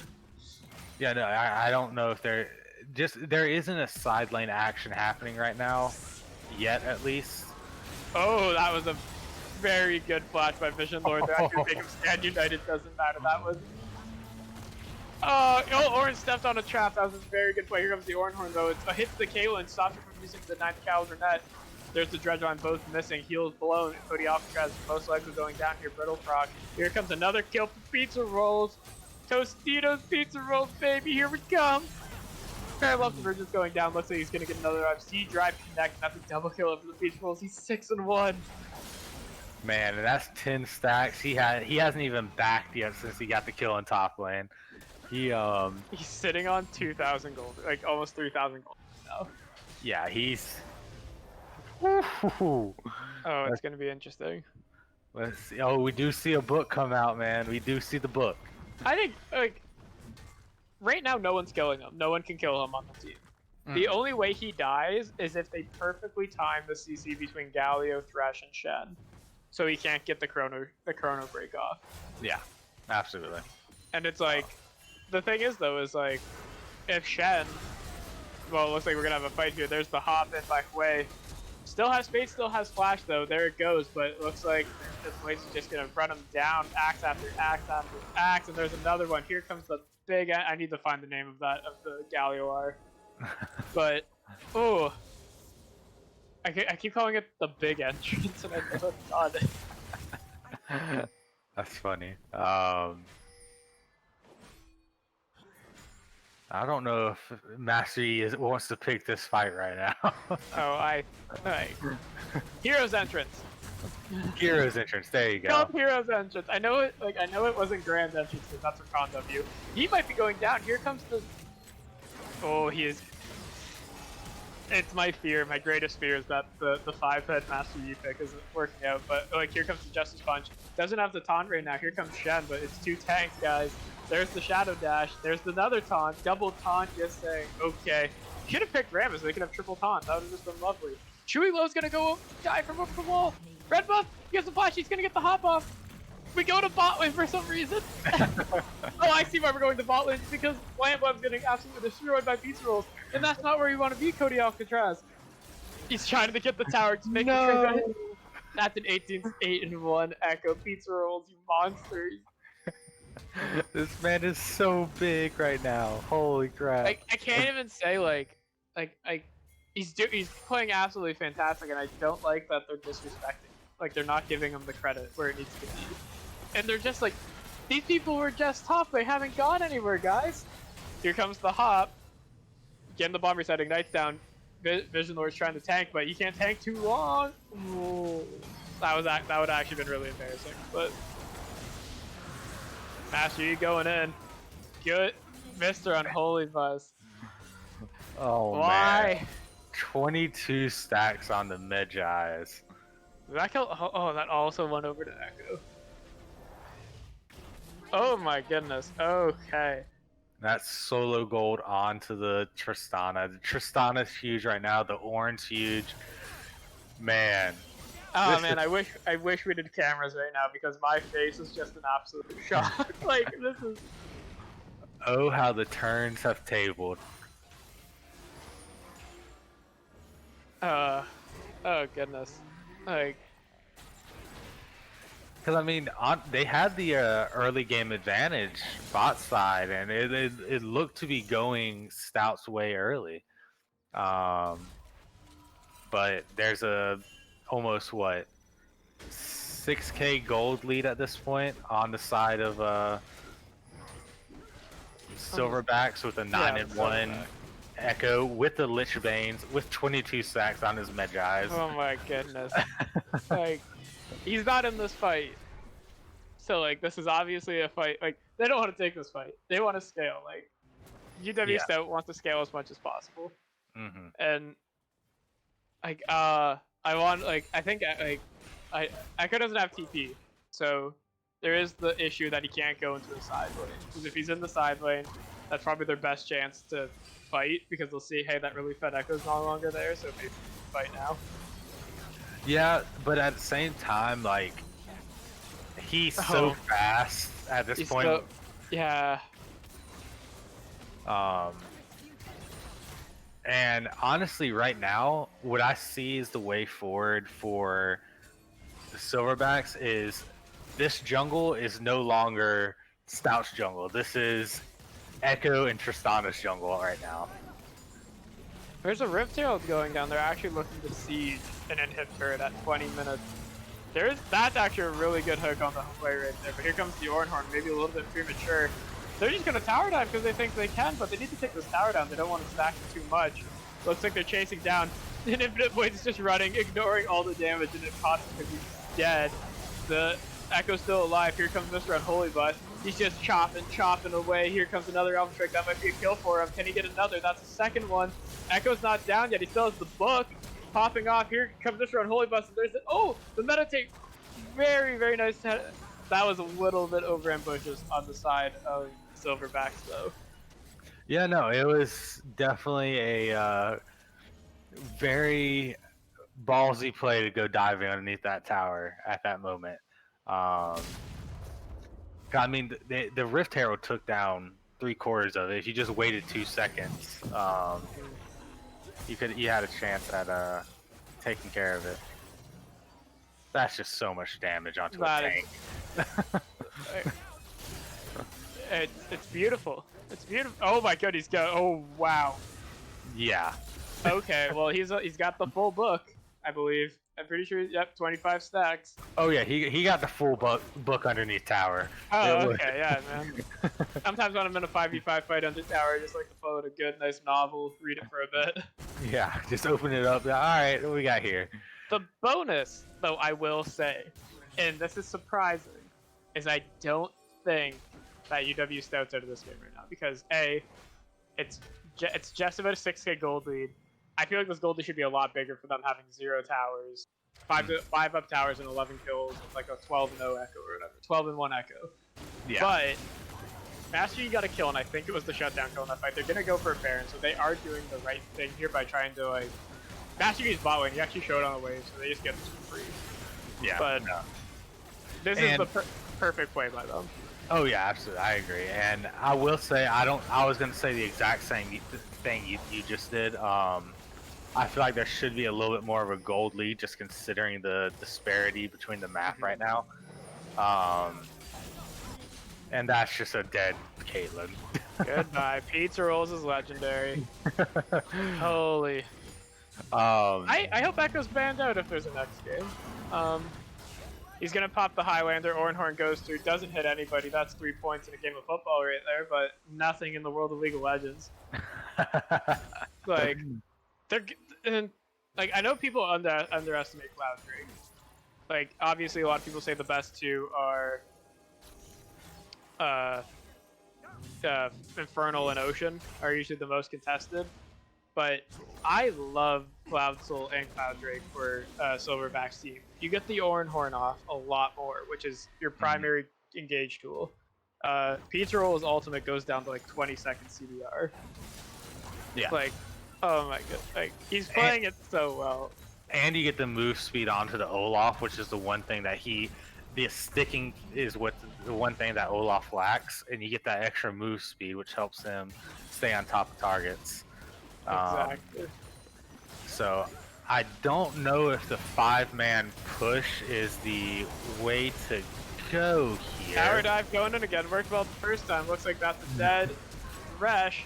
yeah, no, I don't know if there isn't a side lane action happening right now yet, at least. oh, that was a very good flash by Vision Lord. They're actually making him stand united. Doesn't matter. That was. Oh, Ornn stepped on a trap. That was a very good play. Here comes the Ornhorn, though. It hits the Caitlyn, stops her from using the 9th caliber net. There's the Dredge line, both missing. Heals blown. Cody Alcatraz most likely going down here. Brittle proc. Here comes another kill for Pizza Rolls. Tostitos Pizza Rolls, baby. Here we come. Parallel Convergence going down. Looks like he's going to get another C drive connect. That's a double kill over the Pizza Rolls. He's 6-1. Man, and that's 10 stacks. He hasn't even backed yet since he got the kill in top lane. He's sitting on 2,000 gold, like almost 3,000 gold now. Yeah, he's. Oh, it's gonna be interesting. Let's see. Oh, we do see a book come out, man. We do see the book. I think like right now no one's killing him. No one can kill him on the team. The only way he dies is if they perfectly time the CC between Galio, Thresh, and Shen, so he can't get the chrono break off. Yeah, absolutely. And it's like, the thing is though, is like, if Shen, well, it looks like we're gonna have a fight here. There's the hop in by Hui. Still has Fate, still has Flash though. There it goes, but it looks like this place is just gonna run him down, axe after axe after axe, and there's another one. Here comes the big. I need to find the name of that of the Galioar. But oh, I keep calling it the big entrance, and I never thought it. That's funny. I don't know if Master Yi wants to pick this fight right now. Oh, Hero's entrance. Hero's entrance. There you go. Come Hero's entrance. I know it. Like I know it wasn't Grand entrance because that's for Con W. He might be going down. Here comes the. Oh, he is. It's my fear. My greatest fear is that the 5-head Master Yi pick isn't working out. But like here comes the Justice Punch. Doesn't have the taunt right now. Here comes Shen, but it's 2 tanks, guys. There's the Shadow Dash. There's another taunt. Double taunt. Just saying. Okay. Should have picked Rammus. They could have triple taunt. That would have just been lovely. Chewy Low's gonna go die from over the wall. Red buff. He has the flash. He's gonna get the hop off. We go to bot lane for some reason. Oh, I see why we're going to bot lane. It's because Lamblem's getting absolutely destroyed by pizza rolls. And that's not where you want to be, Cody Alcatraz. He's trying to get the tower to make the trade. That's an 18-8-1 Echo pizza rolls, you monsters. This man is so big right now. Holy crap. I can't even say he's playing absolutely fantastic, and I don't like that they're disrespecting. Like they're not giving him the credit where it needs to be. And they're just like, these people were just top. They haven't gone anywhere, guys. Here comes the hop. Getting the bomb reset, ignites down. Vision Lord's trying to tank, but you can't tank too long. Ooh. That would have actually been really embarrassing. But Master Yi going in. Good. Mr. Unholy Buzz. Oh, why? Man. 22 stacks on the Medjais. Did that kill? Oh, that also went over to Echo. Oh my goodness. Okay. That's solo gold onto the Tristana. The Tristana's huge right now. The orange huge. Man. Oh man, I wish we did cameras right now because my face is just an absolute shock. Like this is. Oh, how the turns have tabled. Oh goodness. Like. Because I mean, they had the early game advantage bot side, and it looked to be going Stout's way early. But there's a almost what 6K gold lead at this point on the side of Silverbacks with a 9-1 Echo with the Lich Banes with 22 stacks on his Medjais. Oh my goodness. Like. He's not in this fight. So like this is obviously a fight. Like they don't want to take this fight. They want to scale. Like UW Stout wants to scale as much as possible. Mm-hmm. And like I think Echo doesn't have TP. So there is the issue that he can't go into the side lane. Because if he's in the side lane, that's probably their best chance to fight because they'll see, hey, that really fed Echo's no longer there, so maybe we can fight now. Yeah, but at the same time, like, he's so fast at this point. So, yeah. And honestly, right now, what I see is the way forward for the Silverbacks is this jungle is no longer Stout's jungle. This is Echo and Tristana's jungle right now. There's a Riptail going down. They're actually looking to siege an inhib turret at 20 minutes. That's actually a really good hook on the way right there. But here comes the Ornhorn, maybe a little bit premature. They're just gonna tower dive because they think they can, but they need to take this tower down. They don't want to stack it too much. Looks like they're chasing down. And Infinite Void's just running, ignoring all the damage, and it costs him because he's dead. The Echo's still alive. Here comes Mr. Unholy Bus. He's just chopping away. Here comes another Elm Trick. That might be a kill for him. Can he get another? That's the second one. Echo's not down yet. He still has the book. Popping off. Here comes Mr. Unholy Bus. And there's the meditate. Very, very nice. That was a little bit over ambitious on the side of Silverbacks, though. Yeah, no, it was definitely a very ballsy play to go diving underneath that tower at that moment. Um, I mean, the Rift Herald took down 3/4 of it. If you just waited 2 seconds, you had a chance at taking care of it. That's just so much damage onto a That is, tank. it's beautiful. It's beautiful. Oh my god, he's got. Oh wow. Yeah. Okay, well he's got the full book, I believe. I'm pretty sure. Yep, 25 stacks. Oh yeah, he got the full book underneath tower. It Oh, was. okay, yeah, man. Sometimes when I'm in a 5v5 fight under tower, I just like to follow a good, nice novel, read it for a bit. Yeah, just open it up. All right, what we got here? The bonus, though, I will say, and this is surprising, is I don't think that UW Stout's out of this game right now because A, it's just about a 6k gold lead. I feel like this gold lead should be a lot bigger for them having 0 towers, 5 up towers and 11 kills with like a 12-0 echo or whatever, 12-1 echo. Yeah. But Master, you got a kill, and I think it was the shutdown kill in that fight. They're gonna go for a Baron, so they are doing the right thing here by trying to like. Master Yi's bot lane. He actually showed on the wave, so they just get this for free. Yeah. But this is the perfect play by them. Oh yeah, absolutely, I agree. And I will say, I was gonna say the exact same thing you just did. I feel like there should be a little bit more of a gold lead, just considering the disparity between the map right now. And that's just a dead Caitlyn. Goodbye. Pizza Rolls is legendary. Holy. I hope Echo's banned out if there's a next game. He's gonna pop the Highlander. Orenhorn goes through, doesn't hit anybody. That's 3 points in a game of football right there, but nothing in the world of League of Legends. Like, like I know people underestimate Cloud Drake. Like, obviously, a lot of people say the best two are Infernal and Ocean are usually the most contested. But I love Cloud Soul and Cloud Drake for Silverback's team. You get the Orenhorn off a lot more, which is your primary engage tool. Pizza Roll's ultimate goes down to like 20-second CDR. Yeah. Like, oh my god, like he's playing it so well. And you get the move speed onto the Olaf, which is the one thing that the sticking is what the one thing that Olaf lacks, and you get that extra move speed, which helps him stay on top of targets. Exactly. So I don't know if the 5-man push is the way to go here. Tower dive going in again. Worked well the first time. Looks like that's a dead Resh.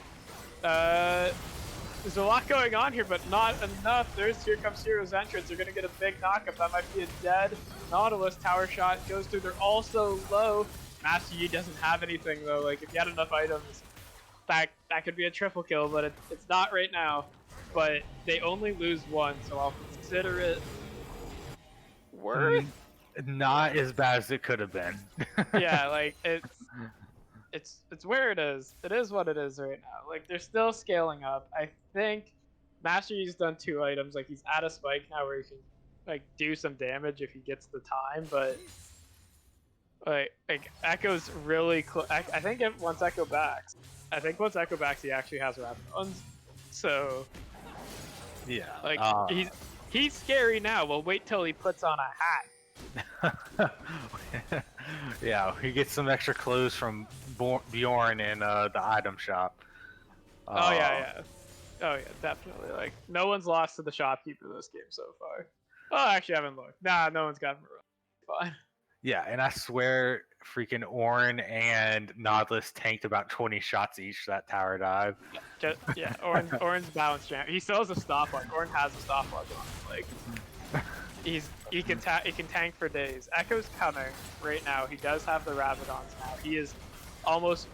There's a lot going on here, but not enough. Here comes Hero's entrance. They're gonna get a big knockup. That might be a dead Nautilus. Tower shot goes through. They're also low. Master Yi doesn't have anything though. Like if you had enough items, that could be a triple kill, but it's not right now. But they only lose one, so I'll consider it worth. Not as bad as it could have been. Yeah, like it's where it is. It is what it is right now. Like they're still scaling up. I think Master Yi's done 2 items. Like he's at a spike now where he can like do some damage if he gets the time, but like Echo's really close. I think once Echo backs, he actually has Rabadons. So yeah, like he's scary now. Well, wait till he puts on a hat. Yeah, he gets some extra clothes from Bjorn in the item shop. Oh yeah. Oh yeah, definitely. Like no one's lost to the shopkeeper this game so far. Oh, actually, I haven't looked. Nah, no one's gotten run. Fine. Yeah, and I swear, freaking Orin and Nautilus tanked about 20 shots each that tower dive. Yeah, Orin's balance champ. He still has a stopwatch. Orin has a stopwatch on him. Like he can tank for days. Echo's coming right now. He does have the Rabadons now. He is almost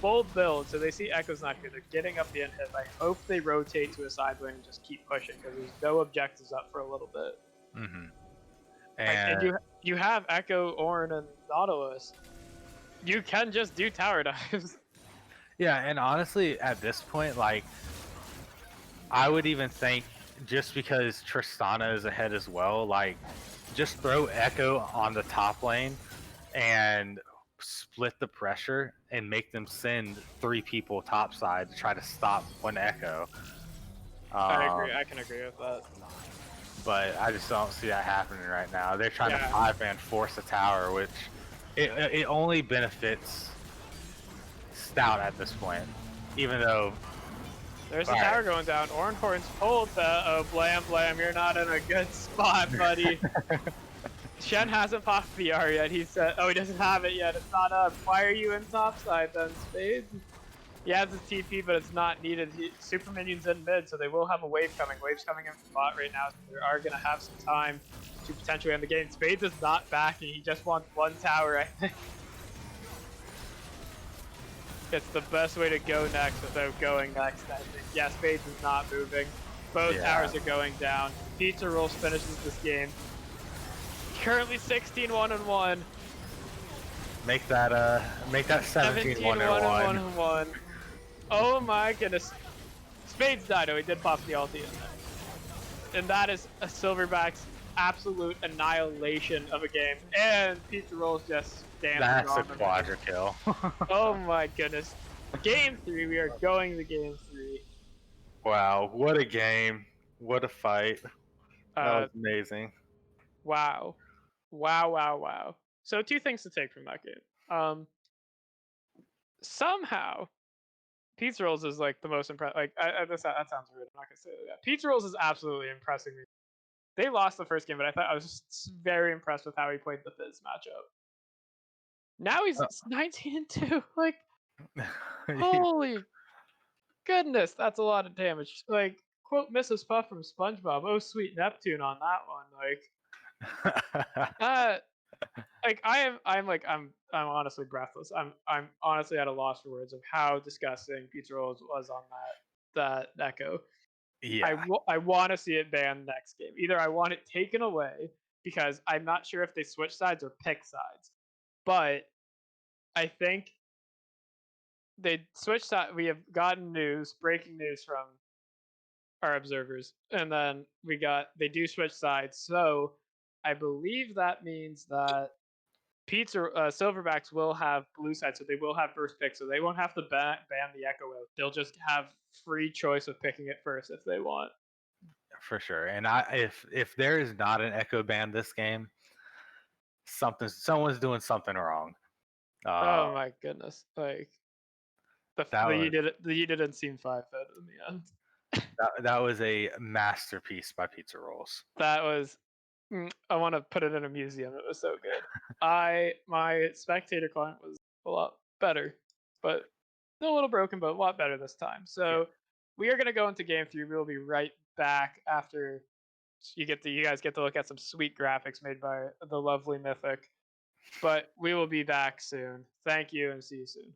full build, so they see Echo's not here. They're getting up the end hit. I hope they rotate to a side lane and just keep pushing because there's no objectives up for a little bit. Mm-hmm. And you have Echo, Orin, and Nautilus. You can just do tower dives. Yeah, and honestly, at this point, like, I would even think just because Tristana is ahead as well, like, just throw Echo on the top lane and split the pressure and make them send 3 people topside to try to stop one echo. I agree. Um, I can agree with that. but I just don't see that happening right now. They're trying to Yeah. 5-man force a tower, which it only benefits Stout at this point. Even though, There's all the right, tower going down. Ornhorn's pulled the oh blam blam. You're not in a good spot, buddy. Shen hasn't popped VR yet. He said, oh, he doesn't have it yet. It's not up. Why are you in topside then, Spades? He has his TP, but it's not needed. Super minions in mid, so they will have a wave coming. Wave's coming in from bot right now, so they are going to have some time to potentially end the game. Spades is not backing. He just wants one tower, I think. It's the best way to go next without going next, I think. Yeah, Spades is not moving. Both towers are going down. Pizza Rolls finishes this game. Currently 16-1-1. make that 17-1-1. 1-1. Oh my goodness. Spades died. Oh, he did pop the ulti in there. And that is a Silverback's absolute annihilation of a game. And Pizza Rolls just dancing That's a on the quadra kill. Oh my goodness. Game 3. We are going to game 3. Wow, what a game. What a fight. That Uh, was amazing. wow. Wow, wow, wow. So 2 things to take from that game. Somehow, Pizza Rolls is like the most impressive. Like, that sounds rude. I'm not gonna say that. Pizza Rolls is absolutely impressing me. They lost the first game, but I was just very impressed with how he played the Fizz matchup. Now he's 19-2. Like, holy goodness, that's a lot of damage. Like, quote Mrs. Puff from SpongeBob. Oh, sweet Neptune on that one. Uh, like I'm honestly breathless. I'm honestly at a loss for words of how disgusting Pizza Rolls was on that Echo. Yeah, I want to see it banned next game. Either I want it taken away because I'm not sure if they switch sides or pick sides, but I think they switch side. We have gotten breaking news from our observers, and then they do switch sides. So I believe that means that Silverbacks will have blue side, so they will have first pick, so they won't have to ban the Echo out. They'll just have free choice of picking it first if they want. for sure. And if there is not an echo ban this game, someone's doing something wrong. Oh my goodness! Like That was the you didn't seem 5 fed in the end. that was a masterpiece by Pizza Rolls. That was. I want to put it in a museum. It was so good. My spectator client was a lot better, but still a little broken, but a lot better this time. Yeah. So we are gonna go into game 3. We will be right back after you guys get to look at some sweet graphics made by the lovely Mythic. But we will be back soon. Thank you and see you soon.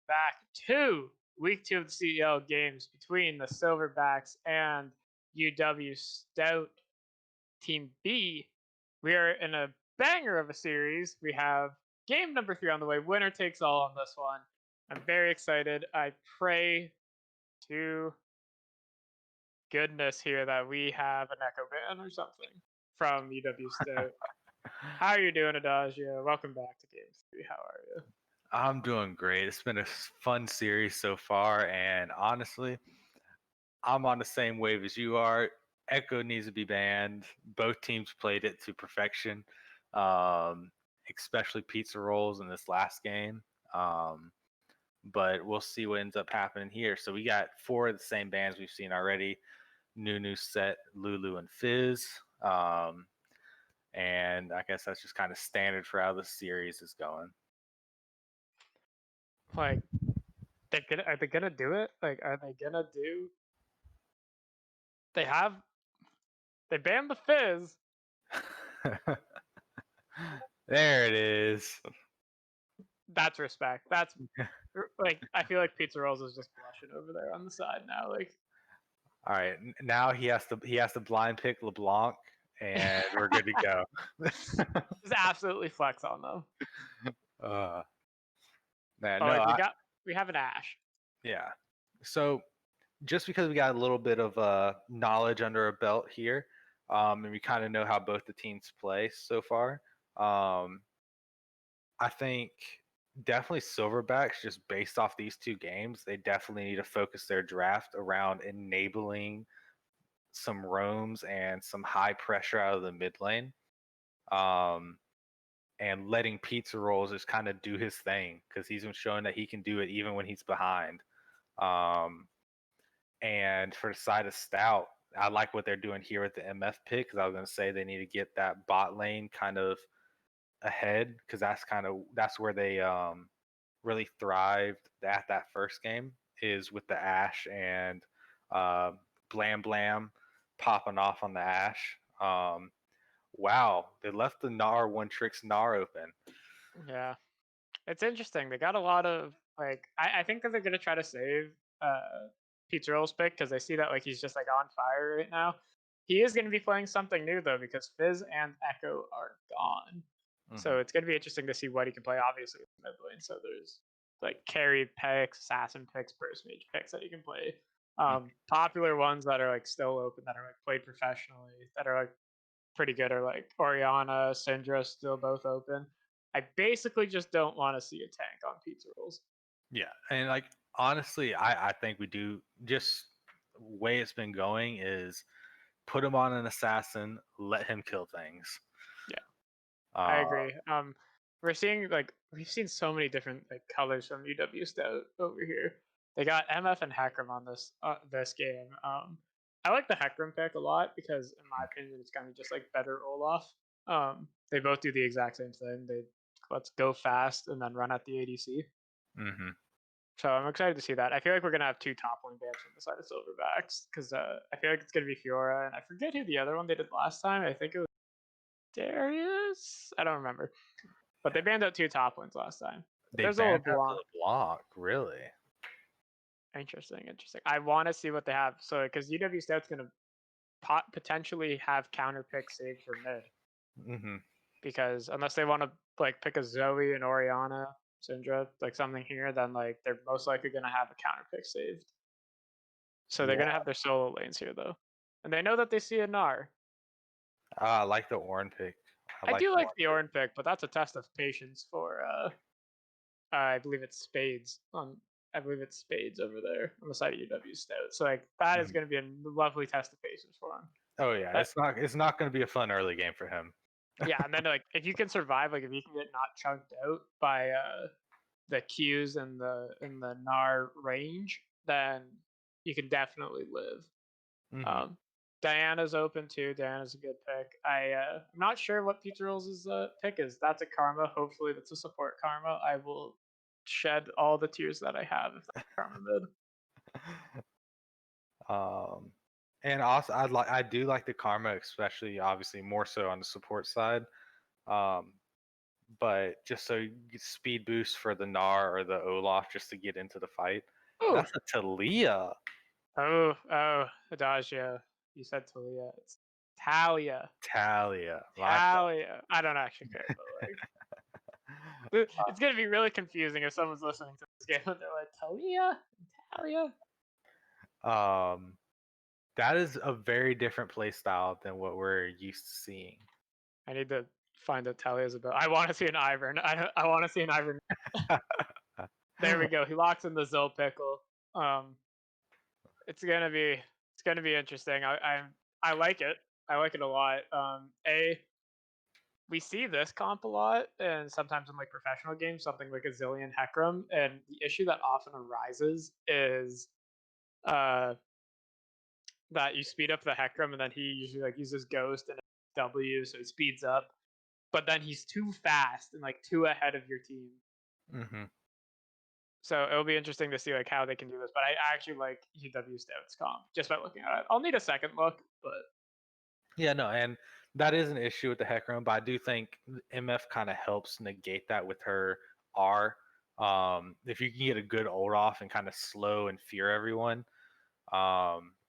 back to week 2 of the CEL games between the Silverbacks and UW Stout Team B. We are in a banger of a series. We have game number 3 on the way. Winner takes all on this one. I'm very excited. I pray to goodness here that we have an echo ban or something from UW Stout. How are you doing, Adagio? Welcome back to Game 3. How are you? I'm doing great. It's been a fun series so far, and honestly, I'm on the same wave as you are. Echo needs to be banned. Both teams played it to perfection, um, especially pizza rolls in this last game. Um, but we'll see what ends up happening here. So we got 4 of the same bans we've seen already: Nunu, Set, Lulu, and Fizz. And I guess that's just kind of standard for how the series is going. Like, are they gonna do it? Like, are they gonna do? They have they banned the Fizz. There it is. That's respect. That's like I feel like Pizza Rolls is just blushing over there on the side now. Like, All right, now he has to blind pick LeBlanc, and we're good to go. just absolutely flex on them. uh, man, But no, like we have an Ash. yeah. So just because we got a little bit of knowledge under our belt here, and we kind of know how both the teams play so far, I think definitely Silverbacks, just based off these 2 games, they definitely need to focus their draft around enabling some roams and some high pressure out of the mid lane, um, and letting Pizza Rolls just kind of do his thing, because he's been showing that he can do it even when he's behind. Um, and for the side of Stout, I like what they're doing here with the MF pick, because I was going to say they need to get that bot lane kind of ahead, because that's where they really thrived at that first game, is with the Ash and uh, Blam Blam popping off on the Ash. Wow, they left the Gnar one tricks Gnar open. Yeah, it's interesting. They got a lot of like I think that they're gonna try to save Pizza Rolls pick because they see that like he's just like on fire right now. He is gonna be playing something new though because Fizz and Echo are gone. Mm-hmm. So it's gonna be interesting to see what he can play. Obviously, mid lane. So there's like carry picks, assassin picks, burst mage picks that he can play. Popular ones that are like still open that are like played professionally that are like pretty good are like Oriana, Syndra still both open. I basically just don't want to see a tank on Pizza Rolls. Yeah, and like honestly, I think we do, just way it's been going is put him on an assassin, let him kill things. Yeah, I Uh, agree. We're seeing like we've seen so many different like colors from UW Stout over here. They got MF and Heckram on this game. I like the Heckram pick a lot because, in my opinion, it's kind of just like better Olaf. They both do the exact same thing. They let's go fast and then run at the ADC. mm-hmm. So I'm excited to see that. I feel like we're gonna have 2 top lane bans from the side of Silverbacks because I feel like it's gonna be Fiora and I forget who the other one they did last time. I think it was Darius. I don't remember, but they banned out 2 top lanes last time. But They there's a banned out LeBlanc. the LeBlanc, really? Interesting, interesting. I want to see what they have. So because UW Stout's gonna potentially have counter pick saved for mid Mm-hmm. because unless they want to like pick a Zoe and Oriana, Syndra, like something here, then like they're most likely gonna have a counter pick saved. So they're Yeah, gonna have their solo lanes here though, and they know that they see a Gnar. I like the Ornn pick. I I like do the like Ornn the pick. Ornn pick, but that's a test of patience for I believe it's Spades on. I believe it's Spades over there on the side of UW Stout. So like that is Mhm. going to be a lovely test of patience for him. Oh yeah, But it's not going to be a fun early game for him. yeah, and then like if you can survive, like if you can get not chunked out by the Qs in the Gnar range, then you can definitely live. Mm-hmm. Um, Diana's open too. Diana's a good pick. I'm not sure what Pizza Rolls' pick is. That's a Karma. Hopefully, that's a support Karma. I will shed all the tears that I have if that's Karma mid. Um, and also I do like the Karma, especially obviously more so on the support side. Um, but just so you get speed boost for the Gnar or the Olaf just to get into the fight. Ooh. That's a Talia. Oh, Adagio. You said Talia. It's Talia. Talia. My fault. Talia. I don't actually care, but like, it's gonna be really confusing if someone's listening to this game and they're like, Talia? Talia? Um, that is a very different play style than what we're used to seeing. I need to find out Talia's about. I want to see an Ivern. I want to see an Ivern. There we go. He locks in the Zill pickle. Um, it's gonna be interesting. I like it. I like it a lot. We see this comp a lot, and sometimes in like professional games, something like a Zillion Hecarim, and the issue that often arises is uh, that you speed up the Hecarim, and then he usually like uses Ghost and W, so he speeds up, but then he's too fast and like too ahead of your team. Hmm. So it'll be interesting to see like how they can do this. But I actually like UW Stout's comp just by looking at it. I'll need a second look, but Yeah, no, and that is an issue with the Hecarim, but I do think MF kind of helps negate that with her R. If you can get a good ult off and kind of slow and fear everyone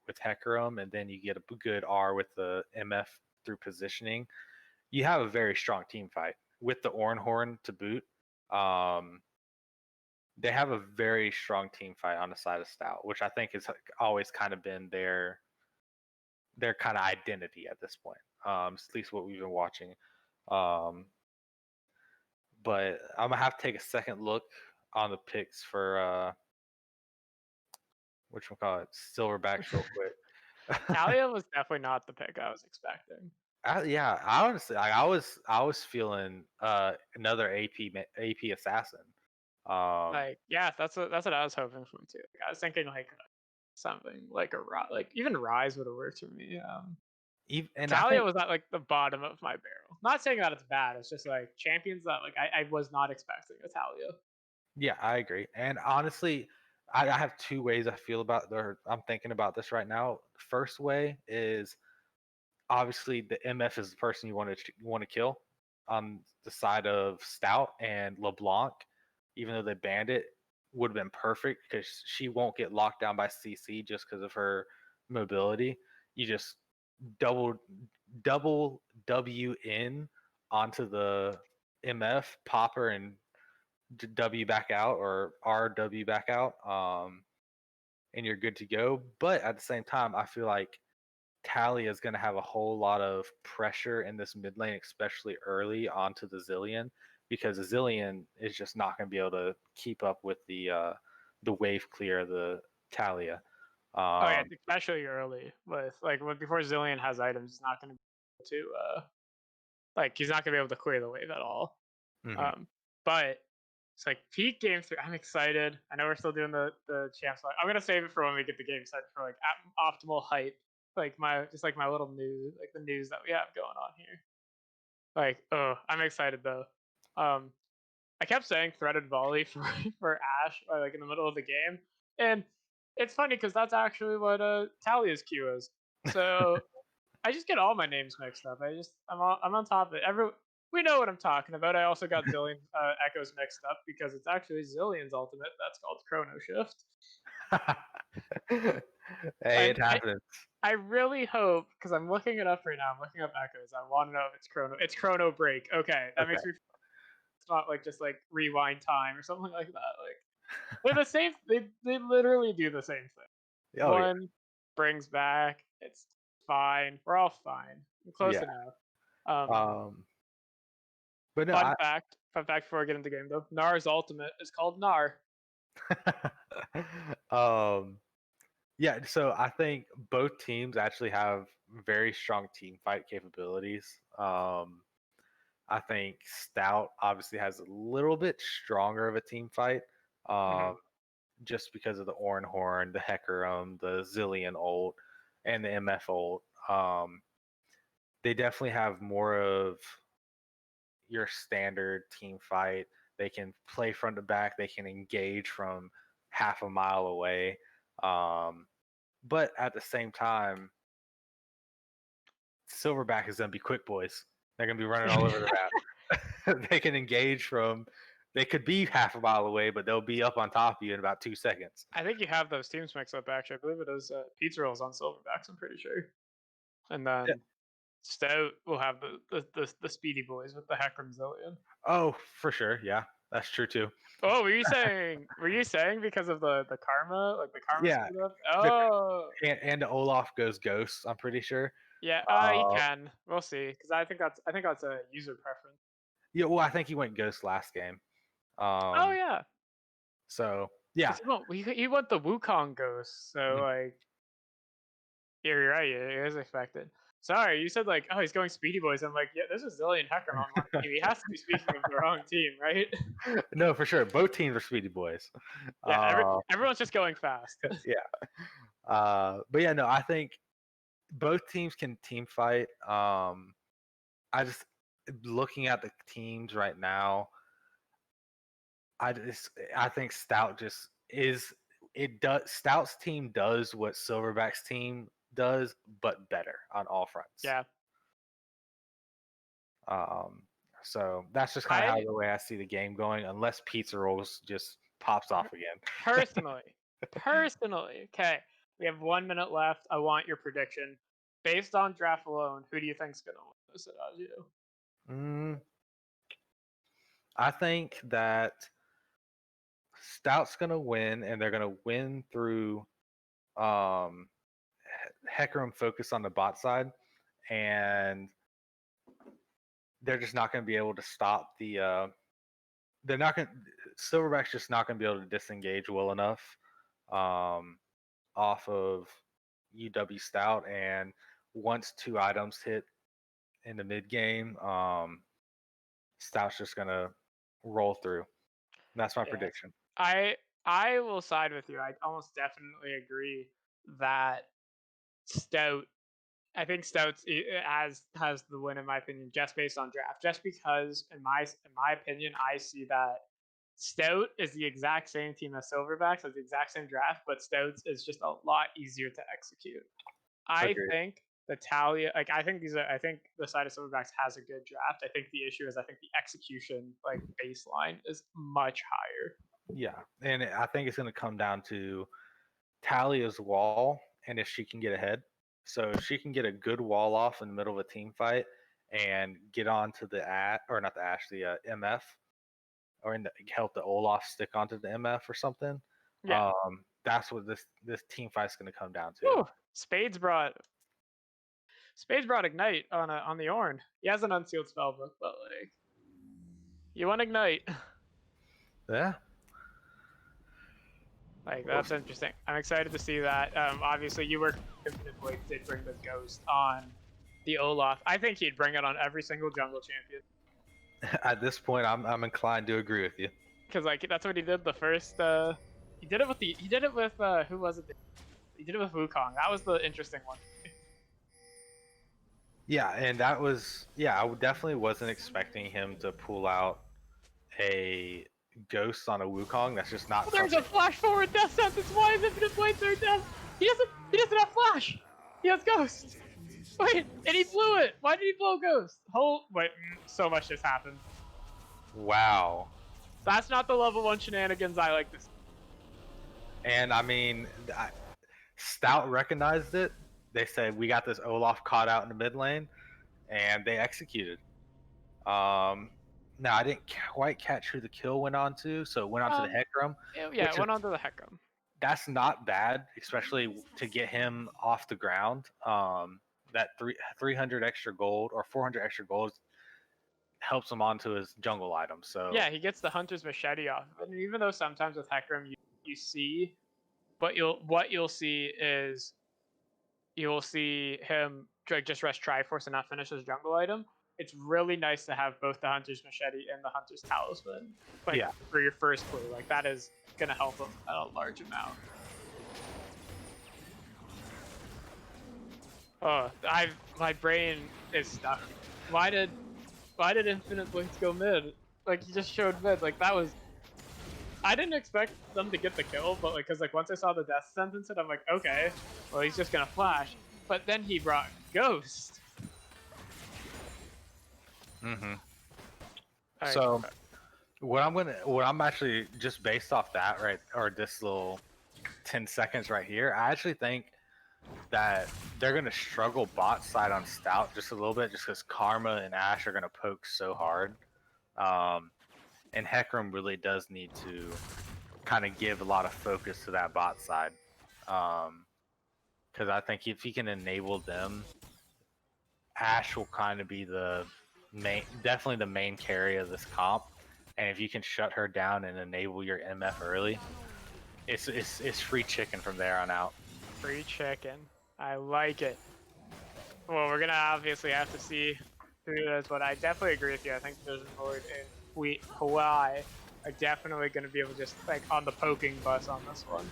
with Hecarim, and then you get a good R with the MF through positioning, you have a very strong team fight with the Ornhorn to boot. Um, they have a very strong team fight on the side of Stout, which I think has always kind of been their kind of identity at this point. At least what we've been watching. Um, but I'm gonna have to take a second look on the picks for which one call it Silverbacks real quick. Talia was definitely not the pick I was expecting. Yeah, I honestly, I was feeling another AP assassin. Um, Like, yeah, that's what I was hoping for too. Like, I was thinking like something like like even Rise would have worked for me. and I Talia think was at like the bottom of my barrel. Not saying that it's bad. It's just like champions that like I was not expecting a Talia. yeah, I agree. And honestly, I have two ways I feel about I'm thinking about this right now. First way is obviously the MF is the person you want to kill on the side of Stout and LeBlanc, even though they banned it, would have been perfect because she won't get locked down by CC just because of her mobility. You just double double W in onto the MF, pop her and W back out or RW back out, and you're good to go. But at the same time, I feel like Talia is going to have a whole lot of pressure in this mid lane, especially early onto the Zillion, because the Zillion is just not going to be able to keep up with the wave clear of the Talia. Oh yeah, Um, especially early with like before Zillion has items, he's not going to be able to like he's not going to be able to clear the wave at all. mhm. But it's like peak game 3. I'm excited. I know we're still doing the champs. I'm gonna save it for when we get the game set for like optimal hype. Like my little news, like the news that we have going on here. Like, oh, I'm excited though. Um, I kept saying threaded volley for for Ash, like in the middle of the game, and it's funny because that's actually what Talia's Q is. So I just get all my names mixed up. I'm on top of it. We know what I'm talking about. I also got Zillion Echoes mixed up because it's actually Zillion's ultimate. That's called Chrono Shift. Hey, And it happens. I really hope because I'm looking it up right now. I'm looking up Echoes. I want to know if it's Chrono. It's Chrono Break. Okay, that Okay. makes me. It's not like just like rewind time or something like that. Like they're the same. They literally do the same thing. Oh yeah. One brings back. It's fine. We're all fine. Close Yeah. enough. Um, Um, but no, Fun fact. Fun fact before I get into the game though. Nar's ultimate is called Nar. um, yeah. So I think both teams actually have very strong team fight capabilities. I think Stout obviously has a little bit stronger of a team fight, um, Hmm. just because of the Ornhorn, the Hecarim, the Zillion ult, and the MF ult. They definitely have more of your standard team fight. They can play front to back. They can engage from half a mile away. Um, but at the same time, Silverback is going to be quick boys. They're going to be running all over the map. they can engage from. They could be half a mile away, but they'll be up on top of you in about 2 seconds. I think you have those teams mixed up. Actually, I believe it is Pizza Rolls on Silverbacks. I'm pretty sure, and Yeah. then Stout will have the speedy boys with the Heckram Zillion. Oh, for sure. Yeah, that's true too. Oh, were you saying? Were you saying because of the karma, like the karma Yeah, speed up? the Oh, and Olaf goes ghost. I'm pretty sure. yeah. He Uh, can. We'll see. Because I think that's a user preference. yeah. Well, I think he went ghost last game. Oh Um, yeah, so yeah, because he went the Wukong ghost. So mm, like, yeah, you're right. It is expected. Sorry, you said like, oh, he's going Speedy Boys. I'm like, yeah, there's a Zillion Heckram on one team. He has to be speaking of the wrong team, right? no, for sure. Both teams are speedy boys. Yeah, Uh, everyone's just going fast. yeah. But yeah, no, I think both teams can team fight. I just looking at the teams right now. I think Stout just is it does Stout's team does what Silverback's team does, but better on all fronts. Yeah, Um, so that's just kind of how I the way I see the game going, unless Pizza Rolls just pops off again. personally, okay. We have 1 minute left. I want your prediction based on draft alone. Who do you think's gonna win this at Agio? Mm, I think that Stout's gonna win, and they're gonna win through um, Hecarim focus on the bot side, and they're just not going to be able to stop the. They're not going. Silverback's just not going to be able to disengage well enough um, off of UW Stout, and once 2 items hit in the mid game, Stout's just going to roll through. That's my Yes, prediction. I will side with you. I almost definitely agree that Stout. I think Stouts has the win in my opinion, just based on draft. Just because in my opinion, I see that Stout is the exact same team as Silverbacks, has the exact same draft, but Stouts is just a lot easier to execute. I Agreed. think the Talia, like I think the side of Silverbacks has a good draft. I think the issue is I think the execution like baseline is much higher. Yeah, and I think it's going to come down to Talia's wall and if she can get ahead. So if she can get a good wall off in the middle of a team fight and get onto the or not the Ash, the MF, or help the Olaf stick onto the MF or something. Yeah. That's what this team fight's going to come down to. Whew. Spades brought Ignite on the Ornn. He has an unsealed spellbook, but like you want Ignite. Yeah. Like that's interesting. I'm excited to see that. Obviously, you were Infinite Blade did bring the Ghost on the Olaf. I think he'd bring it on every single jungle champion. At this point, I'm inclined to agree with you. Because like that's what he did the first. He did it with who was it? He did it with Wukong. That was the interesting one. Yeah, and I definitely wasn't expecting him to pull out a Ghost on a Wukong. That's just not. Oh, there's a flash forward death sentence. Why is Infinite Blade third death? He doesn't have flash. He has Ghost. Wait, and he blew it. Why did he blow Ghost? Wait, so much just happened. Wow. That's not the level 1 shenanigans I like to see. And I mean, Stout recognized it. They said, we got this Olaf caught out in the mid lane, and they executed. Now, I didn't quite catch who the kill went on to, so it went on to the Hecarim. Yeah, it went on to the Hecarim. That's not bad, especially to get him off the ground. That 300 extra gold or 400 extra gold helps him onto his jungle item. So yeah, he gets the Hunter's Machete off. And even though sometimes with Hecarim you see, but you'll see is you'll see him just rest Triforce and not finish his jungle item. It's really nice to have both the Hunter's Machete and the Hunter's Talisman, like yeah, for your first play. Like that is gonna help him a large amount. Oh, my brain is stuck. Why did Infinite Blades go mid? Like he just showed mid. Like that was. I didn't expect them to get the kill, but like, cause like once I saw the death sentence, I'm like, okay, well he's just gonna flash. But then he brought Ghost. mm-hmm. So what I'm actually just based off that, right, or this little 10 seconds right here, I actually think that they're gonna struggle bot side on Stout just a little bit, just because Karma and Ash are gonna poke so hard. And Hecarim really does need to kind of give a lot of focus to that bot side. Because I think if he can enable them, Ash will kind of be the definitely the main carry of this comp. And if you can shut her down and enable your MF early, it's free chicken from there on out. Free chicken. I like it. Well, we're gonna obviously have to see who it is, but I definitely agree with you. I think Vision Lord and Hawaii are definitely gonna be able to just like on the poking bus on this one.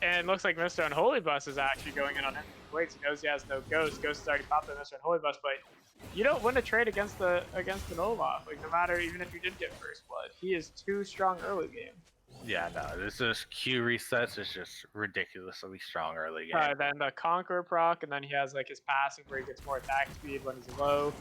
And it looks like Mr. Unholy Bus is actually going in on him. Wait, he knows he has no Ghost. Ghost has already popped the Mr. Unholy Bus, but you don't win a trade against an Olaf. Like no matter, even if you did get first blood, he is too strong early game. Yeah, no, this is Q resets. It's just ridiculously strong early game. Then the Conqueror proc, and then he has like his passive where he gets more attack speed when he's low.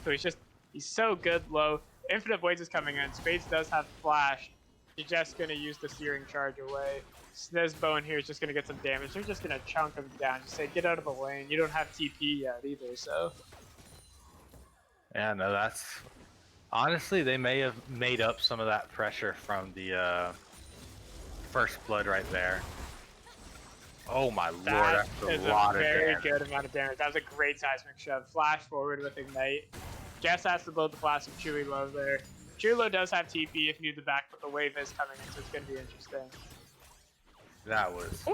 So he's so good low. Infinite Blades is coming in. Spades does have flash. You're just gonna use the Searing Charge away. Snizbone here is just gonna get some damage. They're just gonna chunk him down. Just say, get out of the lane. You don't have TP yet either, so. Yeah, no, that's honestly they may have made up some of that pressure from the first blood right there. Oh my lord, that's a lot of damage. Very good amount of damage. That was a great seismic shove. Flash forward with Ignite. Guess has to build the class of Chewy Low there. Chewy Low does have TP if you need the back, but the wave is coming in, so it's going to be interesting. That was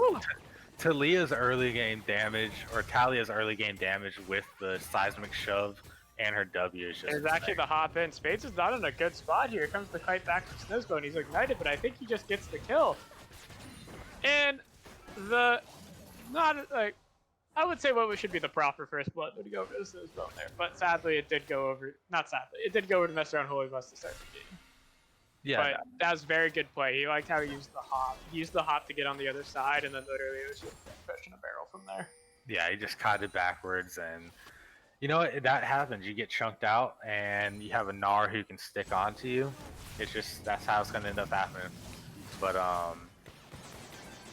Talia's early game damage, or Talia's early game damage with the seismic shove and her W is just. It's actually the hop in. Spades is not in a good spot here. Here comes the kite back from Snizbone. He's ignited, but I think he just gets the kill. And I would say what should be the proper first blood would go over to Snizbone there. But sadly, it did go over. Not sadly, it did go over to Mr. Unholy Bus to start the game. Yeah, but that was very good play. He liked how he used the hop. He used the hop to get on the other side, and then literally it was just pushing a barrel from there. Yeah, he just caught it backwards, and you know what? That happens. You get chunked out, and you have a Gnar who can stick onto you. It's just that's how it's gonna end up happening. But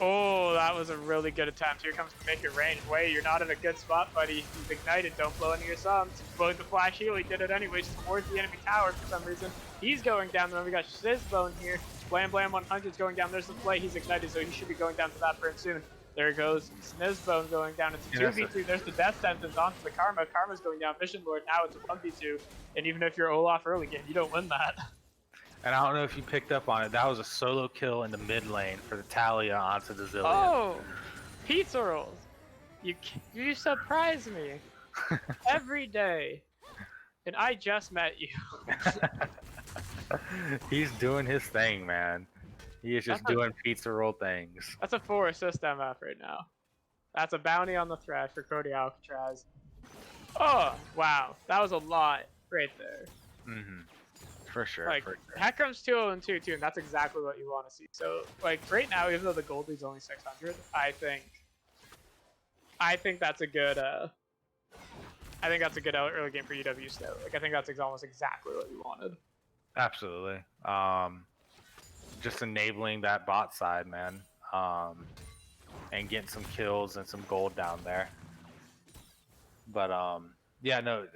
oh, that was a really good attempt. Here comes to make it range. Wait, you're not in a good spot, buddy. He's ignited. Don't blow any of your sums. Blowing the flash heal. He did it anyways towards the enemy tower for some reason. He's going down. Then we got Snizbone here. Blam Blam 100's going down. There's the play. He's ignited, so he should be going down to that burn soon. There goes Snizbone going down. It's a 2v2. There's the death sentence onto the Karma. Karma's going down. Vision Lord. Now it's a 1v2. And even if you're Olaf early game, you don't win that. And I don't know if you picked up on it. That was a solo kill in the mid lane for the Talia onto the Zillion. Oh, pizza rolls! You surprise me every day, and I just met you. He's doing his thing, man. He is just doing pizza roll things. That's a 4 assist MF right now. That's a bounty on the threat for Cody Alcatraz. Oh, wow. That was a lot right there. Mm-hmm. For sure. Like, for sure. Heckrum's 2-0-2 too, and that's exactly what you want to see. So, like, right now, even though the gold lead's only 600, I think that's a good, early game for UW still. Like, I think that's almost exactly what you wanted. Absolutely. Just enabling that bot side, man. And getting some kills and some gold down there. But, yeah, no,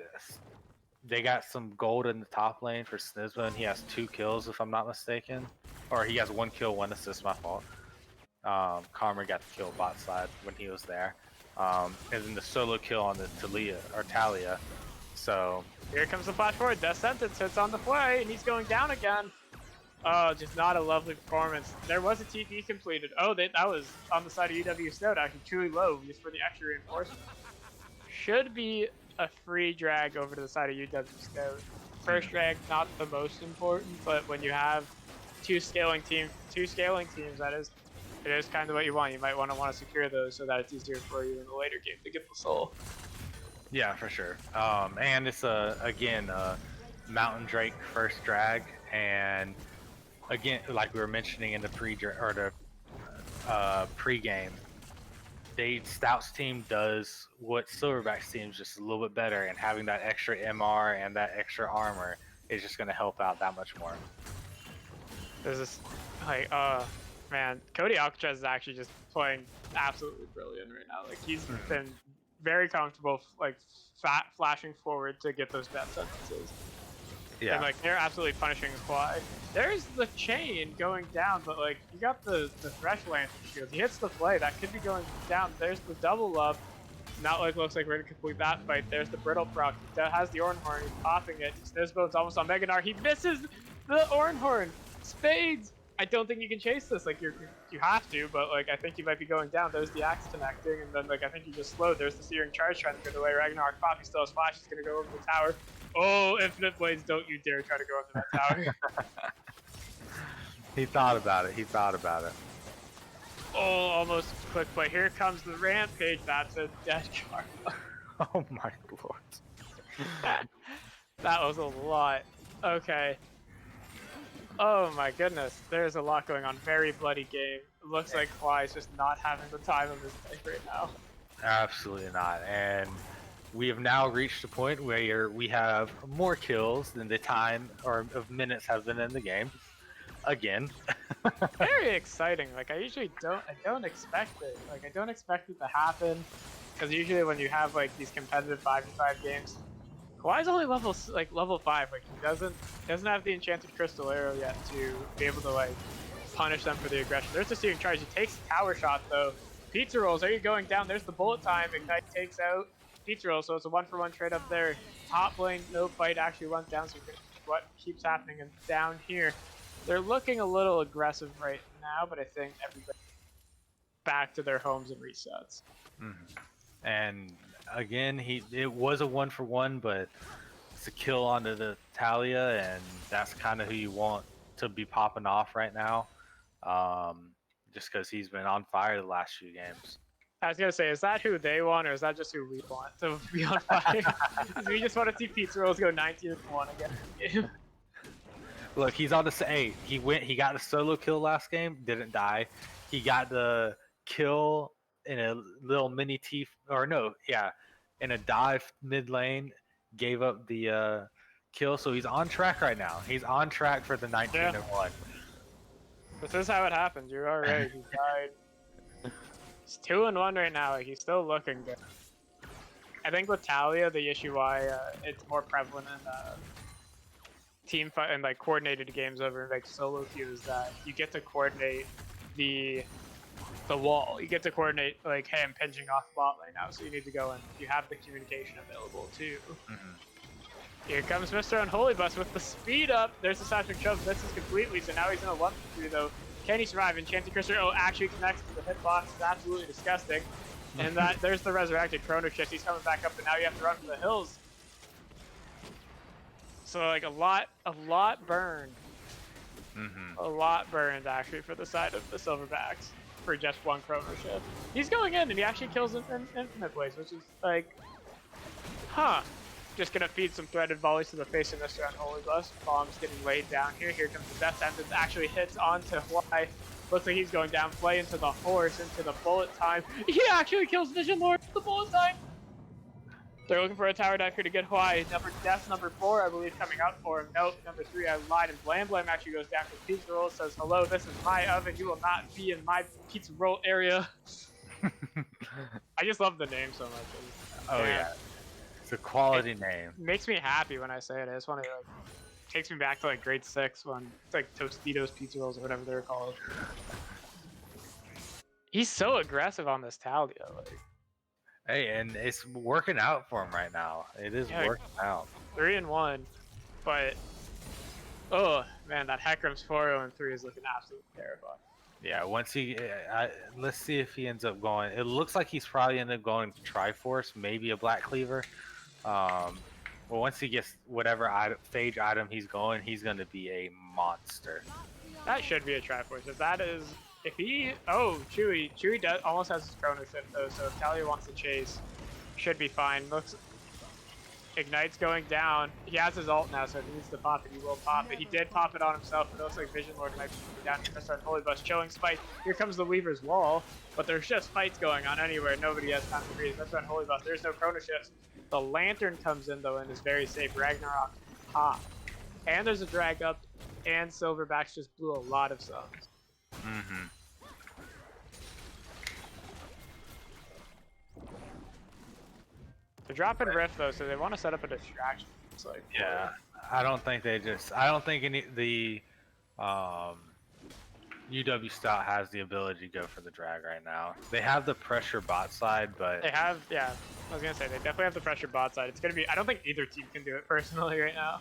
they got some gold in the top lane for Snizbone. He has 2 kills, if I'm not mistaken. Or he has 1 kill, 1 assist, my fault. Karma got the kill bot side when he was there. And then the solo kill on the Talia. So here comes the flash forward. Death Sentence hits on the play, and he's going down again. Oh, just not a lovely performance. There was a TP completed. Oh, that was on the side of UW Snowd, actually truly low, just for the extra reinforcement. Should be a free drag over to the side of UW Snowd. First drag, not the most important, but when you have two scaling teams, that is, it is kind of what you want. You might want to secure those so that it's easier for you in the later game to get the soul. Yeah, for sure. And it's again Mountain Drake first drag, and again, like we were mentioning in the pregame, Stout's team does what Silverback's team is just a little bit better, and having that extra MR and that extra armor is just going to help out that much more. There's this, like, man, Cody Alcatraz is actually just playing absolutely brilliant right now. Like, he's been very comfortable, like, flashing forward to get those death sentences. Yeah. And, like, they're absolutely punishing Fly. There's the chain going down, but, like, you got the Thresh Lantern shield. He hits the play. That could be going down. There's the double up. Not like looks like we're gonna complete that fight. There's the brittle proc. He has the Ornhorn. He's popping it. Snizbone's almost on Meganar. He misses the Ornhorn. Spades. I don't think you can chase this. Like you have to, but like I think you might be going down. There's the axe connecting, and then like I think you just slowed. There's the Searing Charge trying to get away. Ragnarok Poppy still has flash. He's gonna go over the tower. Oh, Infinite Blades! Don't you dare try to go under that tower. He thought about it. He thought about it. Oh, almost quick play. Here comes the Rampage. That's a dead Karma. Oh my lord. That was a lot. Okay. Oh my goodness. There's a lot going on. Very bloody game. It looks like Fly is just not having the time of his life right now. Absolutely not. And we have now reached a point where we have more kills than the time or of minutes have been in the game. Again. Very exciting. Like I don't expect it. Like I don't expect it to happen, because usually when you have like these competitive 5v5 games, Kawhi's only level 5. Like he doesn't have the enchanted crystal arrow yet to be able to like punish them for the aggression. There's the Searing Charge. He takes the tower shot though. Pizza rolls. Are you going down? There's the bullet time. Ignite takes out Pizza roll. So it's a 1-for-1 trade up there. Top lane, no fight actually runs down. So what keeps happening is down here. They're looking a little aggressive right now, but I think everybody's back to their homes and resets. And again, it was a 1-for-1, but it's a kill onto the Talia, and that's kind of who you want to be popping off right now, just because he's been on fire the last few games. I was gonna say, is that who they want, or is that just who we want to be on fire? We just want to see Pizza Rolls go 19-1 again. Look, he's on the hey. He got a solo kill last game, didn't die. He got the kill in a little mini T, or no, yeah, in a dive mid lane, gave up the kill. So he's on track right now. He's on track for the 19-1. This is how it happens. You're all right. He died. He's 2-1 right now. Like, he's still looking good. I think with Talia, the issue why it's more prevalent in team fight and like coordinated games over like solo queue is that you get to coordinate the wall. You get to coordinate like, hey, I'm pinching off bot lane now, so you need to go and you have the communication available too. Here comes Mr. Unholy Bus with the speed up. There's the Saturn shove. This is completely, so now he's in a 1-3 though. Can he survive? Enchanted Crystal actually connects to the hitbox. It's absolutely disgusting. And there's the resurrected Chrono Shift. He's coming back up, but now you have to run for the hills. So like a lot burned. A lot burned actually for the side of the Silverbacks for just one Chrono Shift. He's going in and he actually kills an Infinite Blaze, which is like, just gonna feed some threaded volleys to the face of Mr. Unholy Bus. Bomb's getting laid down here. Here comes the death sentence. Actually hits onto Fly. Looks like he's going down. Play into the horse, into the bullet time. He actually kills Vision Lord with the bullet time. They're looking for a tower dive here to get Hawaii. Death number 4, I believe, coming out for him. Nope, number 3, I lied. And Blam Blam actually goes down to Pizza Roll. Says, hello, this is my oven. You will not be in my pizza roll area. I just love the name so much. Oh, yeah. It's a quality name. Makes me happy when I say it. I just want to, like, takes me back to, like, grade 6 when it's, like, Tostitos Pizza Rolls or whatever they're called. He's so aggressive on this Talia, like. Hey, and it's working out for him right now. It is working out. 3-1, but oh man, that Hecarim's 4-0-3 is looking absolutely terrifying. Yeah, once he, let's see if he ends up going. It looks like he's probably ended up going to Triforce, maybe a Black Cleaver. Well, once he gets whatever phage item he's going to be a monster. That should be a Triforce. If he, Chewy almost has his Chrono Shift though, so if Talia wants to chase, should be fine. Looks, Ignite's going down. He has his ult now, so if he needs to pop it, he will pop it. He did pop it on himself, but it looks like Vision Lord might be down here. Mr. Holy Bus showing spite. Here comes the Weaver's Wall, but there's just fights going on anywhere. Nobody has time to breathe. Mr. Holy Bus, there's no Chrono Shifts. The Lantern comes in though and is very safe. Ragnarok top. and there's a drag up, and Silverbacks just blew a lot of subs. Mm-hmm. They're dropping Rift though, so they want to set up a distraction. It's like Yeah, I don't think any the UW Stout has the ability to go for the drag right now. They have the pressure bot side, but they have, yeah. I was gonna say they definitely have the pressure bot side. It's gonna be. I don't think either team can do it personally right now.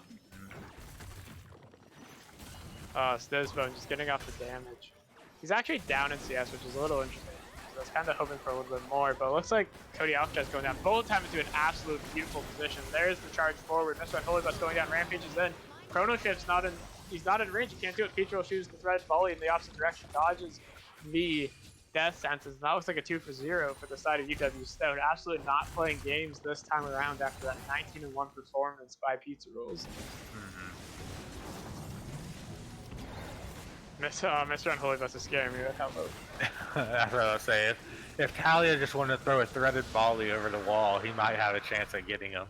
Snowsbone just getting off the damage. He's actually down in CS, which is a little interesting. So I was kind of hoping for a little bit more, but it looks like Cody Alcatraz going down. Bullet time into an absolute beautiful position. There's the charge forward. Mr. Unholybus going down. Rampage is in. Chrono Shift's not in. He's not in range. He can't do it. Petro shoots the thread volley in the opposite direction. Dodges the death sentences. And that looks like a 2 for 0 for the side of UW Stout. Absolutely not playing games this time around after that 19-1 performance by Pizza Rolls. Mr. Unholybus is scaring me with how low. that's what I was saying. If Talia just wanted to throw a threaded volley over the wall, he might have a chance at getting him.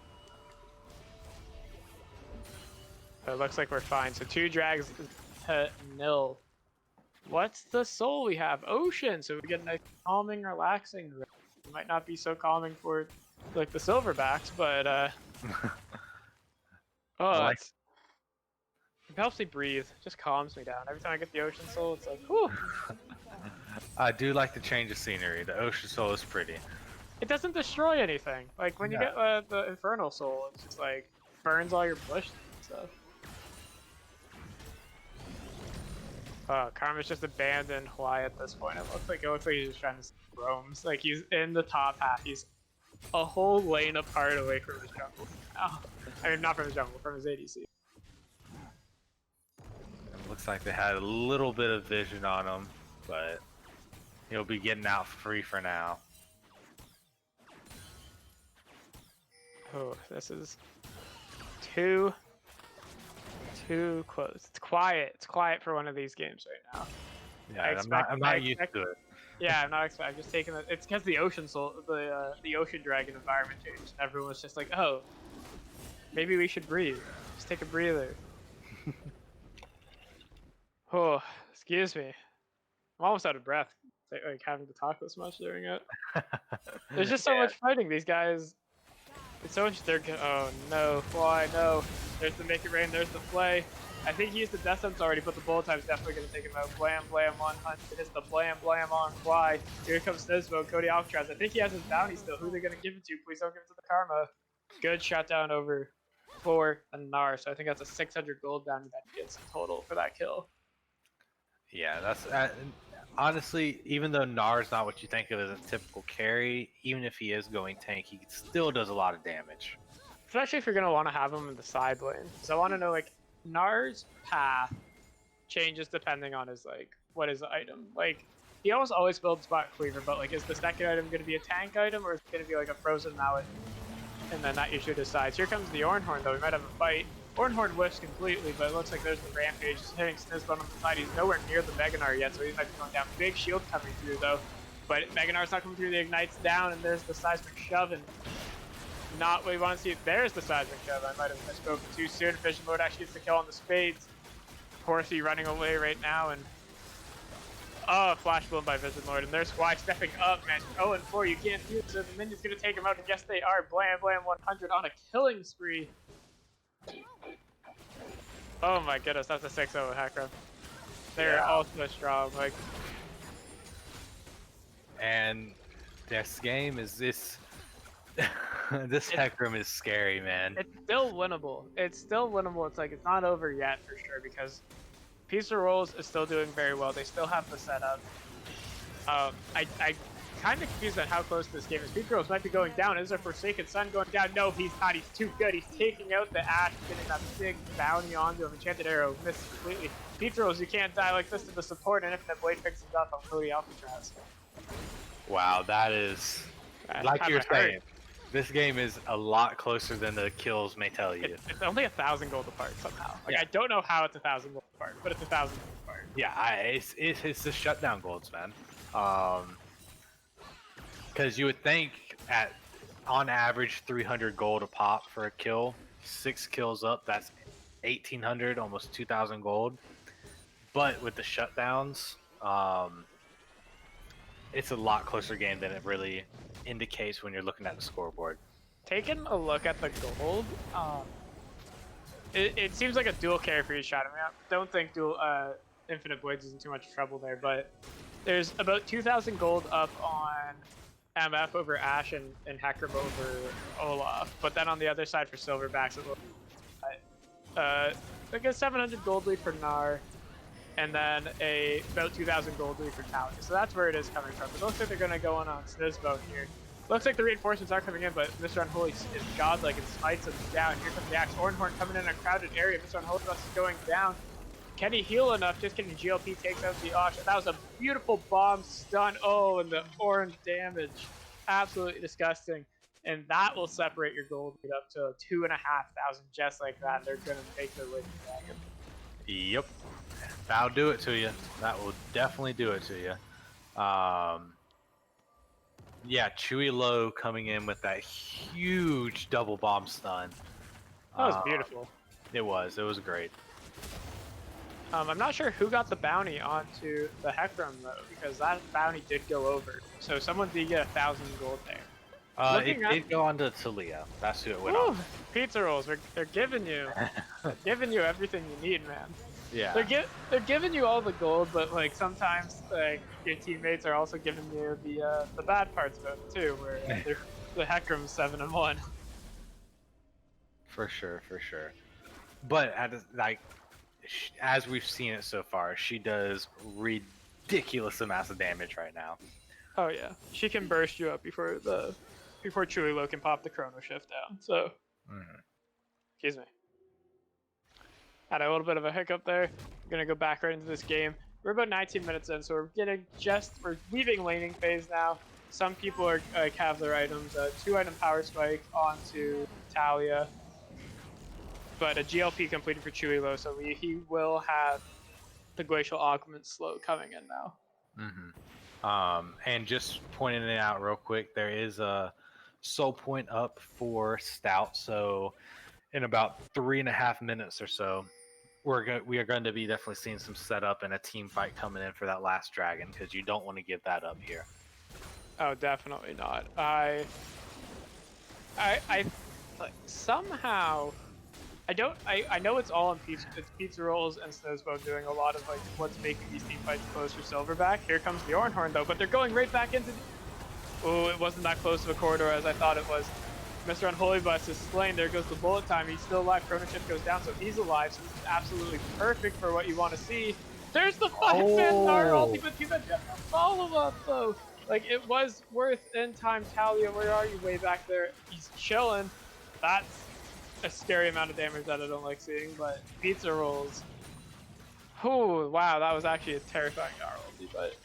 It looks like we're fine. So 2 drags to 0. What's the soul we have? Ocean. So we get a nice calming, relaxing. It might not be so calming for like the Silverbacks, but it helps me breathe. Just calms me down. Every time I get the Ocean Soul, it's like, whew. I do like the change of scenery. The Ocean Soul is pretty. It doesn't destroy anything. Like when you get the Infernal Soul, it's just like burns all your bush and stuff. Karma's just abandoned Hawaii at this point. It looks like he's just trying to roams. Like he's in the top half. He's a whole lane apart away from his jungle now. I mean, not from his jungle, from his ADC. It looks like they had a little bit of vision on him, but he'll be getting out free for now. Oh, this is too close. It's quiet. It's quiet for one of these games right now. Yeah, I'm not used to it. Yeah, I'm not expecting. I'm just taking it. It's because the Ocean Soul, the Ocean Dragon environment changed. Everyone was just like, oh, maybe we should breathe. Just take a breather. Oh, excuse me. I'm almost out of breath. Like having to talk this much during it. There's just so much fighting. These guys. It's so interesting. Oh no! Why no? There's the make it rain. There's the play. I think he used the death sense already, but the bullet time's definitely gonna take him out. Blam blam on Hunt. Hits the blam blam on Fly. Here comes Snizbo, Cody Alcatraz. I think he has his bounty still. Who are they gonna give it to? Please don't give it to the Karma. Good shutdown over for a Nar. So I think that's a 600 gold bounty that he gets in total for that kill. Yeah, that's honestly, even though Nar's not what you think of as a typical carry, even if he is going tank, he still does a lot of damage. Especially if you're gonna want to have him in the side lane. So I want to know like Nar's path changes depending on his like what is the item. Like he almost always builds Spot Cleaver, but like is the second item gonna be a tank item or is it gonna be like a frozen mallet? And then that usually decides. Here comes the Ornhorn though. We might have a fight. Ornhorn whiffs completely, but it looks like there's the Rampage just hitting Snizbone on the side. He's nowhere near the Meganar yet, so he might be going down. Big shield coming through though, but Meganar's not coming through. The Ignite's down, and there's the Seismic Shove, and not what we want to see. There's the Seismic Shove. I might have misspoken too soon. Vision Lord actually gets the kill on the Spades. Horsey running away right now, and flash blown by Vision Lord, and there's Fly stepping up, man. 0-4, you can't do this. The minion's gonna take him out, and yes they are. Blam blam 100 on a killing spree. Oh my goodness, that's a 6-0 hack run. They're all so strong, like. And this game is this. This hack room is scary, man. It's still winnable. It's still winnable. It's like it's not over yet for sure because Pizza Rolls is still doing very well. They still have the setup. I kind of confused on how close this game is. Pizza Rolls might be going down. Is there Forsaken Sun going down? No, he's not. He's too good. He's taking out the Ash, getting that big bounty onto him. Enchanted Arrow misses completely. Pizza Rolls, you can't die like this to the support, and Infinite Blade picks it up on Cody Alcatraz. Wow, that is like you're saying. This game is a lot closer than the kills may tell you. It's only 1,000 gold apart somehow. Like I don't know how it's 1,000 gold apart, but it's 1,000 gold apart. Yeah, it's the shutdown golds, man. Because you would think on average 300 gold a pop for a kill, 6 kills up. That's 1,800, almost 2,000 gold. But with the shutdowns, it's a lot closer game than it really indicates when you're looking at the scoreboard. Taking a look at the gold, it seems like a dual carry for each shot. I mean, I don't think dual Infinite Voids is in too much trouble there, but there's about 2,000 gold up on MF over Ashe and Hecarim over Olaf. But then on the other side for Silverbacks, it looks like a 700 gold lead for Gnar, and then about 2,000 gold lead for Talia. So that's where it is coming from. It looks like they're going to go on Snizbo here. Looks like the reinforcements are coming in, but Mr. Unholy is godlike and smites him down. Here comes the Axe Ornhorn coming in a crowded area. Mr. Unholy is going down. Can he heal enough? Just kidding. GLP takes out the Ashe. That was a beautiful bomb stun. Oh, and the orange damage. Absolutely disgusting. And that will separate your gold lead up to 2,500 just like that. They're going to make their way to the dragon. Yep. That'll do it to you. That will definitely do it to you. Yeah, Chewy Low coming in with that huge double bomb stun. That was beautiful. It was great. I'm not sure who got the bounty onto the Hecarim though, because that bounty did go over. So someone did get 1,000 gold there. It did go on to Talia. That's who it went on. Pizza rolls, they're giving you, everything you need, man. Yeah. They're giving you all the gold, but like sometimes like your teammates are also giving you the bad parts of it too, where the Hecarim's 7-1. For sure. But as we've seen it so far, she does ridiculous amounts of damage right now. Oh yeah, she can burst you up before Chewy Low can pop the Chrono Shift down. So, excuse me. Had a little bit of a hiccup there. I'm gonna go back right into this game. We're about 19 minutes in, so we're leaving laning phase now. Some people are have their items, 2-item power spike onto Talia, but a GLP completed for Chewy Low, so he will have the Glacial Augment slow coming in now. And just pointing it out real quick, there is a soul point up for Stout, so in about 3.5 minutes or so, we are going to be definitely seeing some setup and a team fight coming in for that last dragon, because you don't want to give that up here. Oh, definitely not. I like, somehow I know it's all on pizza rolls and Snowsbone doing a lot of like what's making these team fights close for Silverback. Here comes the Ornhorn though, but they're going right back into oh, it wasn't that close of a corridor as I thought it was. Mr. Unholy Bus is slain. There goes the bullet time. He's still alive. Chrono Shift goes down, so he's alive. So this is absolutely perfect for what you want to see. There's the 5-man Gnar ulti, but you got a follow-up though. Like, it was worth in time. Talia, where are you? Way back there. He's chilling. That's a scary amount of damage that I don't like seeing, but pizza rolls. Oh, wow, that was actually a terrifying Gnar ulti, but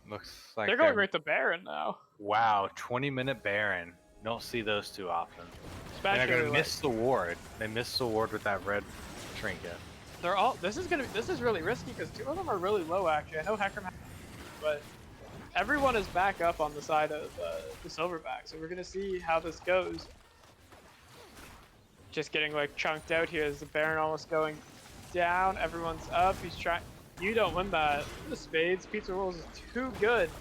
looks like they're going right to Baron now. Wow, 20-minute Baron. Don't see those too often. Especially and they're gonna miss the ward. They missed the ward with that red trinket. They're all. This is really risky because 2 of them are really low. Actually, I know Hecarim, but everyone is back up on the side of the Silverback. So we're gonna see how this goes. Just getting like chunked out here. Is the Baron almost going down? Everyone's up. He's trying. You don't win that. The spades. Pizza rolls is too good.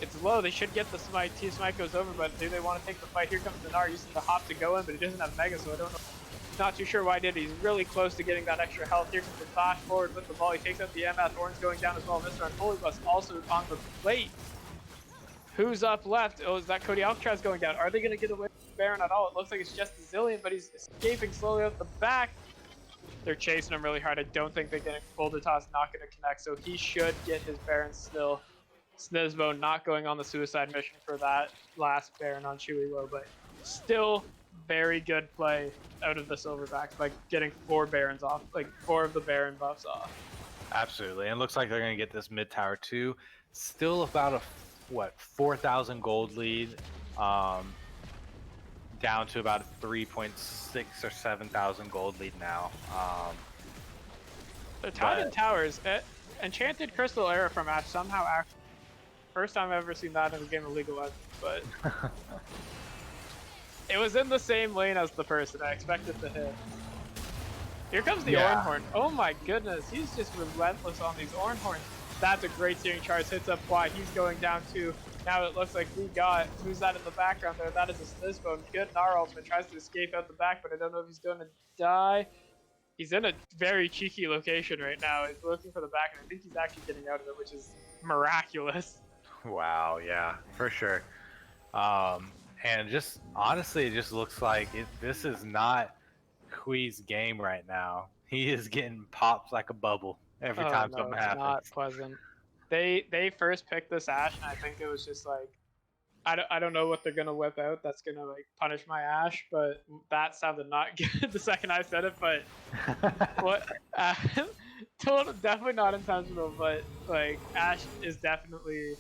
It's low. They should get the smite. Smite goes over, but do they want to take the fight? Here comes the Gnar using the hop to go in, but he doesn't have Mega, so I don't know. Not too sure why he did. He's really close to getting that extra health. Here comes the Tosh forward with the ball. He takes out the MF. Orange going down as well. Mr. Unholy Bus also on the plate. Who's up left? Oh, is that Cody Alcatraz going down? Are they going to get away from Baron at all? It looks like it's just a Zillion, but he's escaping slowly out the back. They're chasing him really hard. I don't think they're going to. Boulder Toss not going to connect, so he should get his Baron still. Snizbo not going on the suicide mission for that last Baron on Chewy Low, but still very good play out of the Silverbacks by getting 4 Barons off, like 4 of the Baron buffs off. Absolutely, and it looks like they're going to get this mid tower too. Still about a 4,000 gold lead, down to about a 3.6 or 7,000 gold lead now. The Titan Towers, Enchanted Crystal Era from Ash somehow actually. First time I've ever seen that in a game of League of Legends, but it was in the same lane as the person. I expected to hit. Here comes the Yeah. Ornhorn. Oh my goodness, he's just relentless on these Ornhorns. That's a great steering charge. Hits up Y. He's going down too. Now it looks like we got, who's that in the background there? That is a Slizzbone. Good Gnar ultimate. Tries to escape out the back, but I don't know if he's going to die. He's in a very cheeky location right now. He's looking for the back, and I think he's actually getting out of it, which is miraculous. Wow. Yeah, for sure. And just honestly, it just looks like this is not Hui's game right now. He is getting popped like a bubble every Oh time no, something it's not happens. pleasant. They first picked this Ashe, and I think it was just like, I don't know what they're gonna whip out that's gonna like punish my Ashe, but that sounded not good the second I said it. But what? Total, definitely not intentional, but like Ashe is definitely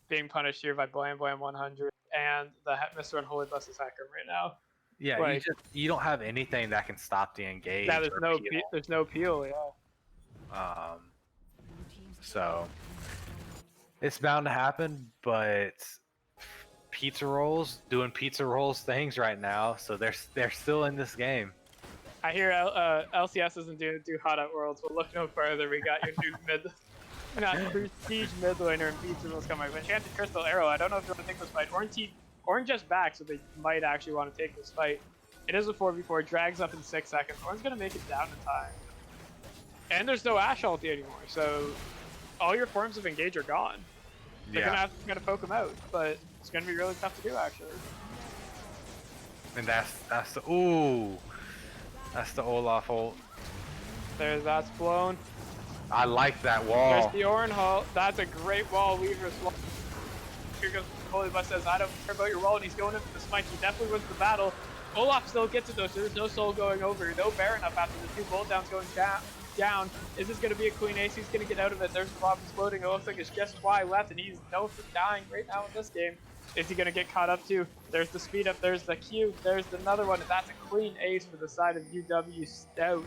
being punished here by Blam Blam 100 and the Mr. Unholy Bus is Hecarim right now. Yeah, Like, you don't have anything that can stop the yeah, engage or peel. there's no peel, yeah. Um, so it's bound to happen, but pizza rolls doing pizza rolls things right now, so they're still in this game. I hear LCS isn't doing too hot at Worlds, but look no further. We got your new prestige mid laner and Pizza Rolls coming. Enchanted Crystal Arrow. I don't know if you want to take this fight. Orange just back, so they might actually want to take this fight. It is a 4v4. Drags up in 6 seconds. Orange's gonna make it down in time. And there's no Ashe ulti anymore, so all your forms of engage are gone. They're gonna poke them out, but it's gonna be really tough to do actually. And that's the Olaf ult. That's blown. I like that wall. There's the Ornhall. That's a great wall. Weaver's wall. Here goes Holy Bus says, I don't care about your wall, and he's going in for the smite. He definitely wins the battle. Olaf still gets it though, so there's no soul going over. No Baron up after the 2 bolt downs going down. Is this going to be a clean ace? He's going to get out of it. There's the bomb exploding. It looks like it's just Y left, and he's known for dying right now in this game. Is he going to get caught up too? There's the speed up. There's the Q. There's another one. That's a clean ace for the side of UW Stout.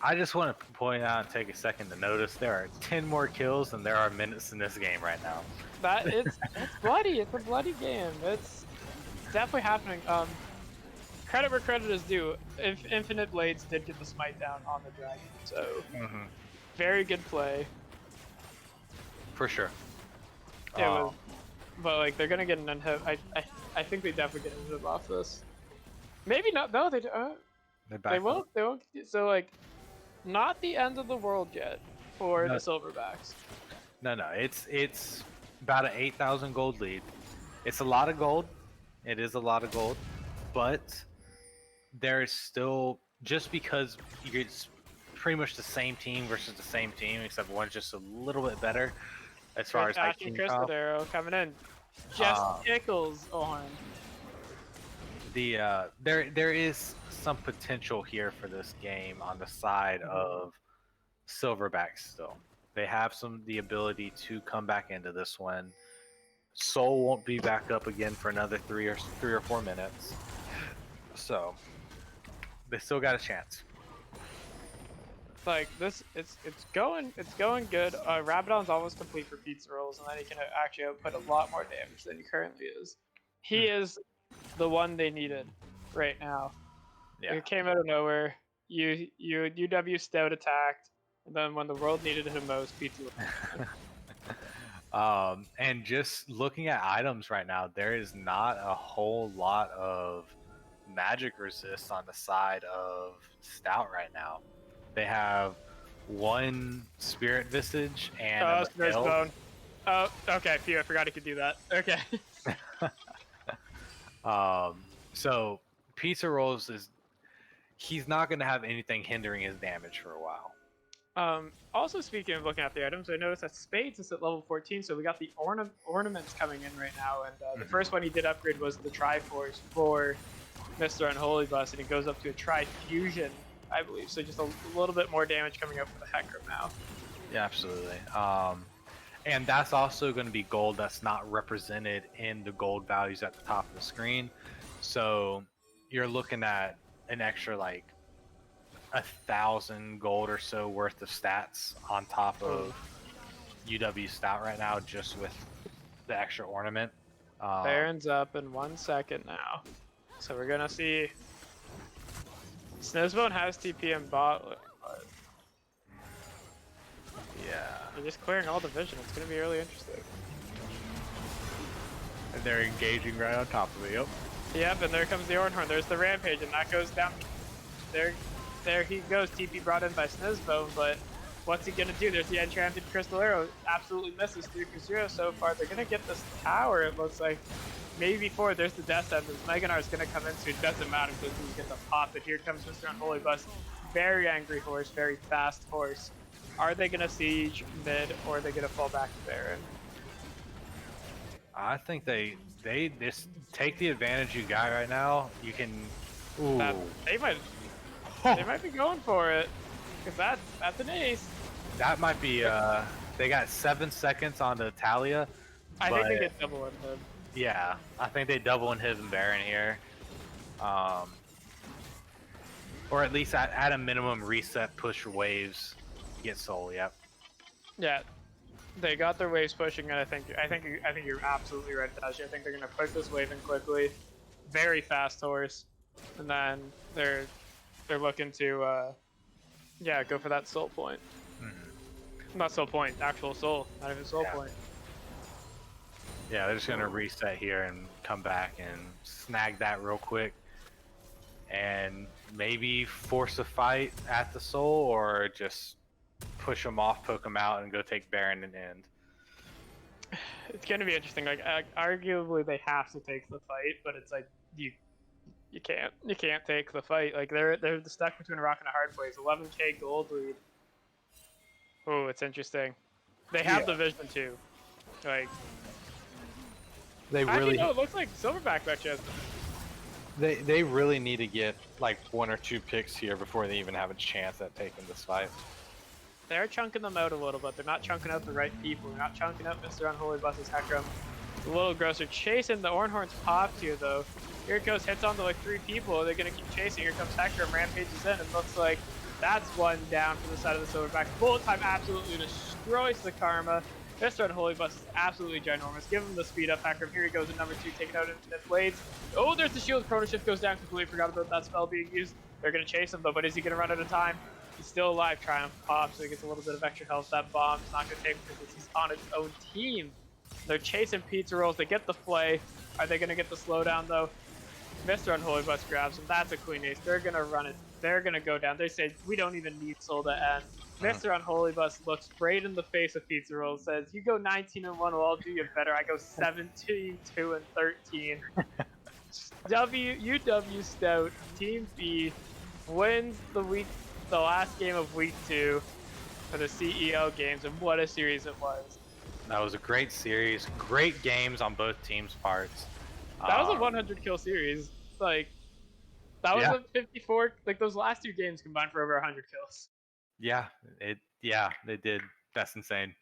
I just want to point out and take a second to notice there are 10 more kills than there are minutes in this game right now. It's bloody. It's a bloody game. It's definitely happening. Credit where credit is due. If Infinite Blades did get the smite down on the dragon, so very good play. For sure. It was, but like they're gonna get an unhit. I think they definitely get an unhit off this. Maybe not. No, they won't. They won't. So like, not the end of the world yet for the Silverbacks. No, it's about an 8,000 gold lead. It's a lot of gold. It is a lot of gold, but there is still, just because it's pretty much the same team versus the same team, except one's just a little bit better as far as like team Crystal Arrow coming in, just tickles on. There is some potential here for this game on the side of Silverbacks still. They have the ability to come back into this one. Soul won't be back up again for another 3 or 4 minutes, so they still got a chance. Like this, it's going good. Rabadon's almost complete for pizza rolls, and then he can actually output a lot more damage than he currently is. He is the one they needed right now. Yeah. It came out of nowhere. UW Stout attacked, and then when the world needed him most, pizza. And just looking at items right now, there is not a whole lot of magic resist on the side of Stout right now. They have 1 Spirit Visage and Spirit Bone. Oh, okay. Phew, I forgot he could do that. Okay. So Pizza Rolls he's not going to have anything hindering his damage for a while. Also speaking of looking at the items, I noticed that Spades is at level 14, so we got the ornaments coming in right now, and the first one he did upgrade was the Triforce for Mr. Unholy Bus, and it goes up to a Trifusion, I believe, so just a little bit more damage coming up for the Hecarim now. Yeah, absolutely. And that's also going to be gold that's not represented in the gold values at the top of the screen, so you're looking at an extra like 1,000 gold or so worth of stats on top of UW Stout right now, just with the extra ornament. Baron's up in 1 second now, so we're gonna see Snowsbone has TP and bot lane, but Yeah. they're just clearing all the vision. It's gonna be really interesting. And they're engaging right on top of it. Yep. Yep, and there comes the Ornhorn. There's the Rampage, and that goes down. There he goes. TP brought in by Snowsbone, but what's he gonna do? There's the Enchanted Crystal Arrow. Absolutely misses 3 for 0 so far. They're gonna get this tower, it looks like. Maybe 4. There's the Death Sentence. Meganar is gonna come in, so it doesn't matter because he's gonna pop. But here comes Mr. Unholy Bus. Very angry horse, very fast horse. Are they gonna siege mid, or are they gonna fall back to Baron? I think they just take the advantage you got right now. You can. Ooh. They might be going for it, because that's an ace. That might be. They got 7 seconds on the Talia. I think they get double on him. Yeah, I think they double inhib and Baron here. Or at least at a minimum reset, push waves, get soul. Yep. Yeah, they got their waves pushing, and I think you're absolutely right, Dashi. I think they're gonna push this wave in quickly, very fast horse, and then they're looking to yeah, go for that soul point. Not soul point, actual soul, not even soul point. Yeah, they're just gonna reset here and come back and snag that real quick, and maybe force a fight at the soul, or just push them off, poke them out, and go take Baron and end. It's gonna be interesting. Like, arguably they have to take the fight, but it's like you can't take the fight. Like they're stuck between a rock and a hard place. 11k gold lead. Oh, it's interesting. They have the vision too. Like they actually, really. no, it looks like Silverback actually has. They really need to get like 1 or 2 picks here before they even have a chance at taking this fight. They're chunking them out a little bit. They're not chunking out the right people. They're not chunking out Mr. Unholy Bus's Heckram. A little grosser. Chasing the Ornhorn's popped here though. Here it goes, hits onto like 3 people. They're gonna keep chasing. Here comes Heckram, rampages in, and looks like that's one down from the side of the Silverback. Bullet time absolutely destroys the Karma. Mr. Unholy Bus is absolutely ginormous. Give him the speed up, Heckram. Here he goes at number 2, taking out Infinite Blades. Oh, there's the shield. Chrono Shift goes down. Completely forgot about that spell being used. They're gonna chase him though, but is he gonna run out of time? He's still alive. Triumph pops, so he gets a little bit of extra health. That bomb's not gonna take him because he's on its own team. They're chasing pizza rolls. They get the flay. Are they gonna get the slowdown though? Mr. Unholy Bus grabs him. That's a queen ace. They're gonna run it. They're gonna go down. They say we don't even need soul to end. Mr. Unholy Bus looks straight in the face of pizza rolls. Says, "You go 19-1. Well, I'll do you better. I go 17-2 and 13." UW Stout Team B wins the last game of week 2 for the CEL games, and what a series it was. That was a great series. Great games on both teams' parts. That was a 100 kill series. Like, that was a 54. Like, those last 2 games combined for over 100 kills. Yeah, they did. That's insane.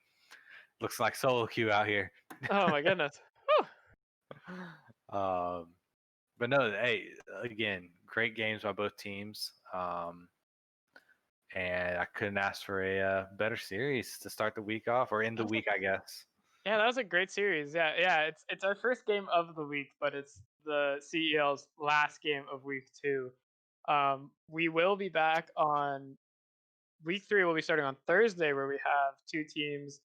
Looks like solo queue out here. Oh my goodness. But no, hey, again, great games by both teams. And I couldn't ask for a better series to start the week off, or end the week, I guess. Yeah, that was a great series. Yeah, it's our first game of the week, but it's the CEL's last game of week 2. We will be back on week 3. We'll be starting on Thursday, where we have 2 teams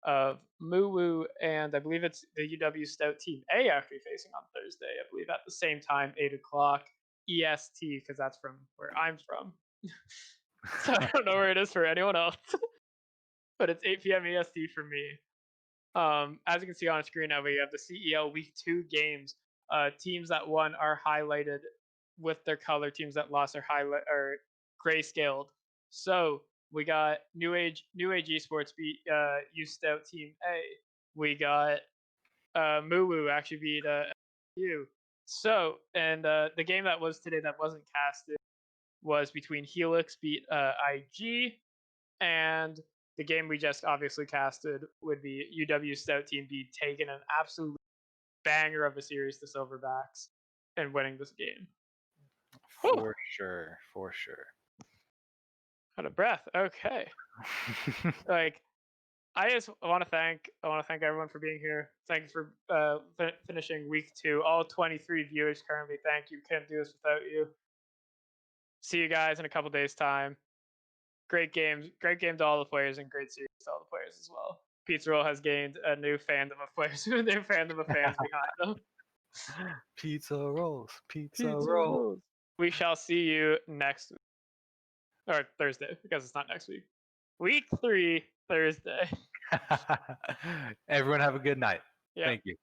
of Muwu and I believe it's the UW Stout Team A actually facing on Thursday. I believe at the same time, 8 o'clock EST, because that's from where I'm from. So I don't know where it is for anyone else, but it's 8 p.m. EST for me. As you can see on screen now, we have the CEL Week 2 games. Teams that won are highlighted with their color. Teams that lost are grayscaled. So we got New Age Esports beat U Stout Team A. We got Muwu actually beat U. So, and the game that was today that wasn't casted was between Helix beat IG, and the game we just obviously casted would be UW Stout Team B taking an absolute banger of a series to Silverbacks and winning this game. For sure. Out of breath. Okay. Like, I just want to thank everyone for being here. Thanks for finishing week 2. All 23 viewers currently. Thank you. Can't do this without you. See you guys in a couple days' time. Great game to all the players, and great series to all the players as well. Pizza Roll has gained a new fandom of players, a new fandom of fans behind them. Pizza rolls, pizza Pizza rolls. Rolls. We shall see you next or Thursday because it's not next week. Week 3 Thursday. Everyone have a good night. Yeah. Thank you.